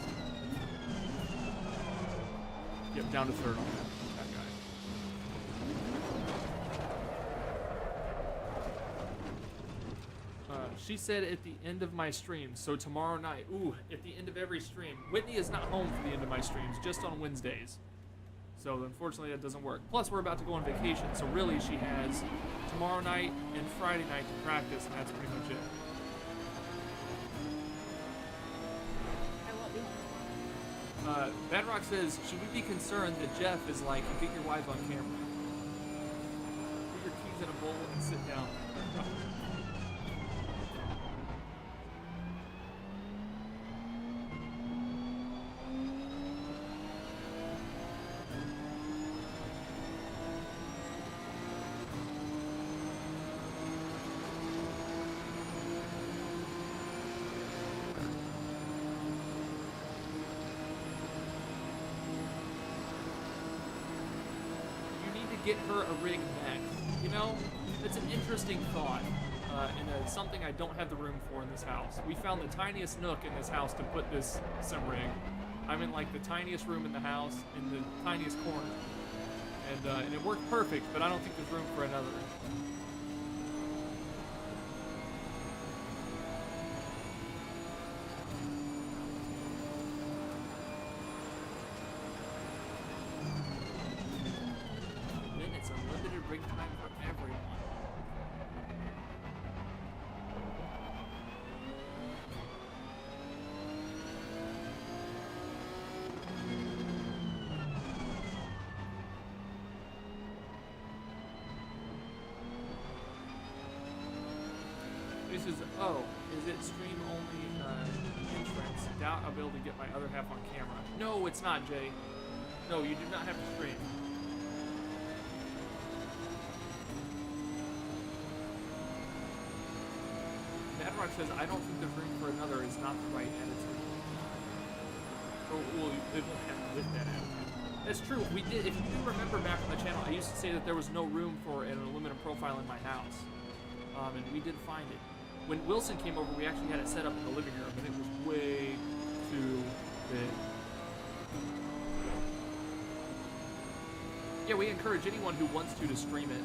Yep, down to third on that guy. She said at the end of my stream, so tomorrow night. Ooh, at the end of every stream. Whitney is not home for the end of my streams, just on Wednesdays. So unfortunately that doesn't work. Plus we're about to go on vacation, so really she has tomorrow night and Friday night to practice, and that's pretty much it. Bedrock says, should we be concerned that Jeff is like, get your wife on camera? Put your keys in a bowl and sit down. Get her a rig next. You know, it's an interesting thought, and it's something I don't have the room for in this house. We found the tiniest nook in this house to put this SIMRIG. I'm in like the tiniest room in the house, in the tiniest corner, and it worked perfect. But I don't think there's room for another. Says, oh, is it stream only entrance? Doubt I'll be able to get my other half on camera. No, it's not, Jay. No, you do not have to stream. Badrock says, I don't think there's room for another is not the right attitude. Well, it won't have with that attitude. That's true. We did. If you do remember back on the channel, I used to say that there was no room for an aluminum profile in my house. And we did find it. When Wilson came over, we actually had it set up in the living room, and it was way too big. Yeah, we encourage anyone who wants to stream it.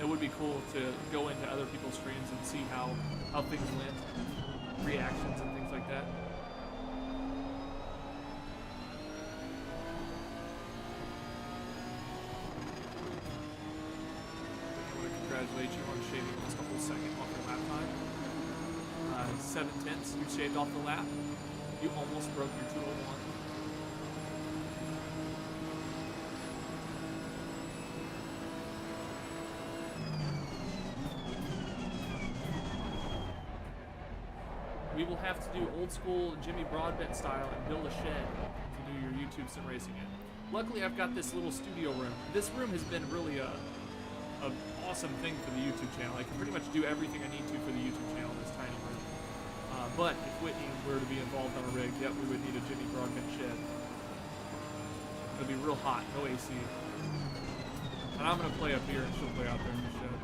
It would be cool to go into other people's streams and see how things went, reactions and things like that. Congratulate you on shaving almost a whole second off your lap time. 7/10, you shaved off the lap. You almost broke your 201. We will have to do old school Jimmy Broadbent style and build a shed to do your YouTube sim racing in. Luckily, I've got this little studio room. This room has been really a awesome thing for the YouTube channel. I can pretty much do everything I need to for the YouTube channel in this tiny room. But if Whitney were to be involved on a rig, yep, we would need a Jimmy Broadbent shed. It'll be real hot, no AC. And I'm gonna play up here and she'll play out there in the shed.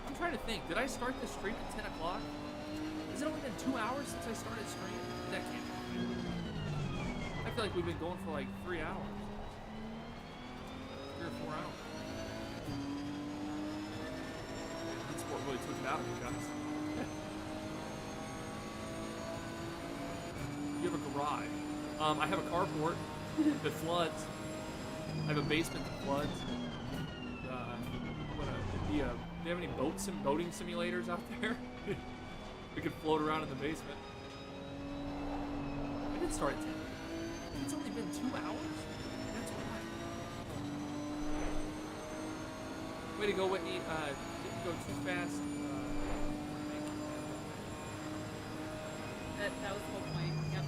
I'm trying to think, did I start the stream at 10 o'clock? Has it only been 2 hours since I started streaming? That can't be right. I feel like we've been going for like 3 hours. 3 or 4 hours. Rensport really took it out of me, guys. You have a garage. I have a carport that floods. I have a basement that floods. Do you have any boating simulators out there? We could float around in the basement. I did start at 10. It's only been 2 hours? That's why. Way to go, Whitney. Didn't go too fast. That was the whole point. Yep.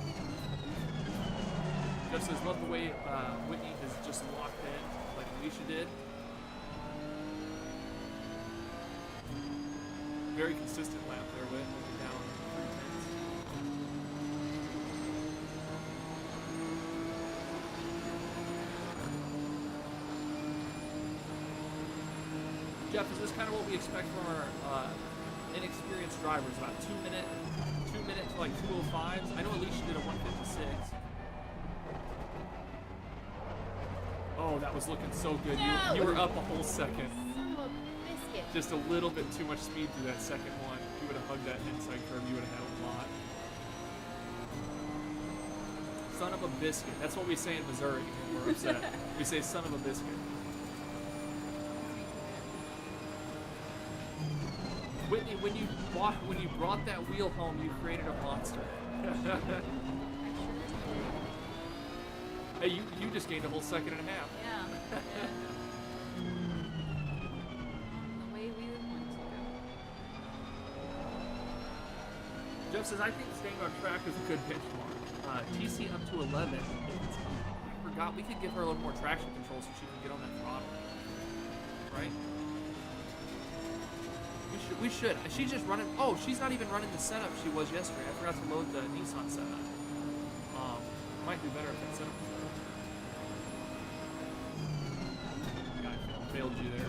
Jeff says, love the way Whitney has just locked in like Alicia did. Very consistent lap there, Whit. Down 3 tenths. Jeff, is this kind of what we expect from our inexperienced drivers? About 2 minute to like 2:05s. I know Alicia did a 1:56. Oh, that was looking so good. No! You were up a whole second. Son of a biscuit. Just a little bit too much speed through that second one. If you would have hugged that inside curve, you would have had a lot. Son of a biscuit. That's what we say in Missouri when we're upset. We say son of a biscuit. Whitney, when you brought that wheel home, you created a monster. Hey, you just gained a whole second and a half. Yeah. The way we would want to. Jeff says, I think staying on track is a good benchmark. TC up to 11. I forgot we could give her a little more traction control so she can get on that throttle. Right? We should. She's just running. Oh, she's not even running the setup she was yesterday. I forgot to load the Nissan setup. Might do better if that setup was there. God, I failed you there.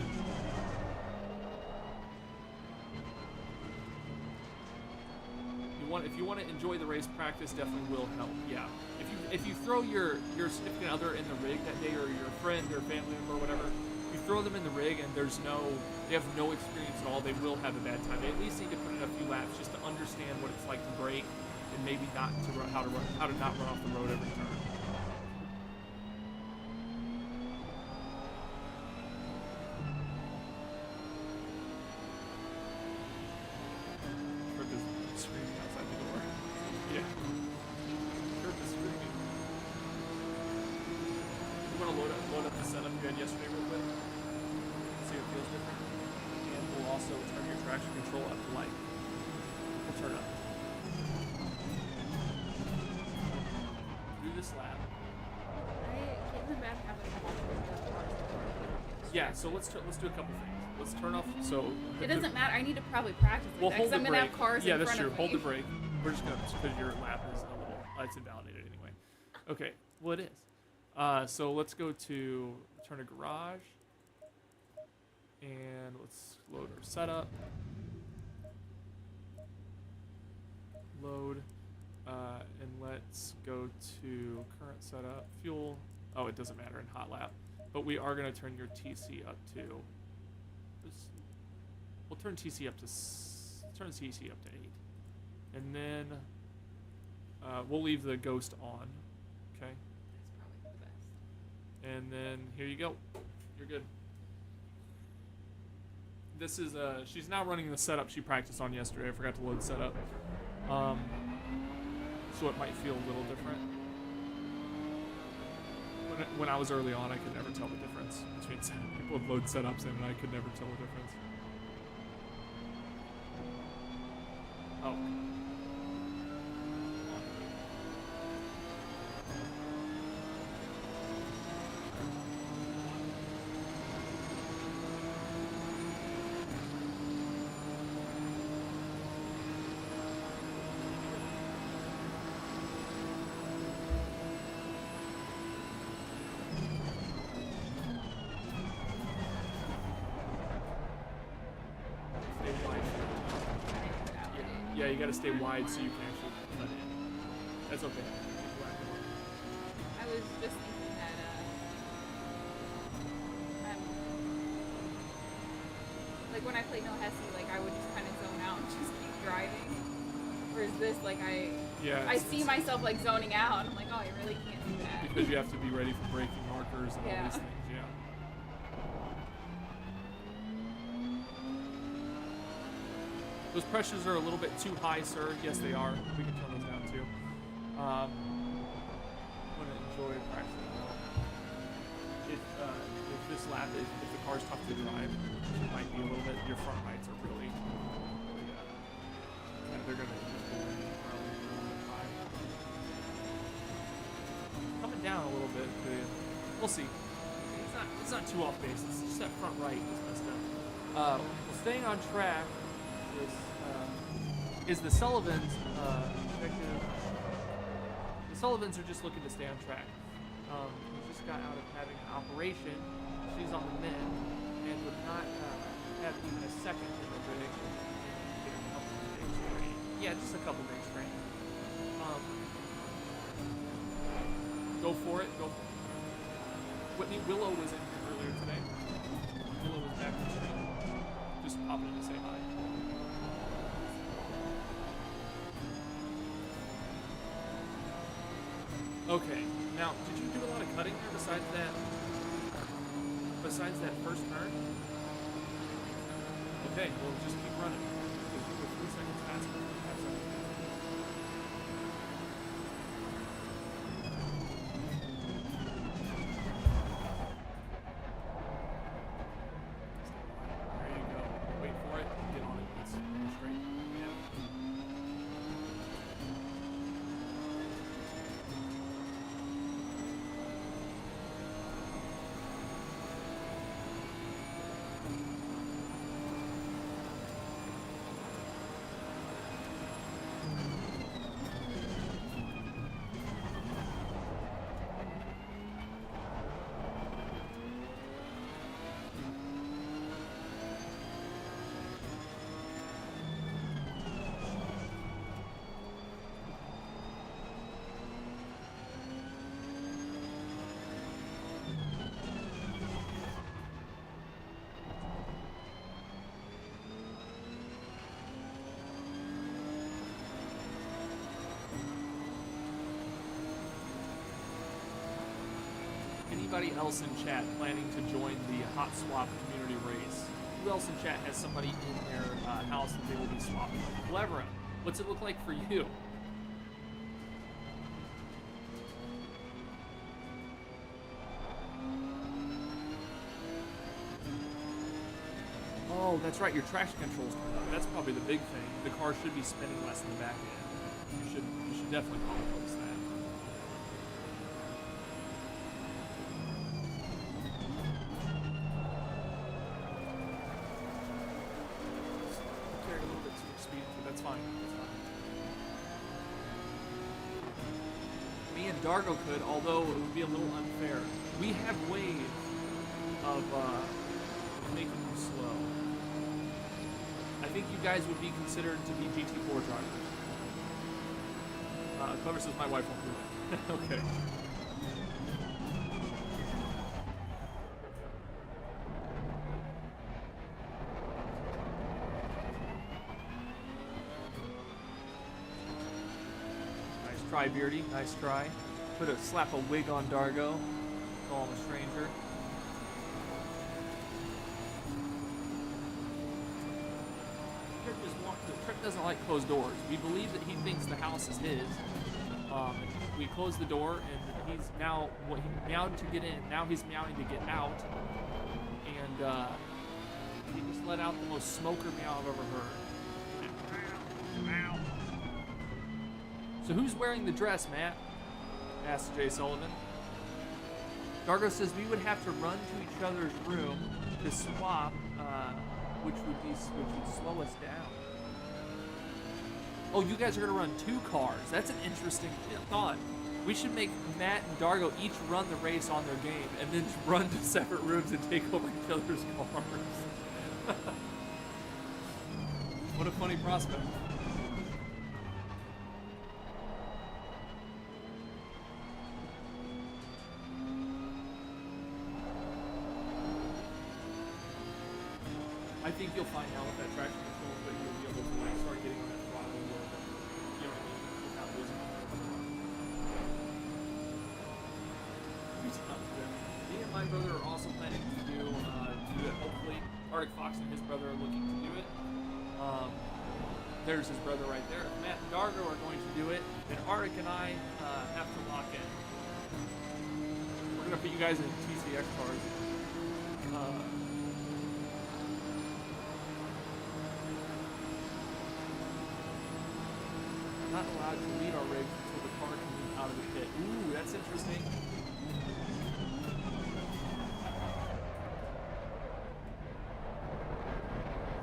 If you want to enjoy the race, practice definitely will help. Yeah. If you throw your significant other in the rig that day, or your friend or family member or whatever, you throw them in the rig and they have no experience at all, they will have a bad time. They at least need to put in a few laps just to understand what it's like to brake and maybe not to run, how to not run off the road every turn. Kirk is screaming outside the door. Yeah. Kirk is screaming. You want to load up the setup you had yesterday real quick? See if it feels different. And we'll also turn your traction control up to light. We'll turn up. Do this lap. I get in the bad habit of watching. Yeah, so let's do a couple things. Let's turn off. So It doesn't matter. I need to probably practice like We'll that hold because the I'm brake. gonna have cars yeah, in that's front true. of Hold me. the brake. We're just gonna, because your lap is a little, it's invalidated anyway. Okay, well it is. So let's go to turn to garage, and let's load our setup. Load, and let's go to current setup, fuel. Oh, it doesn't matter in hot lap, but we are gonna turn your TC up to. We'll turn TC up to turn TC up to 8, and then we'll leave the ghost on. Okay. That's probably the best. And then here you go. You're good. This is she's now running the setup she practiced on yesterday. I forgot to load setup. So it might feel a little different. But When I was early on, I could never tell the difference between people would load setups in, and I could never tell the difference. Oh. Yeah, you gotta stay wide so you can actually cut in. That's okay. I was just thinking that like when I played No Hesi, like I would just kind of zone out and just keep driving. Whereas this, like I see myself like zoning out, and I'm like, oh, I really can't do that. Because you have to be ready for braking markers and all these things. Yeah. Those pressures are a little bit too high, sir. Yes, they are. We can turn those down too. Want to enjoy practicing. If this lap, if the car's tough to drive, it might be a little bit. Your front lights are really they're gonna coming down a little bit. But we'll see. It's not too off base. It's just that front right is messed up. Well, staying on track. Is the Sullivans objective? The Sullivans are just looking to stay on track. We just got out of having an operation. She's on the mend and would not have even a second in the rig. Get a couple of days straight. Yeah, just a couple days straight. Go for it. Go. Whitney Willow was in here earlier today. Willow was back in the stream. Just popping in to say hi. Okay, now, did you do a lot of cutting there besides that first turn? Okay, well, just keep running. Because you were 3 seconds faster. 5 seconds There you go. Wait for it. Get on it. It's straight. Yeah. Anybody else in chat planning to join the Hot Swap community race? Who else in chat has somebody in their house that they will be swapping? Levera, what's it look like for you? Oh, that's right, your traction controls turned up. That's probably the big thing. The car should be spinning less in the back end. You should definitely probably notice that. Carry a little bit too much speed, but that's fine. That's fine. Me and Dargo could, although it would be a little unfair. We have ways of making them slow. I think you guys would be considered to be GT4 drivers. Clever says my wife won't do it. Okay. Nice try, Beardy. Nice try. Slap a wig on Dargo. Call him a stranger. Trick doesn't like closed doors. We believe that he thinks the house is his, We closed the door, and he's now he meowed to get in. Now he's meowing to get out, and he just let out the most smoker meow I've ever heard. So who's wearing the dress, Matt? Asked Jay Sullivan. Dargo says we would have to run to each other's room to swap, which would slow us down. Oh, you guys are gonna run 2 cars. That's an interesting thought. We should make Matt and Dargo each run the race on their game, and then run to separate rooms and take over each other's cars. What a funny prospect. I think you'll find out with that traction control that you'll be able to like start getting on that throttle a little bit. You know what I mean? Without losing control. Me and my brother are also planning to do it. Hopefully, Arctic Fox and his brother are looking to do it. There's his brother right there. Matt and Dargo are going to do it, and Arctic and I have to lock in. We're gonna put you guys in TCX cars. Not allowed to lead our rigs until the car can move out of the pit. Ooh, that's interesting.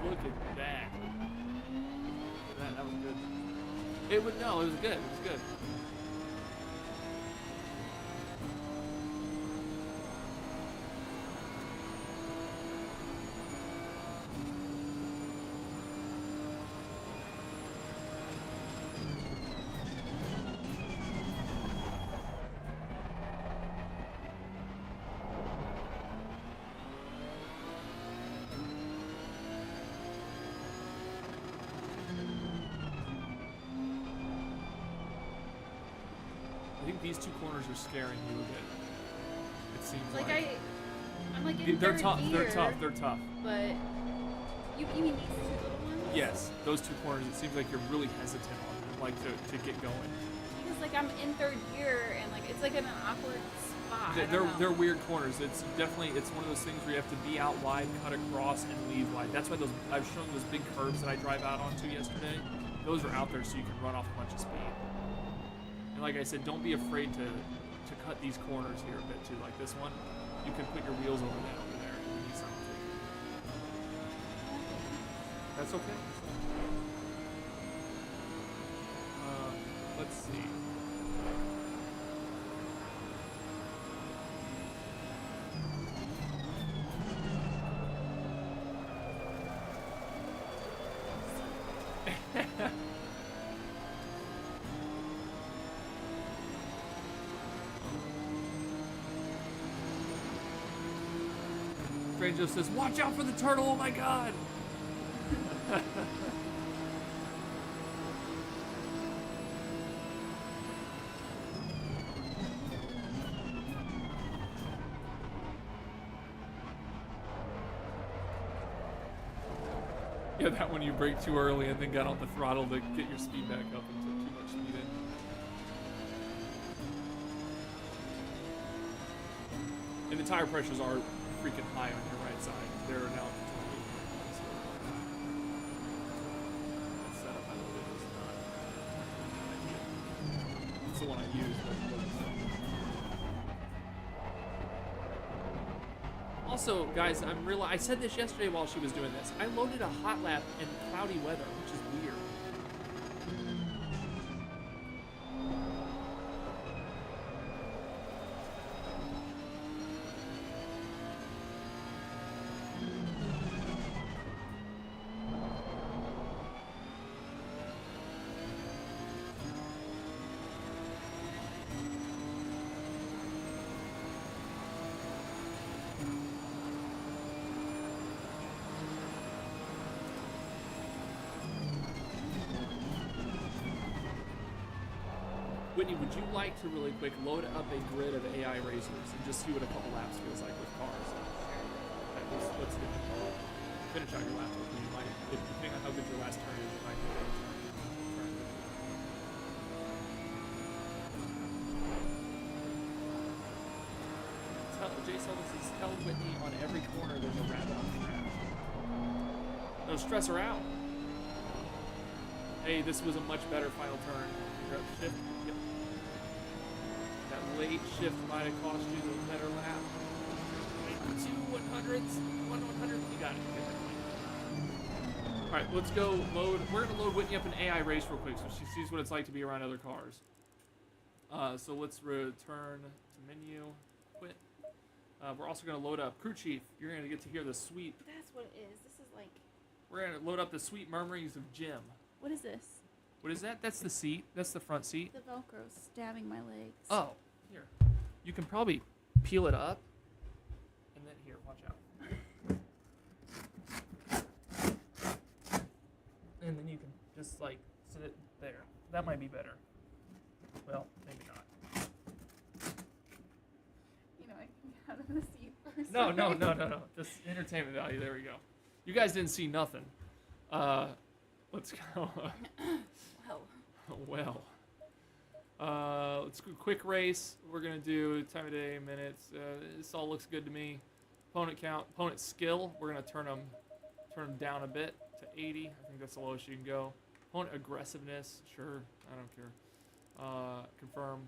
Look at that. That was good. It was good. It was good. I think these 2 corners are scaring you a bit. It seems like I'm like in they're third tough. gear, They're tough. But you mean these 2 little ones? Yes, those 2 corners. It seems like you're really hesitant on them, like to get going. Because like I'm in third gear and like it's like in an awkward spot. They're weird corners. It's one of those things where you have to be out wide, cut across, and leave wide. That's why I've shown those big curves that I drive out onto yesterday. Those are out there so you can run off a bunch of speed. And like I said, don't be afraid to cut these corners here a bit too. Like this one, you can put your wheels over there if you need something. That's okay. Let's see. Stranger says, "Watch out for the turtle! Oh my God!" Yeah, that one you brake too early and then got on the throttle to get your speed back up and took too much speed in. And the tire pressures are freaking high on your right side. They're now at 28. So that setup, I know it is not ideal. It's the one I use, but it doesn't suck. Also, guys, I said this yesterday while she was doing this. I loaded a hot lap in cloudy weather, which is weird. Whitney, would you like to really quick load up a grid of AI racers and just see what a couple laps feels like with cars? Let's finish out your lap. You might, depending on how good your last turn is, you might get a turn. Jay Sullivan says, tell Whitney on every corner there's a rabbit on the ground. No, stress her out. Hey, this was a much better final turn. Shift. Yep. That late shift might have cost you a better lap. 2 100s. 100. You got it. All right, let's go load. We're gonna load Whitney up an AI race real quick so she sees what it's like to be around other cars. So let's return to menu. Quit. We're also gonna load up crew chief. You're gonna get to hear the sweet. That's what it is. This is like. We're gonna load up the sweet murmurings of Jim. What is this? What is that? That's the seat. That's the front seat. The Velcro stabbing my legs. Oh, here. You can probably peel it up. And then here, watch out. And then you can just like sit it there. That might be better. Well, maybe not. You know, I can get out of the seat first. No. Just entertainment value. There we go. You guys didn't see nothing. Let's go. Well. Let's do a quick race. We're gonna do time of day, minutes. This all looks good to me. Opponent count, opponent skill. We're gonna turn them down a bit to 80. I think that's the lowest you can go. Opponent aggressiveness. Sure, I don't care. Confirm.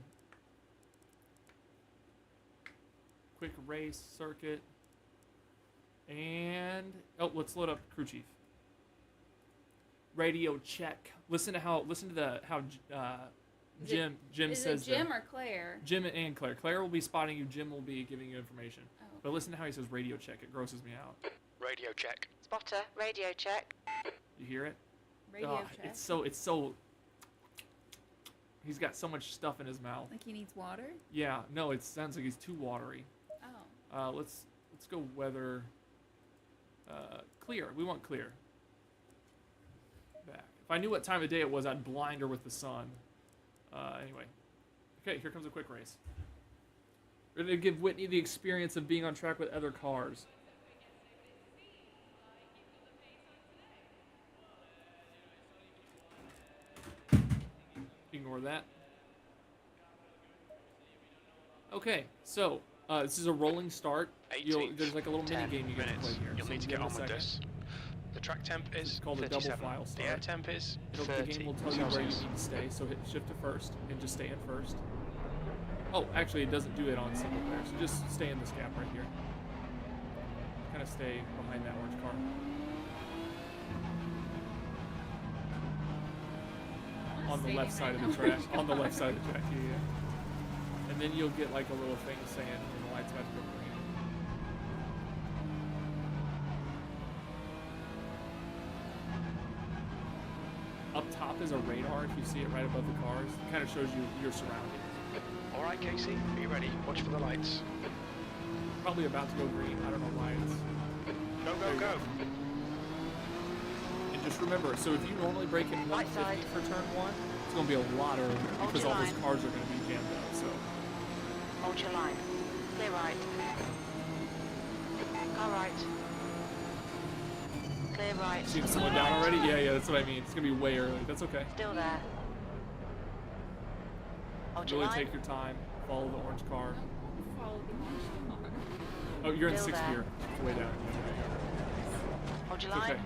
Quick race circuit. And let's load up crew chief. Radio check. Listen to how Jim is says it Jim or Claire? Jim and Claire. Claire will be spotting you. Jim will be giving you information. Oh. But listen to how he says radio check. It grosses me out. Radio check. Spotter, radio check. You hear it? Radio check. It's so. He's got so much stuff in his mouth. Like he needs water? Yeah. No, it sounds like he's too watery. Oh. Let's go weather. Clear. We want clear. Back. If I knew what time of day it was, I'd blind her with the sun. Anyway. Okay, here comes a quick race. We're going to give Whitney the experience of being on track with other cars. Ignore that. Okay, so this is a rolling start. There's like a little mini game you get to play here. You'll So need to give get it a on with second. this. The track temp is called a double 37. file The start. air temp is The 30 game will tell you where you Celsius. need to stay, so hit shift to first and just stay in first. Oh, actually it doesn't do it on single player, so just stay in this gap right here. Kind of stay behind that orange car. On the left side of the track. On the left side of the track, yeah. And then you'll get like a little thing saying when the light's about to go green. Up top is a radar, if you see it right above the cars. It kind of shows you your surroundings. All right, Casey, are you ready? Watch for the lights. Probably about to go green. I don't know why it's... Go, There go, you go. And just remember, so if you normally break in 150 for turn 1, it's going to be a lot earlier because all those cars are going to be jammed up, so... Hold your line. Clear right. Car right. Clear right. Seeing someone down already? Yeah, that's what I mean. It's going to be way early. That's okay. Still there. Hold your Really line. take your time. Follow the orange car. Follow the orange car. Oh, you're in Still 6th there. gear. It's way down. Hold your It's line. okay.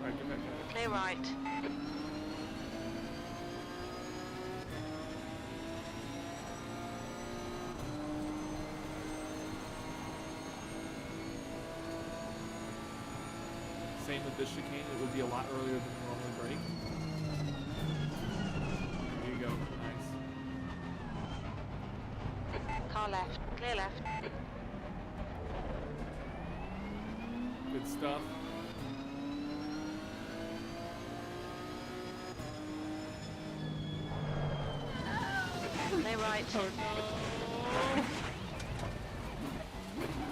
Alright, get back in. Clear right. Same with this chicane. It would be a lot earlier than you normally break. There you go. Nice. Car left. Clear left. Good stuff. Clear right. Oh no!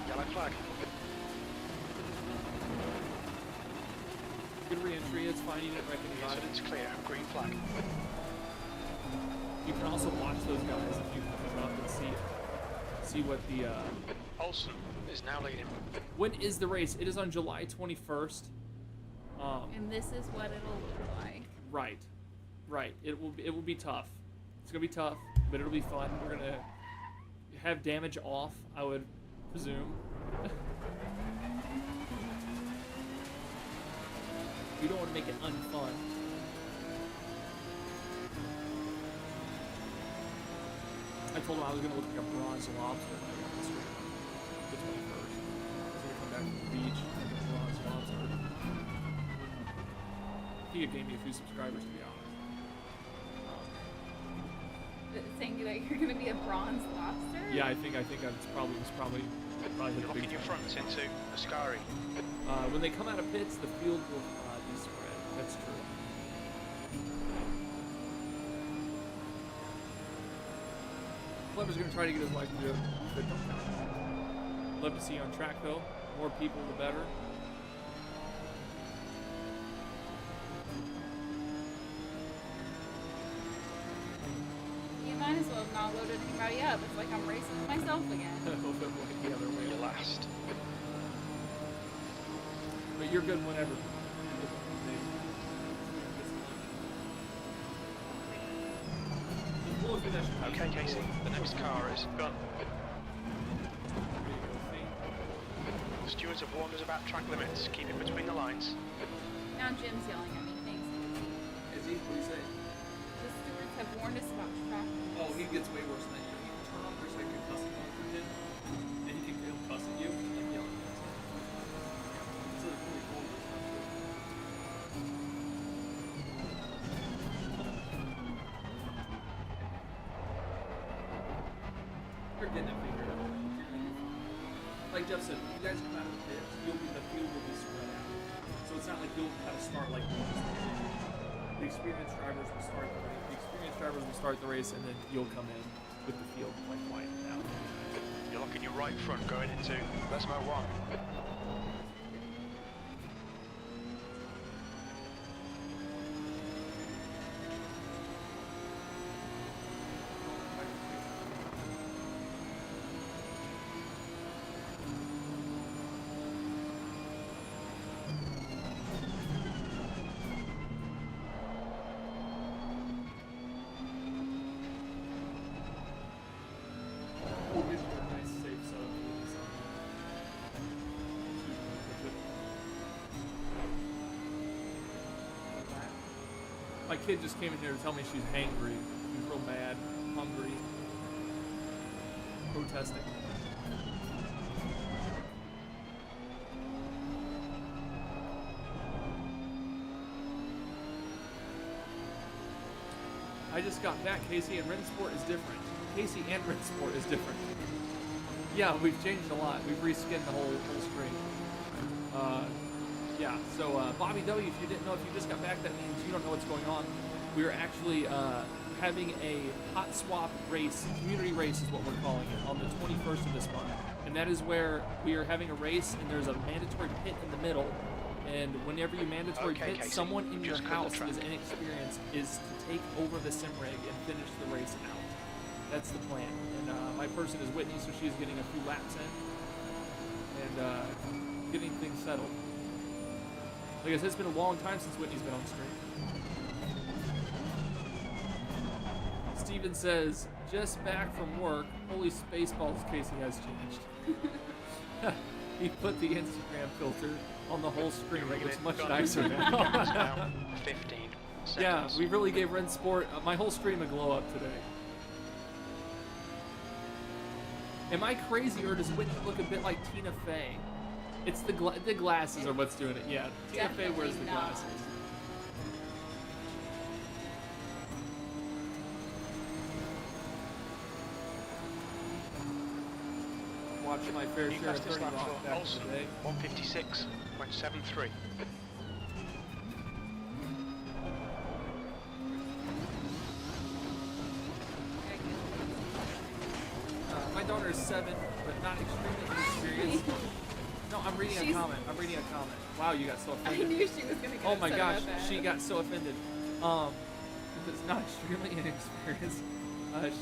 Yellow flag. Good re-entry. It's fine. You didn't wreck any So guys. it's clear. Green flag. You can also watch those guys if you come up and see what the. Olsen is now leading. When is the race? It is on July 21st. And this is what it'll look like. Right. It will be tough. It's gonna be tough, but it'll be fun. We're gonna have damage off. I would Presume. You don't want to make it unfun. I told him I was going to look like a bronze lobster when I got this stream on the 21st. I was going to come back from the beach like a bronze lobster. He had gained me a few subscribers, to be honest. Saying that you're gonna be a bronze lobster? Yeah, I think that's probably hit You're the locking big your time. fronts into Ascari. When they come out of pits, the field will be spread. That's true. Clever's gonna try to get his wife to do it. But don't count. Love to see you on track though. More people, the better. You might as well have not loaded anybody up. It's like I'm racing with myself again. A little bit more the other way. You're last. But you're good whenever. Okay, Casey, the next car is gone. Stewards have warned us about track limits. Keep it between the lines. Now Jim's yelling at me. Thanks. Is he? What do you say? The stewards have warned us about traffic. Oh, he gets way worse than you. He can turn on there's like a custom mode for him, and he can cuss at you, like yelling at you. So it's really cool. You're getting it figured out. Like Jeff said, when you guys come out of the pits, the field will be spread out. So it's not like you'll kind of start like one. The experienced drivers will start the race. The experienced drivers will start the race, and then you'll come in with the field like widened out. You're locking your right front going into Lesmo 1. My kid just came in here to tell me she's hangry. She's real mad, hungry, protesting. I just got back, Casey, and RENNSPORT is different. Casey and RENNSPORT is different. Yeah, we've changed a lot. We've reskinned the whole screen. Yeah, so Bobby W, if you didn't know, if you just got back, that means you don't know what's going on. We're actually having a hot swap race, community race is what we're calling it, on the 21st of this month. And that is where we are having a race, and there's a mandatory pit in the middle. And whenever you mandatory Okay, pit, Casey, someone in your just cut the house track. is inexperienced is to take over the SIMRIG and finish the race out. That's the plan. And my person is Whitney, so she's getting a few laps in and getting things settled. Like I said, it's been a long time since Whitney's been on stream. Steven says, just back from work. Holy Spaceballs, Casey has changed. He put the Instagram filter on the whole screen. It looks much nicer now. 15 seconds. Yeah, we really gave RENNSPORT my whole stream a glow up today. Am I crazy, or does Whitney look a bit like Tina Fey? It's the glasses are what's doing it. Yeah, Tina Fey wears the Definitely not. glasses. Watched my fair New share of fastest 30 lap Rock for back in Olsen, the day. 156.73. My daughter is 7, but not extremely inexperienced. No, I'm reading a comment. I'm reading a comment. Wow, you got so I offended. knew she was gonna get Oh my upset gosh, about that. she got so offended. It's not extremely inexperienced.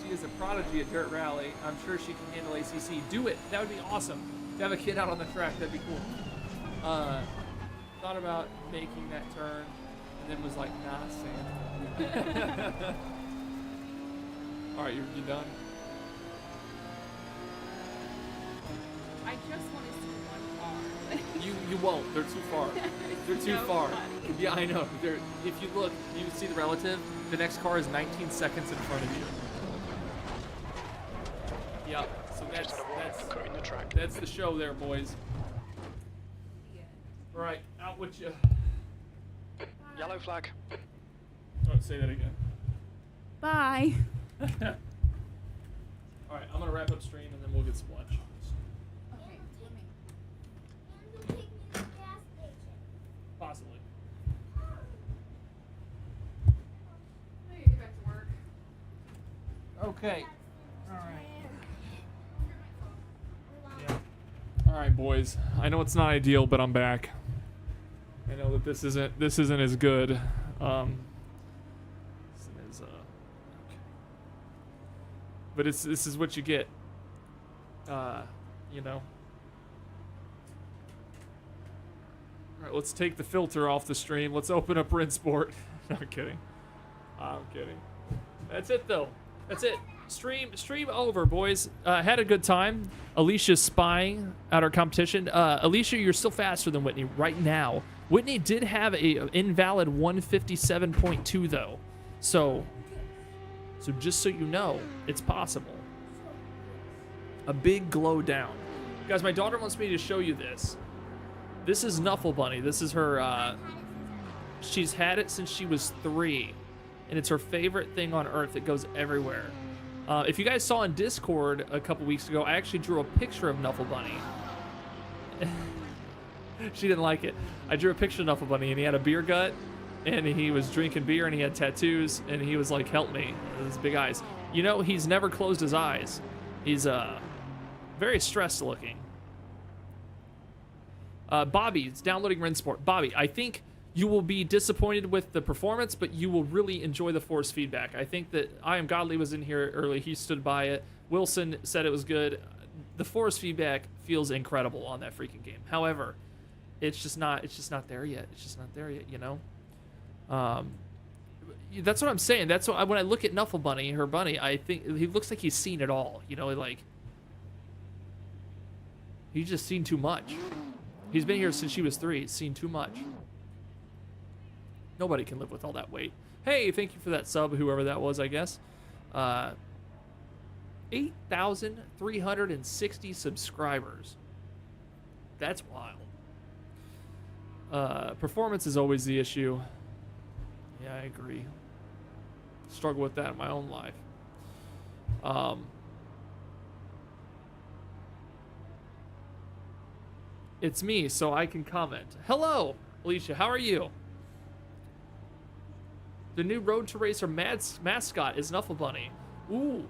She is a prodigy at Dirt Rally. I'm sure she can handle ACC. Do it. That would be awesome. To have a kid out on the track, that'd be cool. Thought about making that turn, and then was like, nah, Sam. All right, you done? I just want to see one car. You won't. They're too far. They're too No far. funny. Yeah, I know. If you look, you see the relative. The next car is 19 seconds in front of you. Yep. So Just had a warning for cutting the track. that's the show there, boys. Yeah. All right, out with you. Yellow flag. Oh, say that again. Bye. All right, I'm gonna wrap up stream and then we'll get some lunch. Okay, let me. And you'll take me to the gas station. Possibly. I need to get back to work. Okay. All right. We Yeah. All right, boys. I know it's not ideal, but I'm back. I know that this isn't as good. This is, okay. But this is what you get. You know. All right, let's take the filter off the stream. Let's open up RENNSPORT. No, I'm kidding. I'm kidding. That's it though. That's it. Stream over, boys. Had a good time. Alicia's spying at our competition. Alicia, you're still faster than Whitney right now. Whitney did have a invalid 157.2 though. So just so you know, it's possible. A big glow down. Guys, my daughter wants me to show you this. This is Nuffle Bunny. This is her, she's had it since she was 3. And it's her favorite thing on earth. It goes everywhere. If you guys saw on Discord a couple weeks ago, I actually drew a picture of Nuffle Bunny. She didn't like it. I drew a picture of Nuffle Bunny, and he had a beer gut, and he was drinking beer, and he had tattoos, and he was like, help me, with his big eyes. You know, he's never closed his eyes. He's very stressed looking. Bobby, it's downloading RENNSPORT. Bobby, I think you will be disappointed with the performance, but you will really enjoy the force feedback. I think that I Am Godly was in here early. He stood by it. Wilson said it was good. The force feedback feels incredible on that freaking game. However, it's just not there yet. It's just not there yet, you know? That's what I'm saying. That's what when I look at Nuffle Bunny, her bunny, I think he looks like he's seen it all. You know, like he's just seen too much. He's been here since she was 3. He's seen too much. Nobody can live with all that weight. Hey, thank you for that sub, whoever that was, I guess. 8,360 subscribers. That's wild. Performance is always the issue. Yeah, I agree. Struggle with that in my own life. It's me, so I can comment. Hello, Alicia. How are you? The new Road to Racer mascot is Nuffle Bunny. Ooh.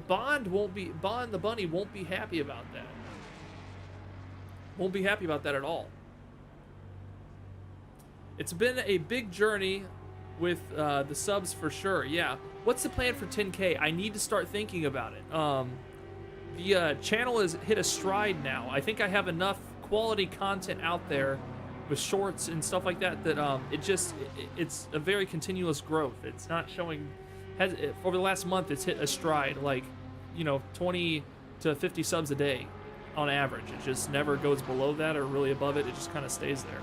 Bond the bunny won't be happy about that. Won't be happy about that at all. It's been a big journey with the subs for sure. Yeah. What's the plan for 10K? I need to start thinking about it. The channel has hit a stride now. I think I have enough quality content out there with shorts and stuff like that that it's a very continuous growth. It's not showing over the last month it's hit a stride, like, you know, 20 to 50 subs a day on average. It just never goes below that or really above it. It just kind of stays there.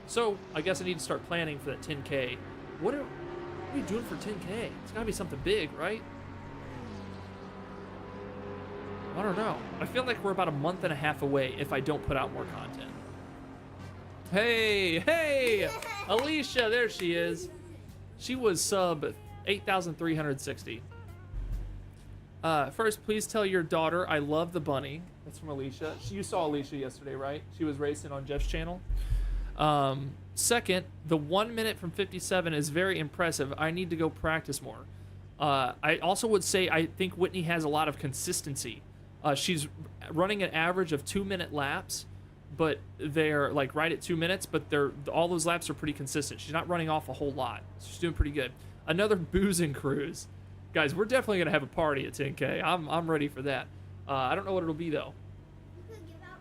So I guess I need to start planning for that 10K. What are you doing for 10K? It's gotta be something big, right? I don't know. I feel like we're about a month and a half away if I don't put out more content. Hey, Alicia, there she is. She was sub 8,360. First, please tell your daughter I love the bunny. That's from Alicia. You saw Alicia yesterday, right? She was racing on Jeff's channel. Second, the 1 minute from 57 is very impressive. I need to go practice more. I also would say I think Whitney has a lot of consistency. She's running an average of 2-minute laps, but they're like right at 2 minutes, but all those laps are pretty consistent. She's not running off a whole lot. She's doing pretty good. Another boozing cruise. Guys, we're definitely gonna have a party at 10K. I'm ready for that. I don't know what it'll be though. You could give out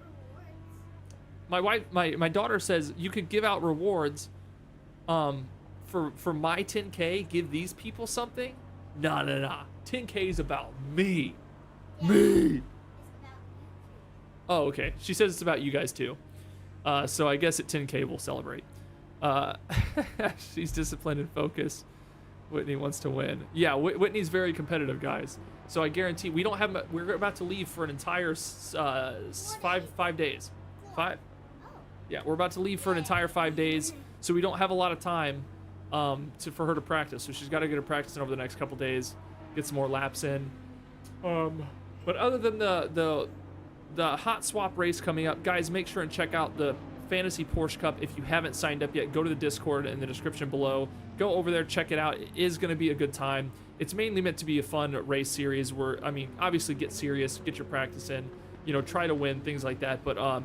rewards. My daughter says you could give out rewards for my 10K, give these people something. Nah. 10K is about me. Yeah. Me. It's about Oh, okay. She says it's about you guys too. So I guess at 10K we'll celebrate. She's disciplined and focused. Whitney wants to win. Yeah, Whitney's very competitive, guys. So I guarantee we don't have. We're about to leave for an entire 5 days. Yeah, we're about to leave for an entire 5 days. So we don't have a lot of time for her to practice. So she's got to get her practicing over the next couple days, get some more laps in. But other than the hot swap race coming up, guys, make sure and check out the Fantasy Porsche Cup. If you haven't signed up yet, go to the Discord in the description below. Go over there, check it out. It is going to be a good time. It's mainly meant to be a fun race series where, I mean, obviously get serious, get your practice in, you know, try to win, things like that. But,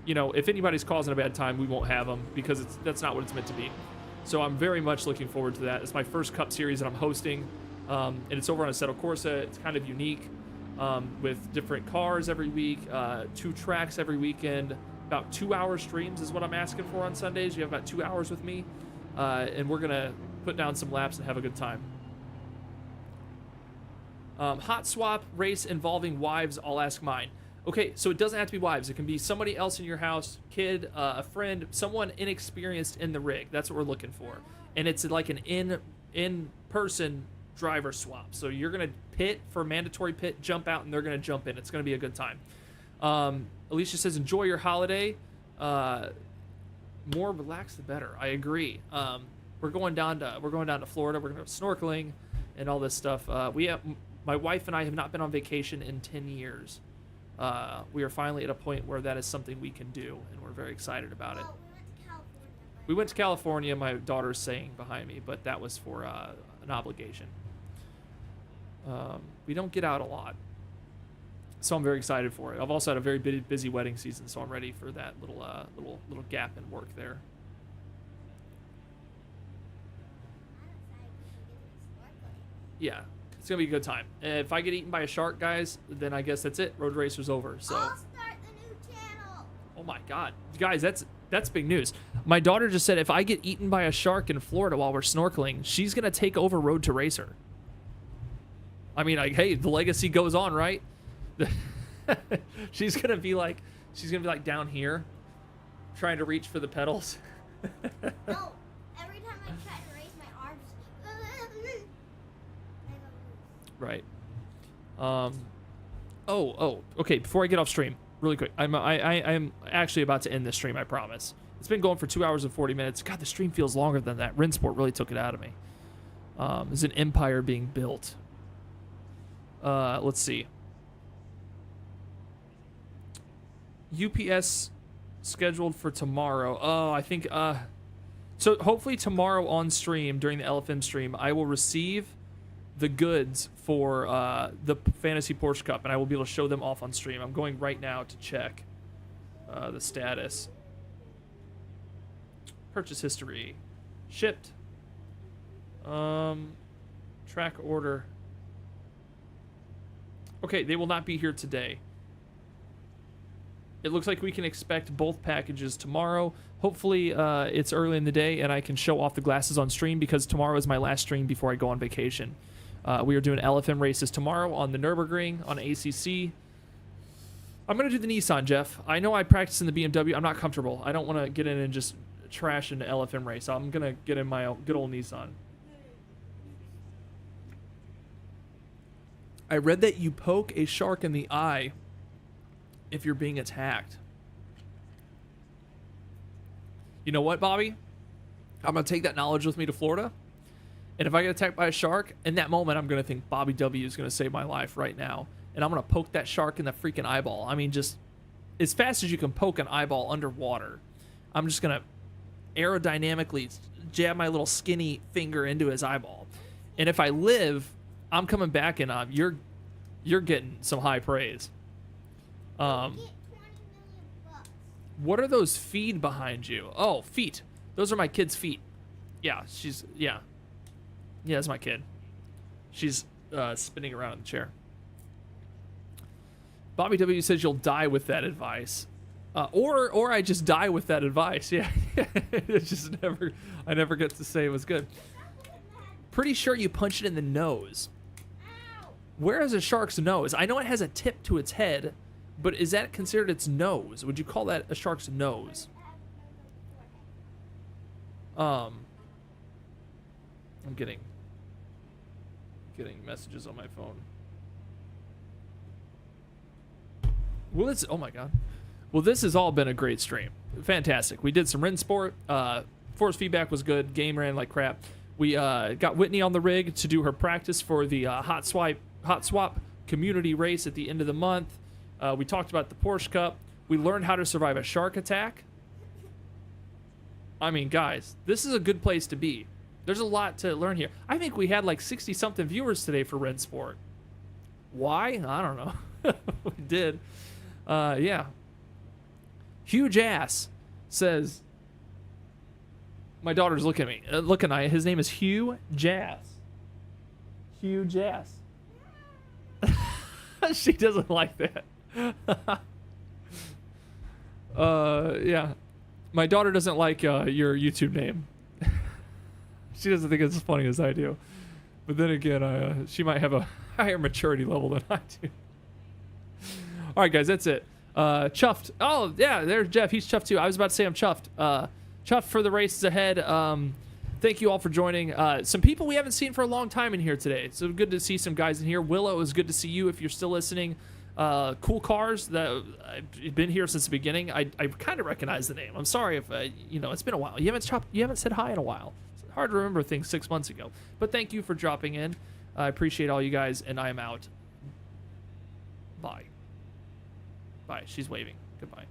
you know, if anybody's causing a bad time, we won't have them because that's not what it's meant to be. So I'm very much looking forward to that. It's my first Cup series that I'm hosting, and it's over on Assetto Corsa. It's kind of unique with different cars every week, 2 tracks every weekend. About 2-hour streams is what I'm asking for on Sundays. You have about 2 hours with me, and we're gonna put down some laps and have a good time. Hot swap race involving wives, I'll ask mine. Okay, so it doesn't have to be wives. It can be somebody else in your house, kid, a friend, someone inexperienced in the rig. That's what we're looking for. And it's like an in-person driver swap. So you're gonna pit for mandatory pit, jump out, and they're gonna jump in. It's gonna be a good time. Alicia says, enjoy your holiday. More relaxed, the better. I agree. We're going down to Florida. We're going to go snorkeling and all this stuff. My wife and I have not been on vacation in 10 years. We are finally at a point where that is something we can do, and we're very excited about it. Oh, we went to California. We went to California. My daughter's saying behind me, but that was for an obligation. We don't get out a lot. So I'm very excited for it. I've also had a very busy wedding season, so I'm ready for that little gap in work there. Yeah, it's gonna be a good time. If I get eaten by a shark, guys, then I guess that's it. Road Racer's over. So. I'll start the new channel. Oh my God, guys, that's big news. My daughter just said if I get eaten by a shark in Florida while we're snorkeling, she's gonna take over Road to Racer. I mean, like, hey, the legacy goes on, right? she's gonna be like down here trying to reach for the pedals. No, every time I try to raise my arms, right. Okay, before I get off stream, really quick, I'm actually about to end this stream, I promise. It's been going for 2 hours and 40 minutes. God, the stream feels longer than that. RENNSPORT really took it out of me. There's an empire being built. Let's see. UPS scheduled for tomorrow. Oh, I think so hopefully tomorrow on stream during the LFM stream I will receive the goods for the Fantasy Porsche Cup, and I will be able to show them off on stream. I'm going right now to check the status. Purchase history. Shipped. Track order. Okay, they will not be here today. It looks like we can expect both packages tomorrow. Hopefully, it's early in the day and I can show off the glasses on stream because tomorrow is my last stream before I go on vacation. We are doing LFM races tomorrow on the Nürburgring, on ACC. I'm going to do the Nissan, Jeff. I know I practice in the BMW. I'm not comfortable. I don't want to get in and just trash an LFM race. I'm going to get in my good old Nissan. I read that you poke a shark in the eye if you're being attacked. You know what, Bobby? I'm going to take that knowledge with me to Florida. And if I get attacked by a shark, in that moment, I'm going to think Bobby W is going to save my life right now. And I'm going to poke that shark in the freaking eyeball. I mean, just as fast as you can poke an eyeball underwater. I'm just going to aerodynamically jab my little skinny finger into his eyeball. And if I live, I'm coming back and you're getting some high praise. get 20 million bucks. What are those feet behind you? Oh, feet. Those are my kid's feet. Yeah, yeah, that's my kid. She's spinning around in the chair. Bobby W says you'll die with that advice. Or I just die with that advice. Yeah. It's just I never get to say it was good. Pretty sure you punch it in the nose. Ow. Where is a shark's nose? I know it has a tip to its head, But is that considered its nose? Would you call that a shark's nose? I'm getting messages on my phone. Well, this, oh my god. Well, this has all been a great stream. Fantastic. We did some RENNSPORT. Force feedback was good. Game ran like crap. We got Whitney on the rig to do her practice for the hot swap community race at the end of the month. We talked about the Porsche Cup. We learned how to survive a shark attack. I mean, guys, this is a good place to be. There's a lot to learn here. I think we had like 60-something viewers today for RENNSPORT. Why? I don't know. We did. Yeah. Huge ass says, my daughter's looking at me. Looking at his name is Hugh Jass. Hugh Jass. She doesn't like that. Yeah. My daughter doesn't like your YouTube name. She doesn't think it's as funny as I do. But then again, she might have a higher maturity level than I do. All right, guys, that's it. Chuffed. Oh, yeah, there's Jeff. He's chuffed too. I was about to say I'm chuffed. Chuffed for the races ahead. Thank you all for joining. Some people we haven't seen for a long time in here today. So good to see some guys in here. Willow, it was good to see you if you're still listening. Cool Cars, that I've been here since the beginning. I kind of recognize the name. I'm sorry if you know, it's been a while. You haven't said hi in a while. It's hard to remember things 6 months ago. But thank you for dropping in. I appreciate all you guys, and I am out. Bye. Bye. She's waving. Goodbye.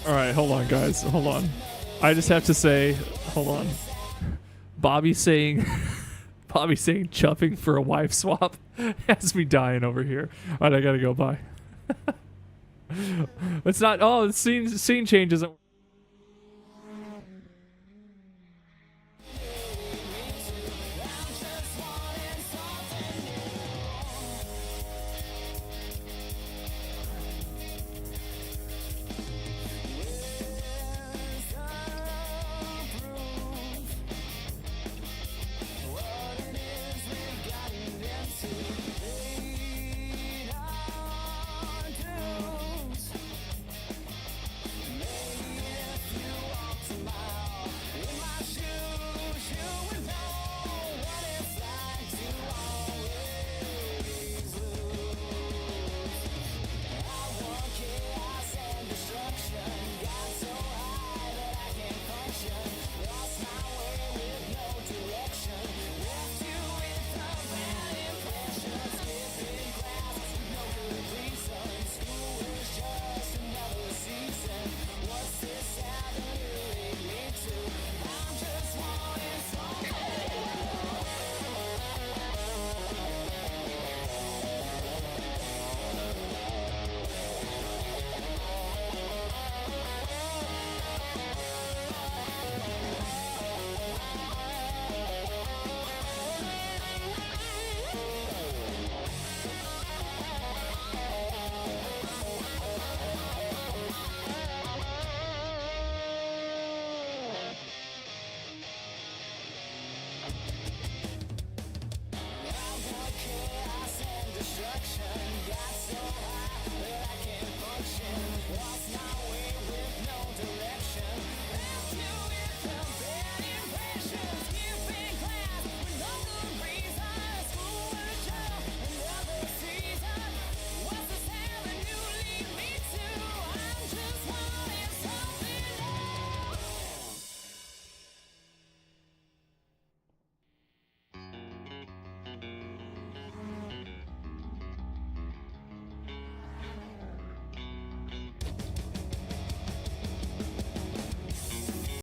All right, hold on, guys. Hold on. I just have to say, hold on. Bobby saying chuffing for a wife swap has me dying over here. All right, I gotta go. Bye. It's not. Oh, the scene changes.